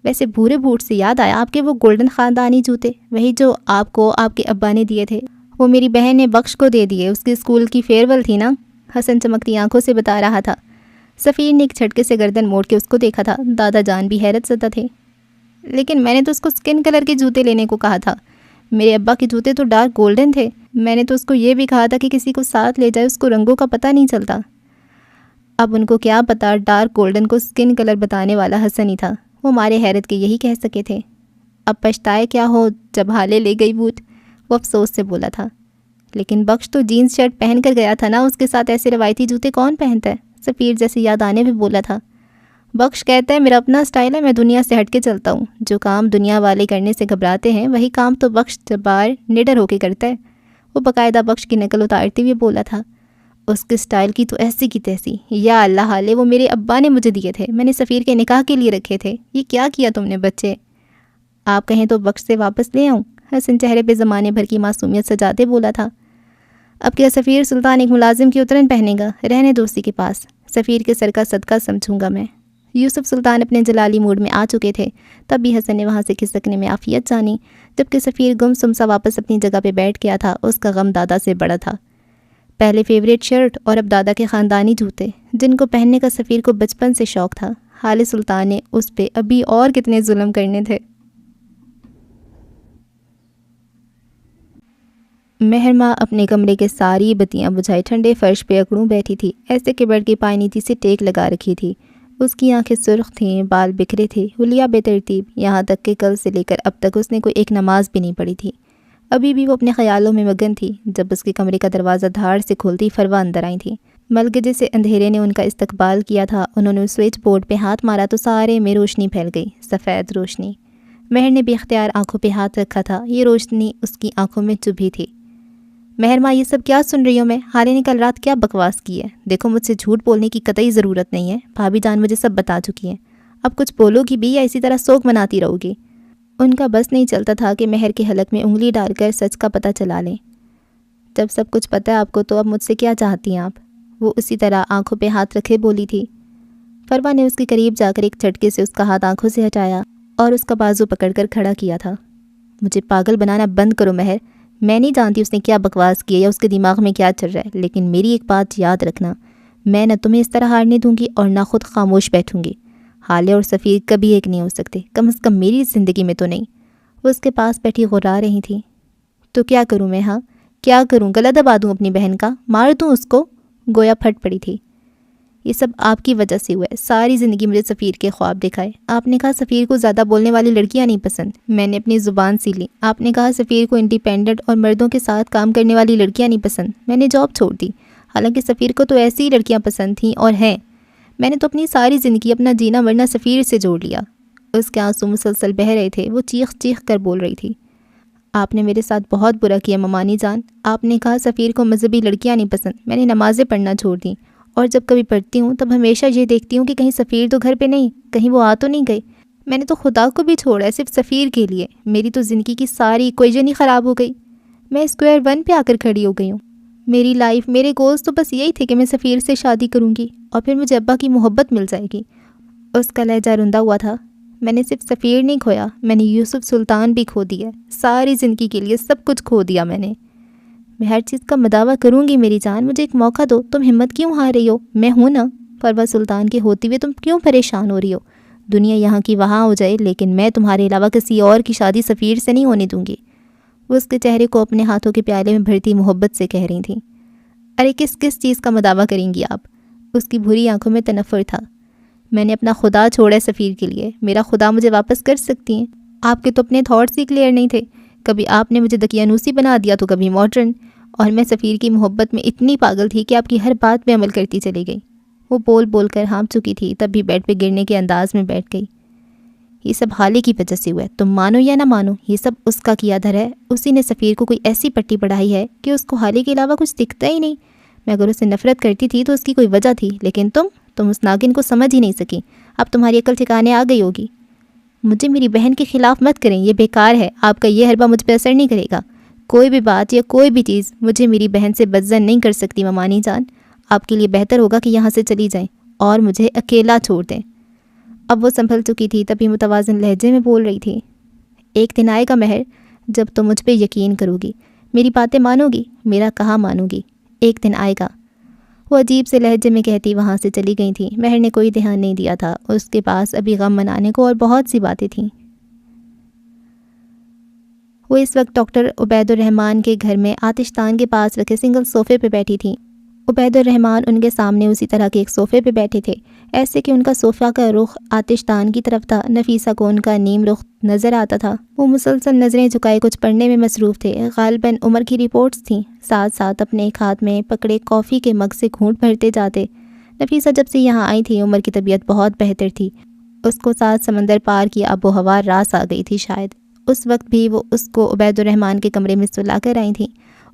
ویسے بھورے بوٹ سے یاد آیا، آپ کے وہ گولڈن خاندانی جوتے، وہی جو آپ کو آپ کے ابا نے دیے تھے، وہ میری بہن نے بخش کو دے دیے، اس کی اسکول کی فیئرویل تھی نا، حسن چمکتی آنکھوں سے بتا رہا تھا۔ سفیر نے ایک جھٹکے سے گردن موڑ کے اس کو دیکھا تھا۔ دادا جان بھی حیرت زدہ تھے۔ لیکن میں نے تو اس کو اسکن کلر کے جوتے لینے کو کہا تھا، میرے ابا کے جوتے تو ڈارک گولڈن تھے، میں نے تو اس کو یہ بھی کہا تھا کہ کسی کو ساتھ لے جائے، اس کو رنگوں کا پتہ نہیں چلتا۔ اب ان کو کیا پتا ڈارک گولڈن کو اسکن کلر بتانے والا حسن ہی تھا، وہ مارے حیرت کے یہی کہہ سکے تھے۔ اب پچھتائے کیا ہو جب حالے لے گئی بوٹ، وہ افسوس سے بولا تھا۔ لیکن بخش تو جینز شرٹ پہن کر گیا تھا نا، اس کے ساتھ ایسے روایتی جوتے کون پہنتا ہے؟ سفیر جیسے یاد آنے پہ بولا تھا۔ بخش کہتا ہے میرا اپنا سٹائل ہے، میں دنیا سے ہٹ کے چلتا ہوں، جو کام دنیا والے کرنے سے گھبراتے ہیں وہی کام تو بخش جبار نڈر ہو کے کرتا ہے۔ وہ باقاعدہ بخش کی نقل اتارتے ہوئے بولا تھا۔ اس کے سٹائل کی تو ایسی کی تیسی، یا اللہ حالے وہ میرے ابا نے مجھے دیے تھے، میں نے سفیر کے نکاح کے لیے رکھے تھے، یہ کیا کیا تم نے بچے؟ آپ کہیں تو بخش سے واپس لے آؤں؟ حسن چہرے پہ زمانے بھر کی معصومیت سجاتے بولا تھا۔ اب کیا سفیر سلطان ایک ملازم کی اترن پہنے گا؟ رہنے دو اسی کے پاس، سفیر کے سر کا صدقہ سمجھوں گا میں۔ یوسف سلطان اپنے جلالی موڈ میں آ چکے تھے، تب بھی حسن نے وہاں سے کھسکنے میں عافیت جانی، جبکہ سفیر گم سم سا واپس اپنی جگہ پہ بیٹھ گیا تھا۔ اس کا غم دادا سے بڑا تھا، پہلے فیوریٹ شرٹ اور اب دادا کے خاندانی جوتے، جن کو پہننے کا سفیر کو بچپن سے شوق تھا۔ حال سلطان نے اس پہ ابھی اور کتنے ظلم کرنے تھے۔ مہرماں اپنے کمرے کے ساری بتیاں بجھائے ٹھنڈے فرش پہ اکڑوں بیٹھی تھی، ایسے کہ بیڈ کی پائنیتی سے ٹیک لگا رکھی تھی۔ اس کی آنکھیں سرخ تھیں، بال بکھرے تھے، حلیہ بے ترتیب، یہاں تک کہ کل سے لے کر اب تک اس نے کوئی ایک نماز بھی نہیں پڑھی تھی۔ ابھی بھی وہ اپنے خیالوں میں مگن تھی جب اس کے کمرے کا دروازہ دھاڑ سے کھولتی فروا اندر آئی تھی۔ ملکہ جیسے اندھیرے نے ان کا استقبال کیا تھا، انہوں نے سوئچ بورڈ پہ ہاتھ مارا تو سارے میں روشنی پھیل گئی، سفید روشنی۔ مہر نے بے اختیار آنکھوں پہ ہاتھ رکھا تھا، یہ روشنی اس کی آنکھوں میں چبھی تھی۔ مہرماں یہ سب کیا سن رہی ہوں میں؟ حالے نے کل رات کیا بکواس کی ہے؟ دیکھو مجھ سے جھوٹ بولنے کی قطعی ضرورت نہیں ہے، بھابھی جان مجھے سب بتا چکی ہیں، اب کچھ بولو گی بھی یا اسی طرح سوگ مناتی رہو گی؟ ان کا بس نہیں چلتا تھا کہ مہر کے حلق میں انگلی ڈال کر سچ کا پتہ چلا لیں۔ جب سب کچھ پتہ ہے آپ کو تو اب مجھ سے کیا چاہتی ہیں آپ؟ وہ اسی طرح آنکھوں پہ ہاتھ رکھے بولی تھی۔ فروا نے اس کے قریب جا کر ایک جھٹکے سے اس کا ہاتھ آنکھوں سے ہٹایا اور اس کا بازو پکڑ کر کھڑا کیا تھا۔ مجھے پاگل بنانا بند کرو مہر، میں نہیں جانتی اس نے کیا بکواس کی ہے یا اس کے دماغ میں کیا چل رہا ہے، لیکن میری ایک بات یاد رکھنا، میں نہ تمہیں اس طرح ہارنے دوں گی اور نہ خود خاموش بیٹھوں گی۔ حالے اور سفیر کبھی ایک نہیں ہو سکتے، کم از کم میری زندگی میں تو نہیں۔ وہ اس کے پاس بیٹھی غرا رہی تھی۔ تو کیا کروں میں؟ ہاں کیا کروں؟ گلا دبا دوں اپنی بہن کا؟ مار دوں اس کو؟ گویا پھٹ پڑی تھی۔ یہ سب آپ کی وجہ سے ہوا ہے، ساری زندگی مجھے سفیر کے خواب دکھائے۔ آپ نے کہا سفیر کو زیادہ بولنے والی لڑکیاں نہیں پسند، میں نے اپنی زبان سی لی۔ آپ نے کہا سفیر کو انڈیپینڈنٹ اور مردوں کے ساتھ کام کرنے والی لڑکیاں نہیں پسند، میں نے جاب چھوڑ دی۔ حالانکہ سفیر کو تو ایسی ہی لڑکیاں پسند تھیں اور ہیں، میں نے تو اپنی ساری زندگی اپنا جینا مرنا سفیر سے جوڑ لیا۔ اس کے آنسو مسلسل بہہ رہے تھے، وہ چیخ چیخ کر بول رہی تھی۔ آپ نے میرے ساتھ بہت برا کیا ممانی جان، آپ نے کہا سفیر کو مذہبی لڑکیاں نہیں پسند، میں نے نمازیں پڑھنا چھوڑ دیں، اور جب کبھی پڑھتی ہوں تب ہمیشہ یہ دیکھتی ہوں کہ کہیں سفیر تو گھر پہ نہیں، کہیں وہ آ تو نہیں گئی۔ میں نے تو خدا کو بھی چھوڑا ہے صرف سفیر کے لیے، میری تو زندگی کی ساری ایکویژن ہی خراب ہو گئی، میں اسکوائر 1 پہ آ کر کھڑی ہو گئی ہوں۔ میری لائف، میرے گولز تو بس یہی تھے کہ میں سفیر سے شادی کروں گی اور پھر مجھے ابا کی محبت مل جائے گی۔ اس کا لہجہ رندا ہوا تھا۔ میں نے صرف سفیر نہیں کھویا، میں نے یوسف سلطان بھی کھو دیا، ساری زندگی کے لیے سب کچھ کھو دیا میں نے۔ میں ہر چیز کا مداوع کروں گی میری جان، مجھے ایک موقع دو، تم ہمت کیوں ہار رہی ہو؟ میں ہوں نا، فروا سلطان کے ہوتے ہوئے تم کیوں پریشان ہو رہی ہو؟ دنیا یہاں کی وہاں ہو جائے لیکن میں تمہارے علاوہ کسی اور کی شادی سفیر سے نہیں ہونے دوں گی۔ وہ اس کے چہرے کو اپنے ہاتھوں کے پیالے میں بھرتی محبت سے کہہ رہی تھیں۔ ارے کس چیز کا مداوع کریں گی آپ؟ اس کی بھری آنکھوں میں تنفر تھا۔ میں نے اپنا خدا چھوڑا ہے سفیر کے لیے، میرا خدا مجھے واپس کر سکتی ہیں؟ آپ کے تو اپنے تھاٹس ہی کلیئر نہیں تھے، کبھی آپ نے مجھے دقیانوسی بنا دیا تو کبھی ماڈرن، اور میں سفیر کی محبت میں اتنی پاگل تھی کہ آپ کی ہر بات پہ عمل کرتی چلی گئی۔ وہ بول بول کر ہانپ چکی تھی، تب بھی بیڈ پہ گرنے کے انداز میں بیٹھ گئی۔ یہ سب حالے کی وجہ سے ہوا ہے، تم مانو یا نہ مانو، یہ سب اس کا کیا دھر ہے۔ اسی نے سفیر کو کوئی ایسی پٹی پڑھائی ہے کہ اس کو حالے کے علاوہ کچھ دکھتا ہی نہیں۔ میں اگر اسے نفرت کرتی تھی تو اس کی کوئی وجہ تھی، لیکن تم اس ناگن کو سمجھ ہی نہیں سکی۔ اب تمہاری عقل ٹھکانے آ گئی ہوگی۔ مجھے میری بہن کے خلاف مت کریں، یہ بیکار ہے، آپ کا یہ حربہ مجھ پہ اثر نہیں کرے گا۔ کوئی بھی بات یا کوئی بھی چیز مجھے میری بہن سے بدظن نہیں کر سکتی ممانی جان، آپ کے لیے بہتر ہوگا کہ یہاں سے چلی جائیں اور مجھے اکیلا چھوڑ دیں۔ اب وہ سنبھل چکی تھی، تبھی متوازن لہجے میں بول رہی تھی۔ ایک دن آئے گا مہر جب تم مجھ پہ یقین کرو گی، میری باتیں مانو گی، میرا کہا مانو گی، ایک دن آئے گا۔ وہ عجیب سے لہجے میں کہتی وہاں سے چلی گئی تھی۔ مہر نے کوئی دھیان نہیں دیا تھا، اس کے پاس ابھی غم منانے کو اور بہت سی باتیں تھیں۔ وہ اس وقت ڈاکٹر عبید الرحمن کے گھر میں آتش دان کے پاس رکھے سنگل صوفے پہ بیٹھی تھیں۔ عبید الرحمن ان کے سامنے اسی طرح کے ایک صوفے پہ بیٹھے تھے، ایسے کہ ان کا صوفہ کا رخ آتش دان کی طرف تھا۔ نفیسہ کو ان کا نیم رخ نظر آتا تھا۔ وہ مسلسل نظریں جھکائے کچھ پڑھنے میں مصروف تھے، غالباً عمر کی رپورٹس تھیں۔ ساتھ ساتھ اپنے ایک ہاتھ میں پکڑے کافی کے مگ سے گھونٹ بھرتے جاتے۔ نفیسہ جب سے یہاں آئی تھی عمر کی طبیعت بہت بہتر تھی. اس کو 7 سمندر پار کی آب و ہوا راس آ گئی تھی شاید. اس وقت بھی وہ اس کو عبید الرحمن کے کمرے میں سلا کر آئی تھیں.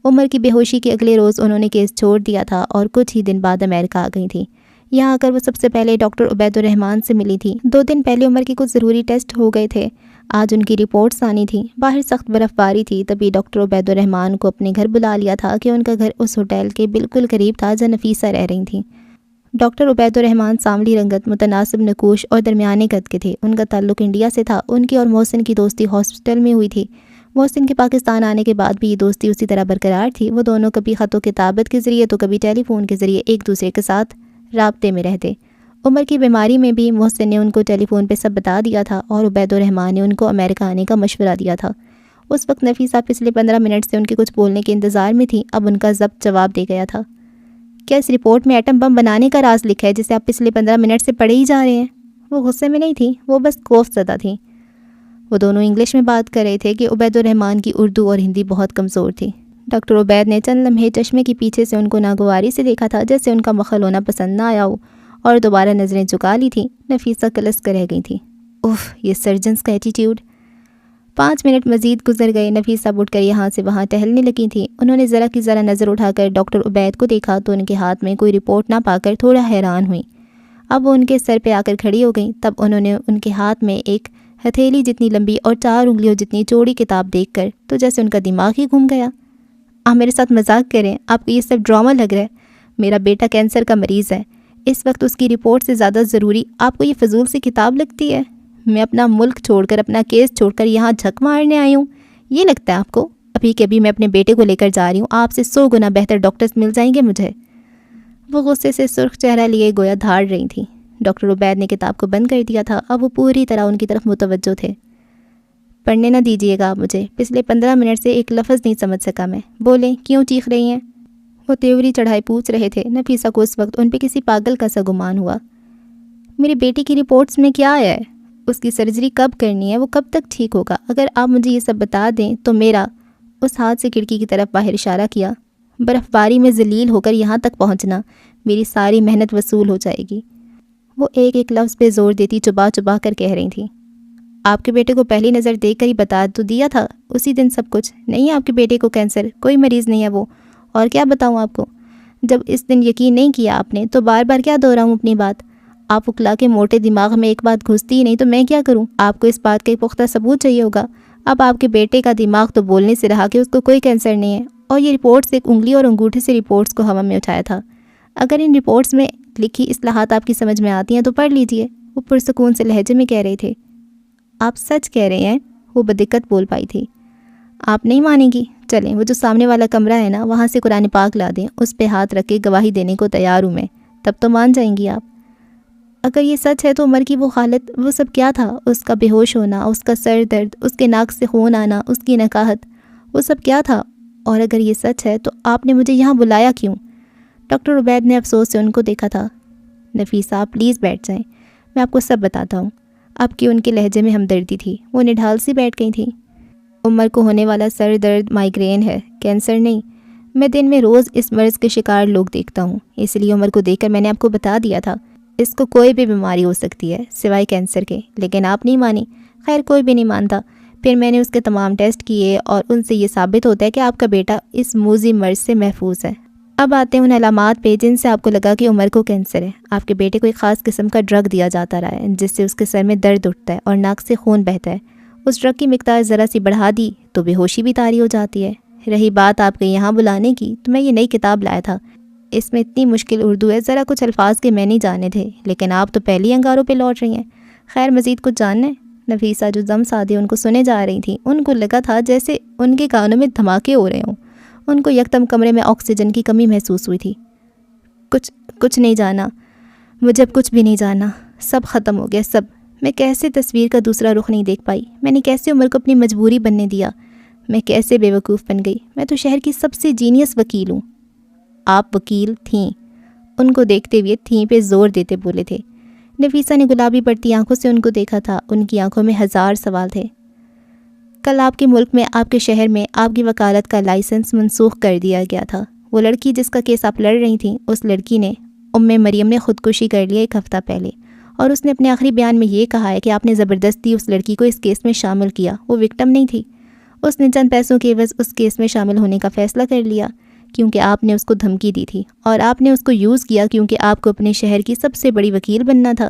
عمر کی بے ہوشی کے اگلے روز انہوں نے کیس چھوڑ دیا تھا اور کچھ ہی دن بعد امریکہ آ گئی تھیں. یہاں آ کر وہ سب سے پہلے ڈاکٹر عبید الرحمن سے ملی تھی. 2 دن پہلے عمر کے کچھ ضروری ٹیسٹ ہو گئے تھے. آج ان کی رپورٹس آنی تھیں. باہر سخت برف باری تھی. تبھی ڈاکٹر عبید الرحمن کو اپنے گھر بلا لیا تھا کہ ان کا گھر اس ہوٹل کے بالکل قریب تھا جہاں نفیسہ رہ رہی تھیں. ڈاکٹر عبید الرحمن سانولی رنگت، متناسب نقوش اور درمیانے قد کے تھے. ان کا تعلق انڈیا سے تھا. ان کی اور محسن کی دوستی ہاسپٹل میں ہوئی تھی. محسن کے پاکستان آنے کے بعد بھی یہ دوستی اسی طرح برقرار تھی. وہ دونوں کبھی خط و کتابت کے ذریعے تو کبھی ٹیلی فون کے ذریعے ایک دوسرے کے ساتھ رابطے میں رہتے. عمر کی بیماری میں بھی محسن نے ان کو ٹیلی فون پہ سب بتا دیا تھا اور عبید الرحمن نے ان کو امریکہ آنے کا مشورہ دیا تھا. اس وقت نفیسہ پچھلے 15 منٹ سے ان کے کچھ بولنے کے انتظار میں تھی. اب ان کا ضبط جواب دے گیا تھا. کیا اس رپورٹ میں ایٹم بم بنانے کا راز لکھا ہے جسے آپ پچھلے 15 منٹ سے پڑھے ہی جا رہے ہیں؟ وہ غصے میں نہیں تھی، وہ بس خوف زدہ تھیں. وہ دونوں انگلش میں بات کر رہے تھے کہ عبید الرحمن کی اردو اور ہندی بہت کمزور تھی. ڈاکٹر عبید نے چند لمحے چشمے کے پیچھے سے ان کو ناگواری سے دیکھا تھا، جیسے ان کا مخل ہونا پسند نہ آیا ہو، اور دوبارہ نظریں جھکا لی تھیں. نفیسہ کلس کر رہ گئی تھی. اوف، یہ سرجنز کا ایٹیٹیوڈ. 5 منٹ مزید گزر گئے. نفیسہ اٹھ کر یہاں سے وہاں ٹہلنے لگی تھیں. انہوں نے ذرا کی ذرا نظر اٹھا کر ڈاکٹر عبید کو دیکھا تو ان کے ہاتھ میں کوئی رپورٹ نہ پا کر تھوڑا حیران ہوئیں. اب وہ ان کے سر پہ آ کر کھڑی ہو گئیں. تب انہوں نے ان کے ہاتھ میں ایک ہتھیلی جتنی لمبی اور 4 انگلیوں جتنی چوڑی کتاب دیکھ کر تو جیسے ان کا دماغ ہی گھوم گیا. آپ میرے ساتھ مذاق کریں؟ آپ کو یہ سب ڈرامہ لگ رہا ہے؟ میرا بیٹا کینسر کا مریض ہے. اس وقت اس کی رپورٹ سے زیادہ ضروری آپ کو یہ فضول سی کتاب لگتی ہے؟ میں اپنا ملک چھوڑ کر، اپنا کیس چھوڑ کر یہاں جھک مارنے آئی ہوں، یہ لگتا ہے آپ کو؟ ابھی کے ابھی میں اپنے بیٹے کو لے کر جا رہی ہوں. آپ سے 100 گنا بہتر ڈاکٹرز مل جائیں گے مجھے. وہ غصے سے سرخ چہرہ لیے گویا دھاڑ رہی تھیں. ڈاکٹر عبید نے کتاب کو بند کر دیا تھا. اب وہ پوری طرح ان کی طرف متوجہ تھے. پڑھنے نہ دیجیے گا آپ مجھے. پچھلے 15 منٹ سے ایک لفظ نہیں سمجھ سکا میں. بولیں، کیوں چیخ رہی ہیں؟ وہ تیوری چڑھائے پوچھ رہے تھے. نفیسہ کو اس وقت ان پہ کسی پاگل کا سا گمان ہوا. میرے بیٹے کی رپورٹس میں کیا آیا ہے؟ اس کی سرجری کب کرنی ہے؟ وہ کب تک ٹھیک ہوگا؟ اگر آپ مجھے یہ سب بتا دیں تو میرا، اس ہاتھ سے کھڑکی کی طرف باہر اشارہ کیا، برف باری میں ذلیل ہو کر یہاں تک پہنچنا، میری ساری محنت وصول ہو جائے گی. وہ ایک ایک لفظ پہ زور دیتی چبا چبا کر کہہ رہی تھیں. آپ کے بیٹے کو پہلی نظر دیکھ کر ہی بتا تو دیا تھا اسی دن سب کچھ. نہیں، آپ کے بیٹے کو کینسر، کوئی مریض نہیں ہے وہ. اور کیا بتاؤں آپ کو؟ جب اس دن یقین نہیں کیا آپ نے تو بار بار کیا دہراؤں اپنی بات؟ آپ اکلا کے موٹے دماغ میں ایک بات گھستی ہی نہیں تو میں کیا کروں؟ آپ کو اس بات کا ایک پختہ ثبوت چاہیے ہوگا. اب آپ کے بیٹے کا دماغ تو بولنے سے رہا کہ اس کو کوئی کینسر نہیں ہے، اور یہ رپورٹس ایک انگلی اور انگوٹھے سے رپورٹس کو ہوا میں اٹھایا تھا. اگر ان رپورٹس میں لکھی اصلاحات آپ کی سمجھ میں آتی ہیں تو پڑھ لیجئے. وہ پرسکون سے لہجے میں کہہ رہے تھے. آپ سچ کہہ رہے ہیں؟ وہ بدقت بول پائی تھی. آپ نہیں مانیں گی؟ چلیں، وہ جو سامنے والا کمرہ ہے نا، وہاں سے قرآن پاک لا دیں. اس پہ ہاتھ رکھ کے گواہی دینے کو تیار ہوں میں. تب تو مان جائیں گی آپ. اگر یہ سچ ہے تو عمر کی وہ حالت، وہ سب کیا تھا؟ اس کا بے ہوش ہونا، اس کا سر درد، اس کے ناک سے خون آنا، اس کی نکاہت، وہ سب کیا تھا؟ اور اگر یہ سچ ہے تو آپ نے مجھے یہاں بلایا کیوں؟ ڈاکٹر عبید نے افسوس سے ان کو دیکھا تھا. نفیسہ، آپ پلیز بیٹھ جائیں، میں آپ کو سب بتاتا ہوں. اب کی ان کے لہجے میں ہمدردی تھی. وہ نڈھال سی بیٹھ گئی تھیں. عمر کو ہونے والا سر درد مائیگرین ہے، کینسر نہیں. میں دن میں روز اس مرض کے شکار لوگ دیکھتا ہوں، اس لیے عمر کو دیکھ کر میں نے آپ کو بتا دیا تھا. اس کو کوئی بھی بیماری ہو سکتی ہے سوائے کینسر کے، لیکن آپ نہیں مانی. خیر، کوئی بھی نہیں مانتا. پھر میں نے اس کے تمام ٹیسٹ کیے اور ان سے یہ ثابت ہوتا ہے کہ آپ کا بیٹا اس موذی مرض سے محفوظ ہے. اب آتے ہیں ان علامات پہ جن سے آپ کو لگا کہ عمر کو کینسر ہے. آپ کے بیٹے کو ایک خاص قسم کا ڈرگ دیا جاتا رہا ہے جس سے اس کے سر میں درد اٹھتا ہے اور ناک سے خون بہتا ہے. اس ڈرگ کی مقدار ذرا سی بڑھا دی تو بے ہوشی بھی طاری ہو جاتی ہے. رہی بات آپ کے یہاں بلانے کی، تو میں یہ نئی کتاب لایا تھا. اس میں اتنی مشکل اردو ہے، ذرا کچھ الفاظ کے میں نہیں جانے تھے، لیکن آپ تو پہلی انگاروں پہ لوٹ رہی ہیں. خیر، مزید کچھ جاننا ہے؟ نفیسہ جو دم سادے ان کو سنے جا رہی تھیں، ان کو لگا تھا جیسے ان کے کانوں میں دھماکے ہو رہے ہوں. ان کو یکدم کمرے میں آکسیجن کی کمی محسوس ہوئی تھی. کچھ نہیں جانا، مجھے اب کچھ بھی نہیں جانا. سب ختم ہو گیا، سب. میں کیسے تصویر کا دوسرا رخ نہیں دیکھ پائی؟ میں نے کیسے عمر کو اپنی مجبوری بننے دیا؟ میں کیسے بے وقوف بن گئی؟ میں تو شہر کی سب سے جینیس وکیل ہوں. آپ وکیل تھیں؟ ان کو دیکھتے ہوئے تھیں پہ زور دیتے بولے تھے. نفیسہ نے گلابی بڑھتی آنکھوں سے ان کو دیکھا تھا. ان کی آنکھوں میں 1000 سوال تھے. کل آپ کے ملک میں، آپ کے شہر میں آپ کی وکالت کا لائسنس منسوخ کر دیا گیا تھا. وہ لڑکی جس کا کیس آپ لڑ رہی تھیں، اس لڑکی نے مریم نے خودکشی کر لی 1 ہفتہ پہلے، اور اس نے اپنے آخری بیان میں یہ کہا ہے کہ آپ نے زبردستی اس لڑکی کو اس کیس میں شامل کیا، وہ وکٹم نہیں تھی۔ اس نے چند پیسوں کے عوض اس کیس میں شامل ہونے کا فیصلہ کر لیا کیونکہ آپ نے اس کو دھمکی دی تھی، اور آپ نے اس کو یوز کیا کیونکہ آپ کو اپنے شہر کی سب سے بڑی وکیل بننا تھا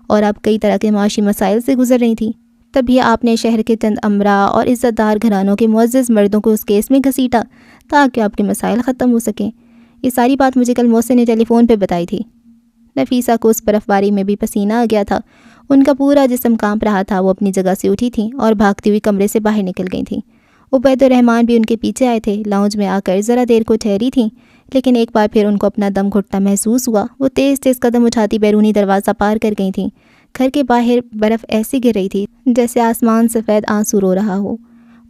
اور آپ کئی طرح کے معاشی مسائل سے گزر رہی تھیں۔ تبھی آپ نے شہر کے چند امراء اور عزت دار گھرانوں کے معزز مردوں کو اس کیس میں گھسیٹا تاکہ آپ کے مسائل ختم ہو سکیں۔ یہ ساری بات مجھے کل محسن نے ٹیلی فون پہ بتائی تھی۔ نفیسہ کو اس برف باری میں بھی پسینہ آ گیا تھا، ان کا پورا جسم کانپ رہا تھا۔ وہ اپنی جگہ سے اٹھی تھیں اور بھاگتی ہوئی کمرے سے باہر نکل گئی تھیں۔ عبید الرحمن بھی ان کے پیچھے آئے تھے۔ لاؤنج میں آ کر ذرا دیر کو ٹھہری تھیں، لیکن ایک بار پھر ان کو اپنا دم گھٹنا محسوس ہوا۔ وہ تیز تیز قدم اٹھاتی بیرونی دروازہ پار کر گئی تھیں۔ گھر کے باہر برف ایسی گر رہی تھی جیسے آسمان سفید آنسو رو رہا ہو۔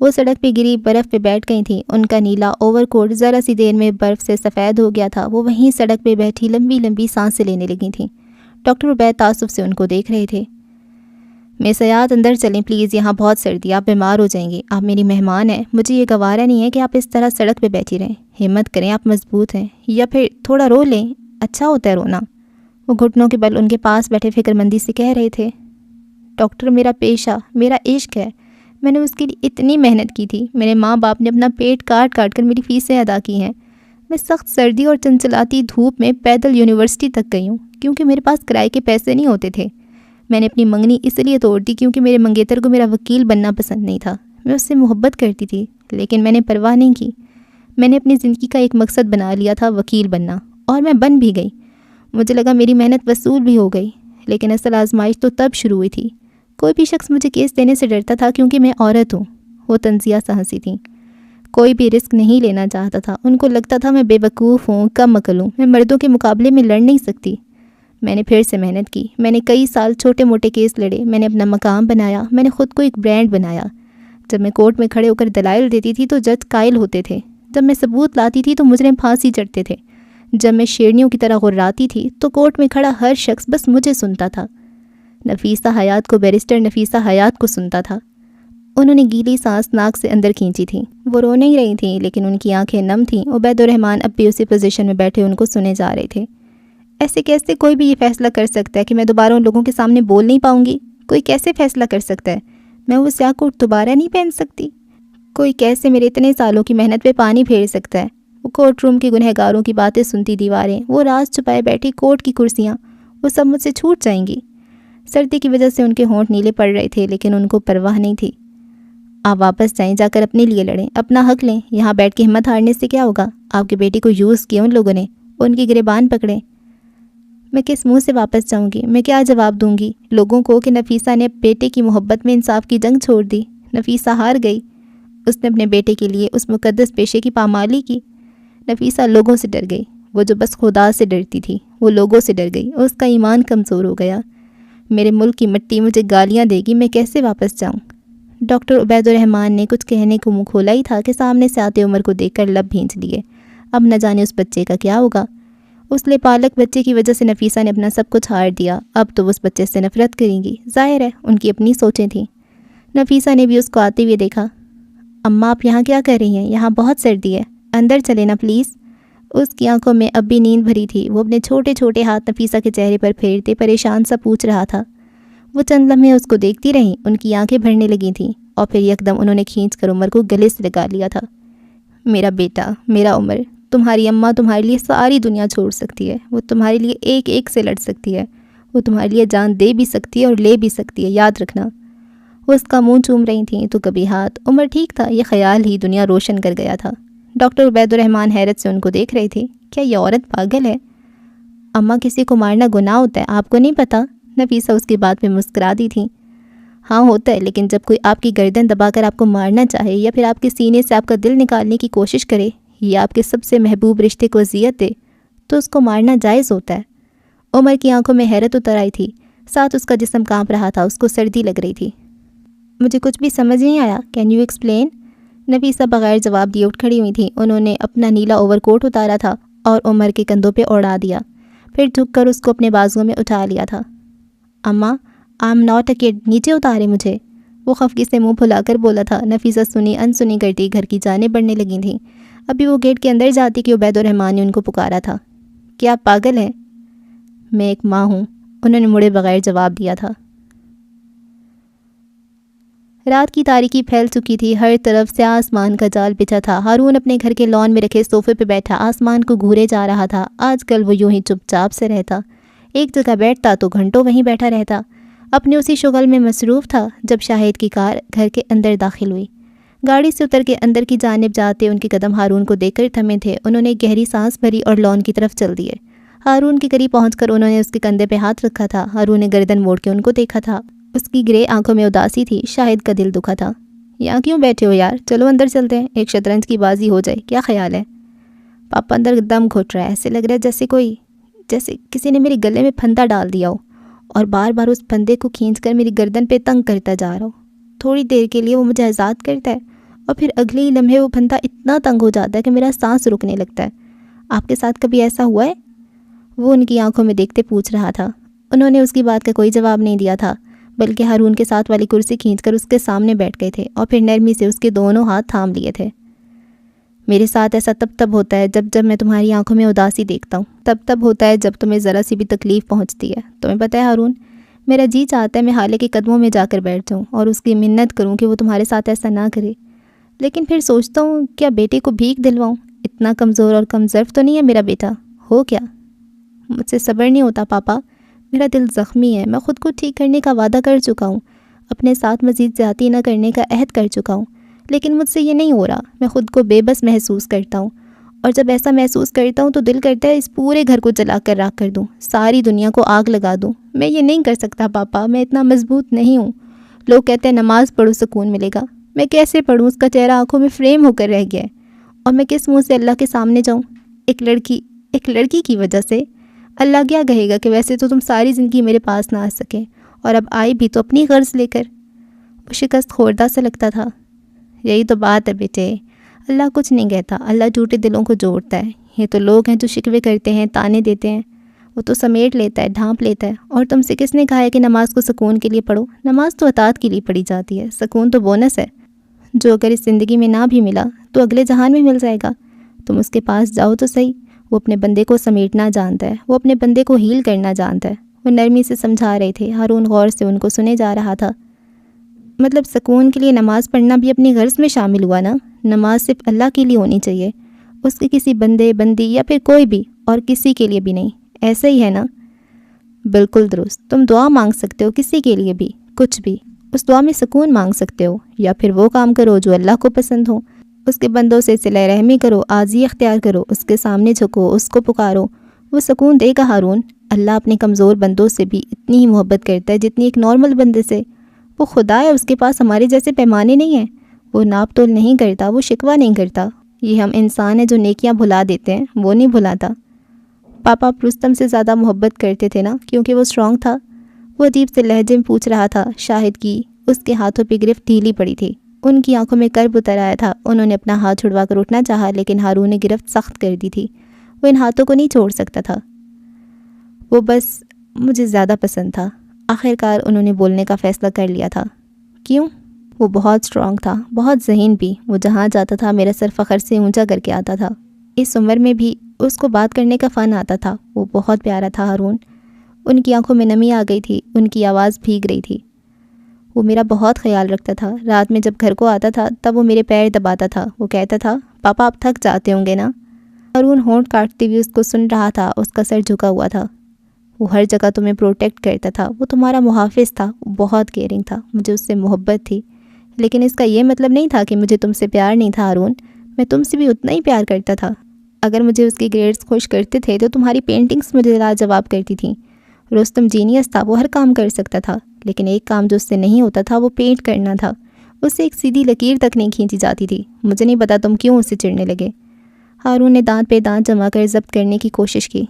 وہ سڑک پہ گری برف پہ بیٹھ گئی تھیں۔ ان کا نیلا اوور کوٹ ذرا سی دیر میں برف سے سفید ہو گیا تھا۔ وہ وہیں سڑک پہ بیٹھی لمبی لمبی سانسیں لینے لگی تھیں۔ ڈاکٹر عبید تعصب سے ان کو دیکھ رہے تھے۔ مس حیات اندر چلیں پلیز، یہاں بہت سردی، آپ بیمار ہو جائیں گے، آپ میری مہمان ہیں، مجھے یہ گوارا نہیں ہے کہ آپ اس طرح سڑک پہ بیٹھی رہیں۔ ہمت کریں، آپ مضبوط ہیں، یا پھر تھوڑا رو لیں، اچھا ہوتا ہے رونا۔ وہ گھٹنوں کے بل ان کے پاس بیٹھے فکر مندی سے کہہ رہے تھے، ڈاکٹر میرا پیشہ، میرا عشق ہے، میں نے اس کے لیے اتنی محنت کی تھی، میرے ماں باپ نے اپنا پیٹ کاٹ کاٹ کر میری فیسیں ادا کی ہیں۔ میں سخت سردی اور چنچلاتی دھوپ میں پیدل یونیورسٹی تک گئی ہوں کیونکہ میرے پاس کرائے کے پیسے نہیں ہوتے تھے۔ میں نے اپنی منگنی اس لیے توڑ دی کیونکہ میرے منگیتر کو میرا وکیل بننا پسند نہیں تھا۔ میں اس سے محبت کرتی تھی لیکن میں نے پرواہ نہیں کی۔ میں نے اپنی زندگی کا ایک مقصد بنا لیا تھا، وکیل بننا، اور میں بن بھی گئی۔ مجھے لگا میری محنت وصول بھی ہو گئی، لیکن اصل آزمائش تو تب شروع ہوئی تھی۔ کوئی بھی شخص مجھے کیس دینے سے ڈرتا تھا کیونکہ میں عورت ہوں۔ وہ تنزیہ سا ہنسی تھیں۔ کوئی بھی رسک نہیں لینا چاہتا تھا۔ ان کو لگتا تھا میں بے وقوف ہوں، کم عقل ہوں، میں مردوں کے مقابلے میں لڑ نہیں سکتی۔ میں نے پھر سے محنت کی، میں نے کئی سال چھوٹے موٹے کیس لڑے، میں نے اپنا مقام بنایا، میں نے خود کو ایک برانڈ بنایا۔ جب میں کورٹ میں کھڑے ہو کر دلائل دیتی تھی تو جج قائل ہوتے تھے، جب میں ثبوت لاتی تھی تو مجرم پھانسی چڑھتے تھے، جب میں شیرنیوں کی طرح غراتی تھی تو کورٹ میں کھڑا ہر شخص بس مجھے سنتا تھا۔ نفیسہ حیات کو بیرسٹر نفیسہ حیات کو سنتا تھا۔ انہوں نے گیلی سانس ناک سے اندر کھینچی تھی۔ وہ رو نہیں رہی تھیں لیکن ان کی آنکھیں نم تھیں۔ عبید الرحمن اب بھی اسی پوزیشن میں بیٹھے ان کو سنے جا رہے تھے۔ ایسے کیسے کوئی بھی یہ فیصلہ کر سکتا ہے کہ میں دوبارہ ان لوگوں کے سامنے بول نہیں پاؤں گی؟ کوئی کیسے فیصلہ کر سکتا ہے میں وہ سیاہ کوٹ دوبارہ نہیں پہن سکتی؟ کوئی کیسے میرے اتنے سالوں کی محنت پہ پانی پھیر سکتا ہے؟ وہ کورٹ روم کے گنہگاروں کی باتیں سنتی دیواریں، وہ راز چھپائے بیٹھی کورٹ کی کرسیاں، وہ سب مجھ سے چھوٹ جائیں گی۔ سردی کی وجہ سے ان کے ہونٹ نیلے پڑ رہے تھے لیکن ان کو پرواہ نہیں تھی۔ آپ واپس جائیں، جا کر اپنے لیے لڑیں، اپنا حق لیں۔ یہاں بیٹھ کے ہمت ہارنے سے کیا ہوگا؟ آپ کی بیٹی کو یوز کیا ان لوگوں نے، ان کی گریبان پکڑے۔ میں کس منہ سے واپس جاؤں گی؟ میں کیا جواب دوں گی لوگوں کو کہ نفیسہ نے بیٹے کی محبت میں انصاف کی جنگ چھوڑ دی؟ نفیسہ ہار گئی، اس نے اپنے بیٹے کے لیے اس مقدس پیشے کی پامالی کی۔ نفیسہ لوگوں سے ڈر گئی، وہ جو بس خدا سے ڈرتی تھی وہ لوگوں سے ڈر گئی، اس کا ایمان کمزور ہو گیا۔ میرے ملک کی مٹی مجھے گالیاں دے گی، میں کیسے واپس جاؤں؟ ڈاکٹر عبید الرحمن نے کچھ کہنے کو منہ کھولا ہی تھا کہ سامنے سے آتے عمر کو دیکھ کر لب بھینچ لیے۔ اب نہ جانے اس بچے کا کیا ہوگا۔ اس لے پالک بچے کی وجہ سے نفیسہ نے اپنا سب کچھ ہار دیا، اب تو اس بچے سے نفرت کریں گی۔ ظاہر ہے ان کی اپنی سوچیں تھیں۔ نفیسہ نے بھی اس کو آتے ہوئے دیکھا۔ اماں آپ یہاں کیا کر رہی ہیں؟ یہاں بہت سردی ہے، اندر چلے نا پلیز۔ اس کی آنکھوں میں اب بھی نیند بھری تھی۔ وہ اپنے چھوٹے چھوٹے ہاتھ نفیسہ کے چہرے پر پھیرتے پریشان سا پوچھ رہا تھا۔ وہ چند لمحے اس کو دیکھتی رہیں، ان کی آنکھیں بھرنے لگی تھیں اور پھر یکدم انہوں نے کھینچ کر عمر کو گلے سے لگا لیا تھا۔ میرا بیٹا، میرا عمر، تمہاری اماں تمہارے لیے ساری دنیا چھوڑ سکتی ہے، وہ تمہارے لیے ایک ایک سے لڑ سکتی ہے، وہ تمہارے لیے جان دے بھی سکتی ہے اور لے بھی سکتی ہے، یاد رکھنا۔ وہ اس کا منہ چوم رہی تھیں تو کبھی ہاتھ۔ عمر ٹھیک تھا، یہ خیال ہی دنیا روشن کر گیا تھا۔ ڈاکٹر عبید الرحمن حیرت سے ان کو دیکھ رہے تھے۔ کیا یہ عورت پاگل ہے؟ اماں کسی کو مارنا گناہ ہوتا ہے، آپ کو نہیں پتہ؟ نفیسہ اس کی بات میں مسکرا دی تھیں۔ ہاں ہوتا ہے، لیکن جب کوئی آپ کی گردن دبا کر آپ کو مارنا چاہے یا پھر آپ کے سینے سے آپ کا دل نکالنے کی کوشش کرے یا آپ کے سب سے محبوب رشتے کو اذیت دے تو اس کو مارنا جائز ہوتا ہے۔ عمر کی آنکھوں میں حیرت اتر آئی تھی، ساتھ اس کا جسم کانپ رہا تھا، اس کو سردی لگ رہی تھی۔ مجھے کچھ بھی سمجھ نہیں آیا، کین یو ایکسپلین؟ نفیسہ بغیر جواب دیے اٹھ کھڑی ہوئی تھیں۔ انہوں نے اپنا نیلا اوور کوٹ اتارا تھا اور عمر کے کندھوں پہ اڑا دیا، پھر جھک کر اس کو اپنے بازوؤں میں اٹھا لیا تھا۔ اماں آئی ایم ناٹ اے کڈ، نیچے اتارے مجھے، وہ خفگی سے منہ پھلا کر بولا تھا۔ نفیسہ سنی انسنی کرتی گھر کی جانیں بڑھنے لگی تھیں۔ ابھی وہ گیٹ کے اندر جاتی کہ عبید الرحمن نے ان کو پکارا تھا۔ کیا آپ پاگل ہیں؟ میں ایک ماں ہوں، انہوں نے مڑے بغیر جواب دیا تھا۔ رات کی تاریکی پھیل چکی تھی، ہر طرف سے آسمان کا جال بچھا تھا۔ ہارون اپنے گھر کے لان میں رکھے صوفے پہ بیٹھا آسمان کو گھورے جا رہا تھا۔ آج کل وہ یوں ہی چپ چاپ سے رہتا، ایک جگہ بیٹھتا تو گھنٹوں وہیں بیٹھا رہتا، اپنے اسی شغل میں مصروف تھا۔ جب شاہد کی کار گھر کے اندر داخل ہوئی، گاڑی سے اتر کے اندر کی جانب جاتے ان کے قدم ہارون کو دیکھ کر تھمے تھے۔ انہوں نے گہری سانس بھری اور لان کی طرف چل دیے۔ ہارون کے قریب پہنچ کر انہوں نے اس کے کندھے پہ ہاتھ رکھا تھا۔ ہارون نے گردن موڑ کے ان کو دیکھا تھا، اس کی گرے آنکھوں میں اداسی تھی۔ شاہد کا دل دکھا تھا۔ یہاں کیوں بیٹھے ہو یار، چلو اندر چلتے ہیں، ایک شطرنج کی بازی ہو جائے، کیا خیال ہے؟ پاپا اندر دم گھٹ رہا ہے، ایسے لگ رہا ہے جیسے کسی نے میرے گلے میں پھندا ڈال دیا ہو اور بار بار اس پھندے کو کھینچ کر میری گردن پہ تنگ کرتا جا رہا ہو۔ تھوڑی دیر کے لیے وہ مجھے آزاد کرتا ہے اور پھر اگلے ہی لمحے وہ پھندا اتنا تنگ ہو جاتا ہے کہ میرا سانس رکنے لگتا ہے۔ آپ کے ساتھ کبھی ایسا ہوا ہے؟ وہ ان کی آنکھوں میں دیکھتے پوچھ رہا تھا۔ انہوں نے اس کی بات کا کوئی جواب نہیں دیا تھا، بلکہ ہارون کے ساتھ والی کرسی کھینچ کر اس کے سامنے بیٹھ گئے تھے اور پھر نرمی سے اس کے دونوں ہاتھ تھام لیے تھے۔ میرے ساتھ ایسا تب ہوتا ہے جب میں تمہاری آنکھوں میں اداسی دیکھتا ہوں، تب ہوتا ہے جب تمہیں ذرا سی بھی تکلیف پہنچتی ہے۔ تمہیں پتہ ہے ہارون، میرا جی چاہتا ہے میں حالے کے قدموں میں جا کر بیٹھ جاؤں اور اس کی منت کروں کہ وہ تمہارے ساتھ ایسا نہ کرے، لیکن پھر سوچتا ہوں کیا بیٹے کو بھیک دلواؤں؟ اتنا کمزور اور کم ظرف تو نہیں ہے میرا بیٹا، ہو کیا؟ مجھ سے صبر نہیں ہوتا پاپا، میرا دل زخمی ہے، میں خود کو ٹھیک کرنے کا وعدہ کر چکا ہوں، اپنے ساتھ مزید زیادتی نہ کرنے کا عہد کر چکا ہوں، لیکن مجھ سے یہ نہیں ہو رہا۔ میں خود کو بے بس محسوس کرتا ہوں، اور جب ایسا محسوس کرتا ہوں تو دل کرتا ہے اس پورے گھر کو جلا کر راکھ کر دوں، ساری دنیا کو آگ لگا دوں۔ میں یہ نہیں کر سکتا پاپا، میں اتنا مضبوط نہیں ہوں۔ لوگ کہتے ہیں نماز پڑھو سکون ملے گا، میں کیسے پڑھوں؟ اس کا چہرہ آنکھوں میں فریم ہو کر رہ گیا ہے، اور میں کس منہ سے اللہ کے سامنے جاؤں؟ ایک لڑکی کی وجہ سے؟ اللہ کیا کہے گا کہ ویسے تو تم ساری زندگی میرے پاس نہ آ سکے، اور اب آئی بھی تو اپنی غرض لے کر۔ وہ شکست خوردہ سا لگتا تھا۔ یہی تو بات ہے بیٹے، اللہ کچھ نہیں کہتا، اللہ ٹوٹے دلوں کو جوڑتا ہے۔ یہ تو لوگ ہیں جو شکوے کرتے ہیں، تانے دیتے ہیں، وہ تو سمیٹ لیتا ہے، ڈھانپ لیتا ہے۔ اور تم سے کس نے کہا ہے کہ نماز کو سکون کے لیے پڑھو؟ نماز تو اطاعت کے لیے پڑھی جاتی ہے، سکون تو بونس ہے، جو اگر اس زندگی میں نہ بھی ملا تو اگلے جہان میں مل جائے گا۔ تم اس کے پاس جاؤ تو صحیح، وہ اپنے بندے کو سمیٹنا جانتا ہے، وہ اپنے بندے کو ہیل کرنا جانتا ہے۔ وہ نرمی سے سمجھا رہے تھے۔ ہارون غور سے ان کو سنے جا رہا تھا۔ مطلب سکون کے لیے نماز پڑھنا بھی اپنی غرض میں شامل ہوا نا؟ نماز صرف اللہ کے لیے ہونی چاہیے، اس کے کسی بندے بندی یا پھر کوئی بھی اور کسی کے لیے بھی نہیں، ایسا ہی ہے نا؟ بالکل درست، تم دعا مانگ سکتے ہو کسی کے لیے بھی، کچھ بھی، اس دعا میں سکون مانگ سکتے ہو، یا پھر وہ کام کرو جو اللہ کو پسند ہو، اس کے بندوں سے صلہ رحمی کرو، عاجزی اختیار کرو، اس کے سامنے جھکو، اس کو پکارو، وہ سکون دے گا۔ ہارون، اللہ اپنے کمزور بندوں سے بھی اتنی ہی محبت کرتا ہے جتنی ایک نارمل بندے سے۔ وہ خدا ہے، اس کے پاس ہمارے جیسے پیمانے نہیں ہیں، وہ ناپ تول نہیں کرتا، وہ شکوہ نہیں کرتا۔ یہ ہم انسان ہیں جو نیکیاں بھلا دیتے ہیں، وہ نہیں بھلاتا۔ پاپا آپ رستم سے زیادہ محبت کرتے تھے نا کیونکہ وہ اسٹرانگ تھا؟ وہ عجیب سے لہجے میں پوچھ رہا تھا۔ شاہد کی اس کے ہاتھوں پہ گرفت ڈھیلی پڑی تھی، ان کی آنکھوں میں کرب اتر آیا تھا۔ انہوں نے اپنا ہاتھ چھڑوا کر اٹھنا چاہا، لیکن ہارون نے گرفت سخت کر دی تھی، وہ ان ہاتھوں کو نہیں چھوڑ سکتا تھا۔ وہ بس مجھے زیادہ پسند تھا، آخر کار انہوں نے بولنے کا فیصلہ کر لیا تھا۔ کیوں؟ وہ بہت اسٹرانگ تھا، بہت ذہین بھی، وہ جہاں جاتا تھا میرا سر فخر سے اونچا کر کے آتا تھا۔ اس عمر میں بھی اس کو بات کرنے کا فن آتا تھا، وہ بہت پیارا تھا ہارون۔ ان کی آنکھوں میں نمی آ گئی تھی، ان کی آواز بھیگ رہی تھی۔ وہ میرا بہت خیال رکھتا تھا، رات میں جب گھر کو آتا تھا تب وہ میرے پیر دباتا تھا، وہ کہتا تھا پاپا آپ تھک جاتے ہوں گے نا؟ ہارون ہونٹ کاٹتے ہوئے اس کو سن رہا تھا، اس کا سر جھکا ہوا تھا۔ وہ ہر جگہ تمہیں پروٹیکٹ کرتا تھا، وہ تمہارا محافظ تھا، وہ بہت کیئرنگ تھا، مجھے اس سے محبت تھی، لیکن اس کا یہ مطلب نہیں تھا کہ مجھے تم سے پیار نہیں تھا ہارون، میں تم سے بھی اتنا ہی پیار کرتا تھا۔ اگر مجھے اس کی گریڈز خوش کرتے تھے تو تمہاری پینٹنگز مجھے لاجواب کرتی تھیں۔ رستم جینیس تھا، وہ ہر کام کر سکتا تھا، لیکن ایک کام جو اس سے نہیں ہوتا تھا وہ پینٹ کرنا تھا، اس سے ایک سیدھی لکیر تک نہیں کھینچی جاتی تھی۔ مجھے نہیں پتا تم کیوں اس سے چڑھنے لگے۔ ہارون نے دانت پہ دانت جما کر ضبط کرنے کی کوشش کی۔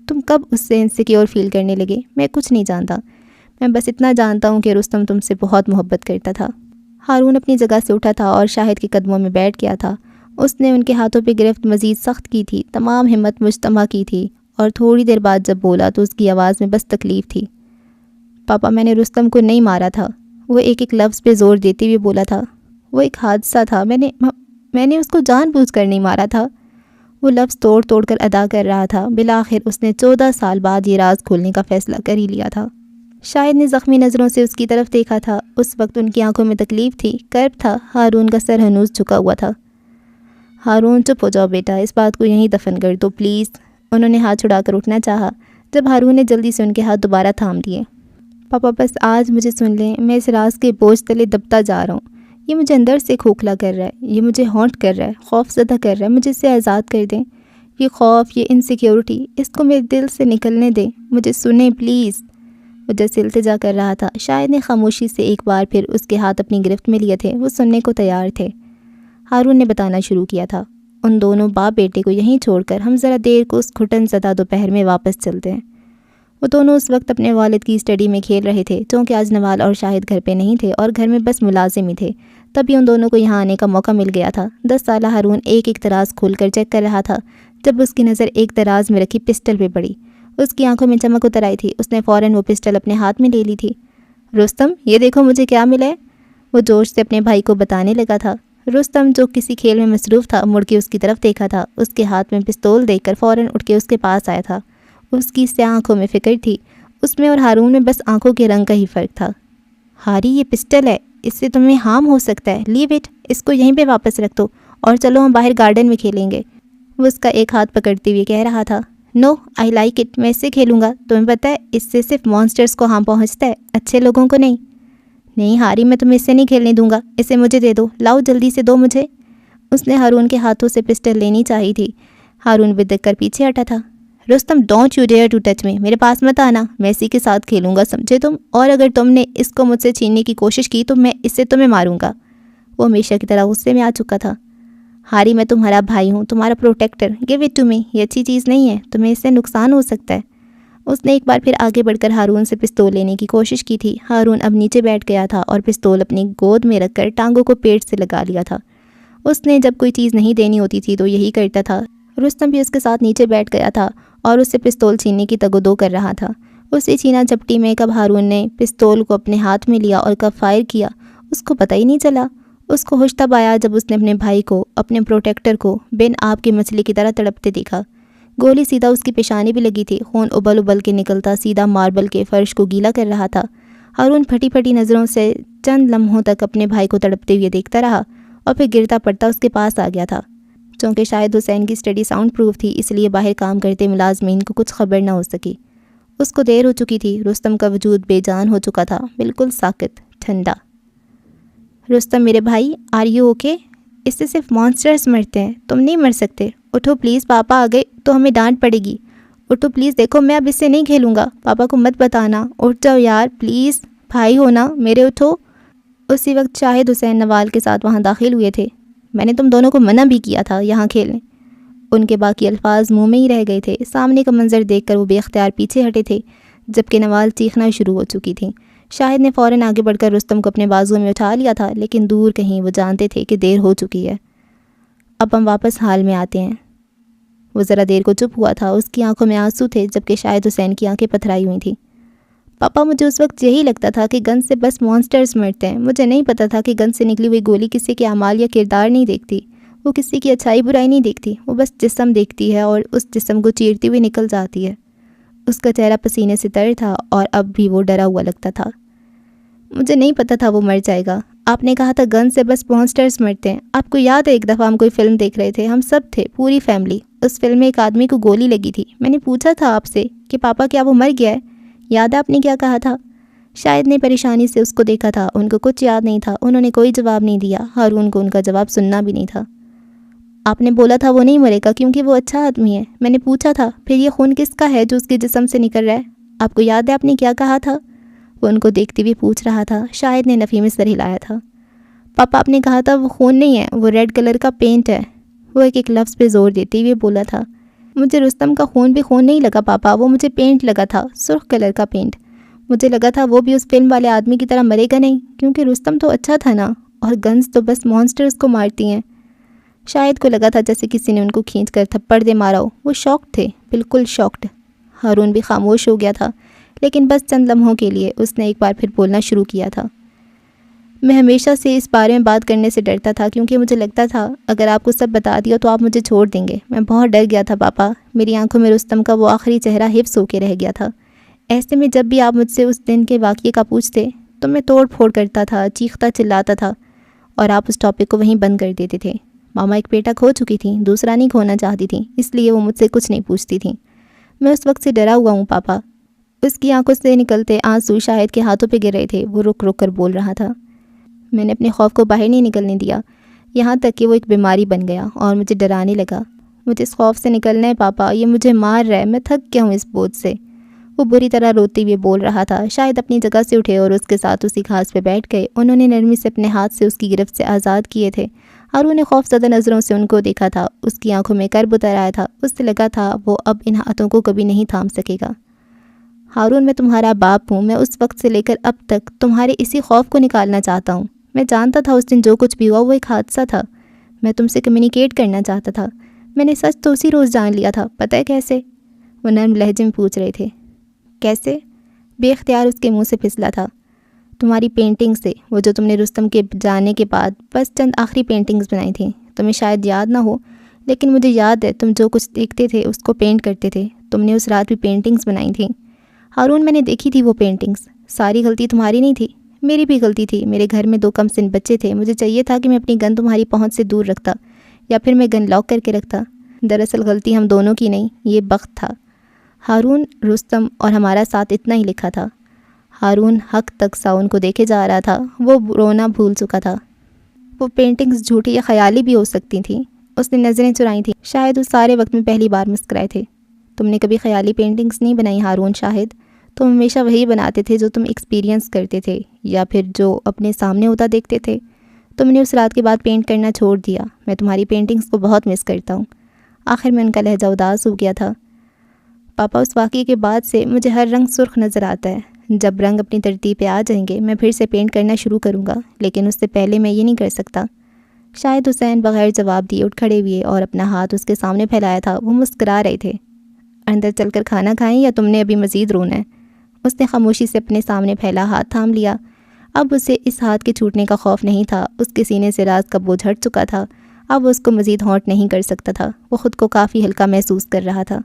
تم کب اس سے انسیکیور فیل کرنے لگے؟ میں کچھ نہیں جانتا، میں بس اتنا جانتا ہوں کہ رستم تم سے بہت محبت کرتا تھا۔ ہارون اپنی جگہ سے اٹھا تھا اور شاہد کے قدموں میں بیٹھ گیا تھا۔ اس نے ان کے ہاتھوں پہ گرفت مزید سخت کی تھی، تمام ہمت مجتمع کی تھی، اور تھوڑی دیر بعد جب بولا تو اس کی آواز میں بس تکلیف تھی۔ پاپا میں نے رستم کو نہیں مارا تھا، وہ ایک ایک لفظ پہ زور دیتے ہوئے بولا تھا۔ وہ ایک حادثہ تھا، میں نے اس کو جان بوجھ کر نہیں مارا تھا، وہ لفظ توڑ توڑ کر ادا کر رہا تھا۔ بالآخر اس نے 14 سال بعد یہ راز کھولنے کا فیصلہ کر ہی لیا تھا۔ شاہد نے زخمی نظروں سے اس کی طرف دیکھا تھا۔ اس وقت ان کی آنکھوں میں تکلیف تھی، کرب تھا۔ ہارون کا سر ہنوز جھکا ہوا تھا۔ ہارون چپ ہو جاؤ بیٹا، اس بات کو یہیں دفن کر دو پلیز۔ انہوں نے ہاتھ چھڑا کر اٹھنا چاہا جب ہارون نے جلدی سے ان کے ہاتھ دوبارہ تھام لیے۔ پاپا بس آج مجھے سن لیں، میں اس راز کے بوجھ تلے دبتا جا رہا ہوں۔ یہ مجھے اندر سے کھوکھلا کر رہا ہے، یہ مجھے ہانٹ کر رہا ہے، خوف زدہ کر رہا ہے۔ مجھے اس سے آزاد کر دیں۔ یہ خوف، یہ انسیکیورٹی، اس کو میرے دل سے نکلنے دیں۔ مجھے سنیں پلیز۔ وہ جیسے التجا کر رہا تھا۔ شاہد نے خاموشی سے ایک بار پھر اس کے ہاتھ اپنی گرفت میں لیے تھے۔ وہ سننے کو تیار تھے۔ ہارون نے بتانا شروع کیا تھا، ان دونوں باپ بیٹے کو یہیں چھوڑ کر ہم ذرا دیر کو اس گھٹن زدہ دوپہر میں واپس چلتے ہیں۔ وہ دونوں اس وقت اپنے والد کی اسٹڈی میں کھیل رہے تھے، چونکہ آج نوال اور شاہد گھر پہ نہیں تھے اور گھر میں بس ملازم ہی تھے۔ تبھی ان دونوں کو یہاں آنے کا موقع مل گیا تھا۔ 10 سالہ ہارون ایک ایک دراز کھول کر چیک کر رہا تھا جب اس کی نظر ایک دراز میں رکھی پسٹل پہ پڑی۔ اس کی آنکھوں میں چمک اتر آئی تھی۔ اس نے فوراً وہ پسٹل اپنے ہاتھ میں لے لی تھی۔ رستم، یہ دیکھو مجھے کیا ملا ہے، وہ جوش سے اپنے بھائی کو بتانے لگا تھا۔ رستم جو کسی کھیل میں مصروف تھا مڑ کے اس کی طرف دیکھا تھا۔ اس کے ہاتھ میں پستول دیکھ کر فوراً اٹھ کے اس کے پاس آیا تھا۔ اس کی سیاہ آنکھوں میں فکر تھی۔ اس میں اور ہارون میں بس آنکھوں کے رنگ کا ہی فرق تھا۔ ہاری، یہ پسٹل ہے، اس سے تمہیں ہارم ہو سکتا ہے، لیو اٹ، اس کو یہیں پہ واپس رکھ دو اور چلو ہم باہر گارڈن میں کھیلیں گے۔ وہ اس کا ایک ہاتھ پکڑتے ہوئے کہہ رہا تھا، نو آئی لائک اٹ، میں اس سے کھیلوں گا۔ تمہیں پتہ ہے اس سے صرف مانسٹرز کو ہارم پہنچتا ہے، اچھے لوگوں کو نہیں۔ نہیں ہاری، میں تمہیں اس سے نہیں کھیلنے دوں گا، اسے مجھے دے دو، لاؤ جلدی سے دو مجھے۔ اس نے ہارون کے ہاتھوں سے پسٹل لینی چاہی تھی۔ ہارون بدک کر پیچھے ہٹا تھا۔ Rustam, don't you dare to touch me, میرے پاس مت آنا، میں اسی کے ساتھ کھیلوں گا، سمجھے تم؟ اور اگر تم نے اس کو مجھ سے چھیننے کی کوشش کی تو میں اس سے تمہیں ماروں گا۔ وہ ہمیشہ کی طرح غصے میں آ چکا تھا۔ ہاری، میں تمہارا بھائی ہوں، تمہارا protector, give it to me, یہ اچھی چیز نہیں ہے، تمہیں اس سے نقصان ہو سکتا ہے۔ اس نے ایک بار پھر آگے بڑھ کر ہارون سے پستول لینے کی کوشش کی تھی۔ ہارون اب نیچے بیٹھ گیا تھا اور پستول اپنی گود میں رکھ کر ٹانگوں کو پیٹ سے لگا لیا تھا۔ اس نے جب کوئی چیز نہیں دینی ہوتی تھی تو یہی کرتا تھا۔ رستم بھی اس کے ساتھ نیچے بیٹھ گیا تھا اور اس سے پستول چھیننے کی تگ و دو کر رہا تھا۔ اسی چھینا جھپٹی میں کب ہارون نے پستول کو اپنے ہاتھ میں لیا اور کب فائر کیا اس کو پتہ ہی نہیں چلا۔ اس کو ہوش تب آیا جب اس نے اپنے بھائی کو، اپنے پروٹیکٹر کو بن آب کی مچھلی کی طرح تڑپتے دیکھا۔ گولی سیدھا اس کی پیشانی پہ لگی تھی، خون ابل ابل کے نکلتا سیدھا ماربل کے فرش کو گیلا کر رہا تھا۔ ہارون پھٹی پھٹی نظروں سے چند لمحوں تک اپنے بھائی کو تڑپتے ہوئے دیکھتا رہا اور پھر گرتا پڑتا اس کے پاس آ گیا تھا۔ چونکہ شاہد حسین کی اسٹڈی ساؤنڈ پروف تھی اس لیے باہر کام کرتے ملازمین کو کچھ خبر نہ ہو سکی۔ اس کو دیر ہو چکی تھی۔ رستم کا وجود بے جان ہو چکا تھا، بالکل ساکت، ٹھنڈا۔ رستم میرے بھائی، آر یو اوکے؟ اس سے صرف مانسٹرز مرتے ہیں، تم نہیں مر سکتے۔ اٹھو پلیز، پاپا آ گئے تو ہمیں ڈانٹ پڑے گی۔ اٹھو پلیز، دیکھو میں اب اس سے نہیں کھیلوں گا، پاپا کو مت بتانا، اٹھ جاؤ یار پلیز، بھائی ہو نا میرے، اٹھو۔ اسی وقت شاہد حسین نوال کے ساتھ وہاں داخل ہوئے تھے۔ میں نے تم دونوں کو منع بھی کیا تھا یہاں کھیلنے۔ ان کے باقی الفاظ منہ میں ہی رہ گئے تھے۔ سامنے کا منظر دیکھ کر وہ بے اختیار پیچھے ہٹے تھے جبکہ نوال چیخنا شروع ہو چکی تھیں۔ شاہد نے فوراً آگے بڑھ کر رستم کو اپنے بازو میں اٹھا لیا تھا، لیکن دور کہیں وہ جانتے تھے کہ دیر ہو چکی ہے۔ اب ہم واپس حال میں آتے ہیں۔ وہ ذرا دیر کو چپ ہوا تھا، اس کی آنکھوں میں آنسو تھے جبکہ شاہد حسین کی آنکھیں پتھرائی ہوئی تھیں۔ پاپا، مجھے اس وقت یہی لگتا تھا کہ گن سے بس مانسٹرز مرتے ہیں، مجھے نہیں پتہ تھا کہ گن سے نکلی ہوئی گولی کسی کے اعمال یا کردار نہیں دیکھتی، وہ کسی کی اچھائی برائی نہیں دیکھتی، وہ بس جسم دیکھتی ہے اور اس جسم کو چیرتی ہوئی نکل جاتی ہے۔ اس کا چہرہ پسینے سے تر تھا اور اب بھی وہ ڈرا ہوا لگتا تھا۔ مجھے نہیں پتہ تھا وہ مر جائے گا۔ آپ نے کہا تھا گن سے بس مانسٹرز مرتے ہیں۔ آپ کو یاد ہے ایک دفعہ ہم کوئی فلم دیکھ رہے تھے، ہم سب تھے، پوری فیملی۔ اس فلم میں ایک آدمی کو گولی لگی تھی، میں نے پوچھا تھا آپ سے کہ پاپا کیا وہ مر گیا ہے؟ یاد ہے آپ نے کیا کہا تھا؟ شاید نے پریشانی سے اس کو دیکھا تھا، ان کو کچھ یاد نہیں تھا، انہوں نے کوئی جواب نہیں دیا۔ ہارون کو ان کا جواب سننا بھی نہیں تھا۔ آپ نے بولا تھا وہ نہیں مرے گا کیونکہ وہ اچھا آدمی ہے۔ میں نے پوچھا تھا پھر یہ خون کس کا ہے جو اس کے جسم سے نکل رہا ہے؟ آپ کو یاد ہے آپ نے کیا کہا تھا؟ وہ ان کو دیکھتے ہوئے پوچھ رہا تھا۔ شاہد نے نفی میں سر ہلایا تھا۔ پاپا، آپ نے کہا تھا وہ خون نہیں ہے، وہ ریڈ کلر کا پینٹ ہے۔ وہ ایک ایک لفظ پہ زور دیتے ہوئے بولا تھا۔ مجھے رستم کا خون بھی خون نہیں لگا پاپا، وہ مجھے پینٹ لگا تھا، سرخ کلر کا پینٹ۔ مجھے لگا تھا وہ بھی اس فلم والے آدمی کی طرح مرے گا نہیں، کیونکہ رستم تو اچھا تھا نا، اور گنز تو بس مانسٹرز کو مارتی ہیں۔ شاہد کو لگا تھا جیسے کسی نے ان کو کھینچ کر تھپڑ دے مارا ہو۔ وہ شاکڈ تھے، بالکل شاکڈ۔ ہارون بھی خاموش ہو گیا تھا، لیکن بس چند لمحوں کے لیے۔ اس نے ایک بار پھر بولنا شروع کیا تھا۔ میں ہمیشہ سے اس بارے میں بات کرنے سے ڈرتا تھا کیونکہ مجھے لگتا تھا اگر آپ کو سب بتا دیا تو آپ مجھے چھوڑ دیں گے۔ میں بہت ڈر گیا تھا پاپا۔ میری آنکھوں میں رستم کا وہ آخری چہرہ حفظ ہو کے رہ گیا تھا۔ ایسے میں جب بھی آپ مجھ سے اس دن کے واقعے کا پوچھتے تو میں توڑ پھوڑ کرتا تھا، چیختا چلاتا تھا اور آپ اس ٹاپک کو وہیں بند کر دیتے تھے۔ ماما ایک بیٹا کھو چکی تھیں، دوسرا نہیں کھونا چاہتی تھیں، اس لیے وہ مجھ سے کچھ نہیں پوچھتی تھیں۔ میں اس وقت سے ڈرا ہوا ہوں پاپا۔ اس کی آنکھوں سے نکلتے آنسو شاہد کے ہاتھوں پہ گر رہے تھے۔ وہ رک رک کر بول رہا تھا۔ میں نے اپنے خوف کو باہر نہیں نکلنے دیا، یہاں تک کہ وہ ایک بیماری بن گیا اور مجھے ڈرانے لگا۔ مجھے اس خوف سے نکلنا ہے پاپا، یہ مجھے مار رہا ہے، میں تھک گیا ہوں اس بوجھ سے۔ وہ بری طرح روتے ہوئے بول رہا تھا۔ شاہد اپنی جگہ سے اٹھے اور اس کے ساتھ اسی گھاس پہ بیٹھ گئے۔ انہوں نے نرمی سے اپنے ہاتھ سے اس کی گرفت سے آزاد کیے تھے۔ ہارون نے خوف زدہ نظروں سے ان کو دیکھا تھا۔ اس کی آنکھوں میں کرب اتر آیا تھا۔ اس سے لگا تھا وہ اب ان ہاتھوں کو کبھی نہیں تھام سکے گا۔ ہارون، میں تمہارا باپ ہوں۔ میں اس وقت سے لے کر اب تک تمہارے اسی خوف کو نکالنا چاہتا ہوں۔ میں جانتا تھا اس دن جو کچھ بھی ہوا وہ ایک حادثہ تھا۔ میں تم سے کمیونیکیٹ کرنا چاہتا تھا۔ میں نے سچ تو اسی روز جان لیا تھا۔ پتہ ہے کیسے؟ وہ نرم لہجے میں پوچھ رہے تھے۔ کیسے؟ بے اختیار اس کے منہ سے پھسلا تھا۔ تمہاری پینٹنگ سے، وہ جو تم نے رستم کے جانے کے بعد بس چند آخری پینٹنگز بنائی تھیں۔ تمہیں شاید یاد نہ ہو لیکن مجھے یاد ہے تم جو کچھ دیکھتے تھے اس کو پینٹ کرتے تھے۔ تم نے اس رات بھی پینٹنگز بنائی تھیں۔ ہارون، میں نے دیکھی تھی وہ پینٹنگز۔ ساری غلطی تمہاری نہیں تھی، میری بھی غلطی تھی۔ میرے گھر میں 2 کم سن بچے تھے۔ مجھے چاہیے تھا کہ میں اپنی گن تمہاری پہنچ سے دور رکھتا یا پھر میں گن لاک کر کے رکھتا۔ دراصل غلطی ہم دونوں کی نہیں، یہ بخت تھا۔ ہارون، رستم اور ہمارا ساتھ اتنا ہی لکھا تھا۔ ہارون حق تک سا ان کو دیکھے جا رہا تھا۔ وہ رونا بھول چکا تھا۔ وہ پینٹنگز جھوٹی یا خیالی بھی ہو سکتی تھیں۔ اس نے نظریں چرائی تھیں۔ شاید اس سارے وقت میں پہلی بار مسکرائے تھے۔ تم نے کبھی خیالی پینٹنگز نہیں بنائی ہارون شاہد۔ تم ہمیشہ وہی بناتے تھے جو تم ایکسپیرینس کرتے تھے یا پھر جو اپنے سامنے ہوتا دیکھتے تھے۔ تم نے اس رات کے بعد پینٹ کرنا چھوڑ دیا۔ میں تمہاری پینٹنگز کو بہت مس کرتا ہوں۔ آخر میں ان کا لہجہ اداس ہو گیا تھا۔ پاپا، اس واقعے کے بعد سے مجھے ہر رنگ سرخ نظر آتا ہے۔ جب رنگ اپنی ترتیب پہ آ جائیں گے میں پھر سے پینٹ کرنا شروع کروں گا، لیکن اس سے پہلے میں یہ نہیں کر سکتا۔ شاہد حسین بغیر جواب دیے اٹھ کھڑے ہوئے اور اپنا ہاتھ اس کے سامنے پھیلایا تھا۔ وہ مسکرا رہے تھے۔ اندر چل کر کھانا کھائیں یا تم نے ابھی مزید رونا ہے؟ اس نے خاموشی سے اپنے سامنے پھیلا ہاتھ تھام لیا۔ اب اسے اس ہاتھ کے چھوٹنے کا خوف نہیں تھا۔ اس کے سینے سے راز کا بوجھ ہٹ چکا تھا۔ اب اس کو مزید ہانٹ نہیں کر سکتا تھا۔ وہ خود کو کافی ہلکا محسوس کر رہا تھا۔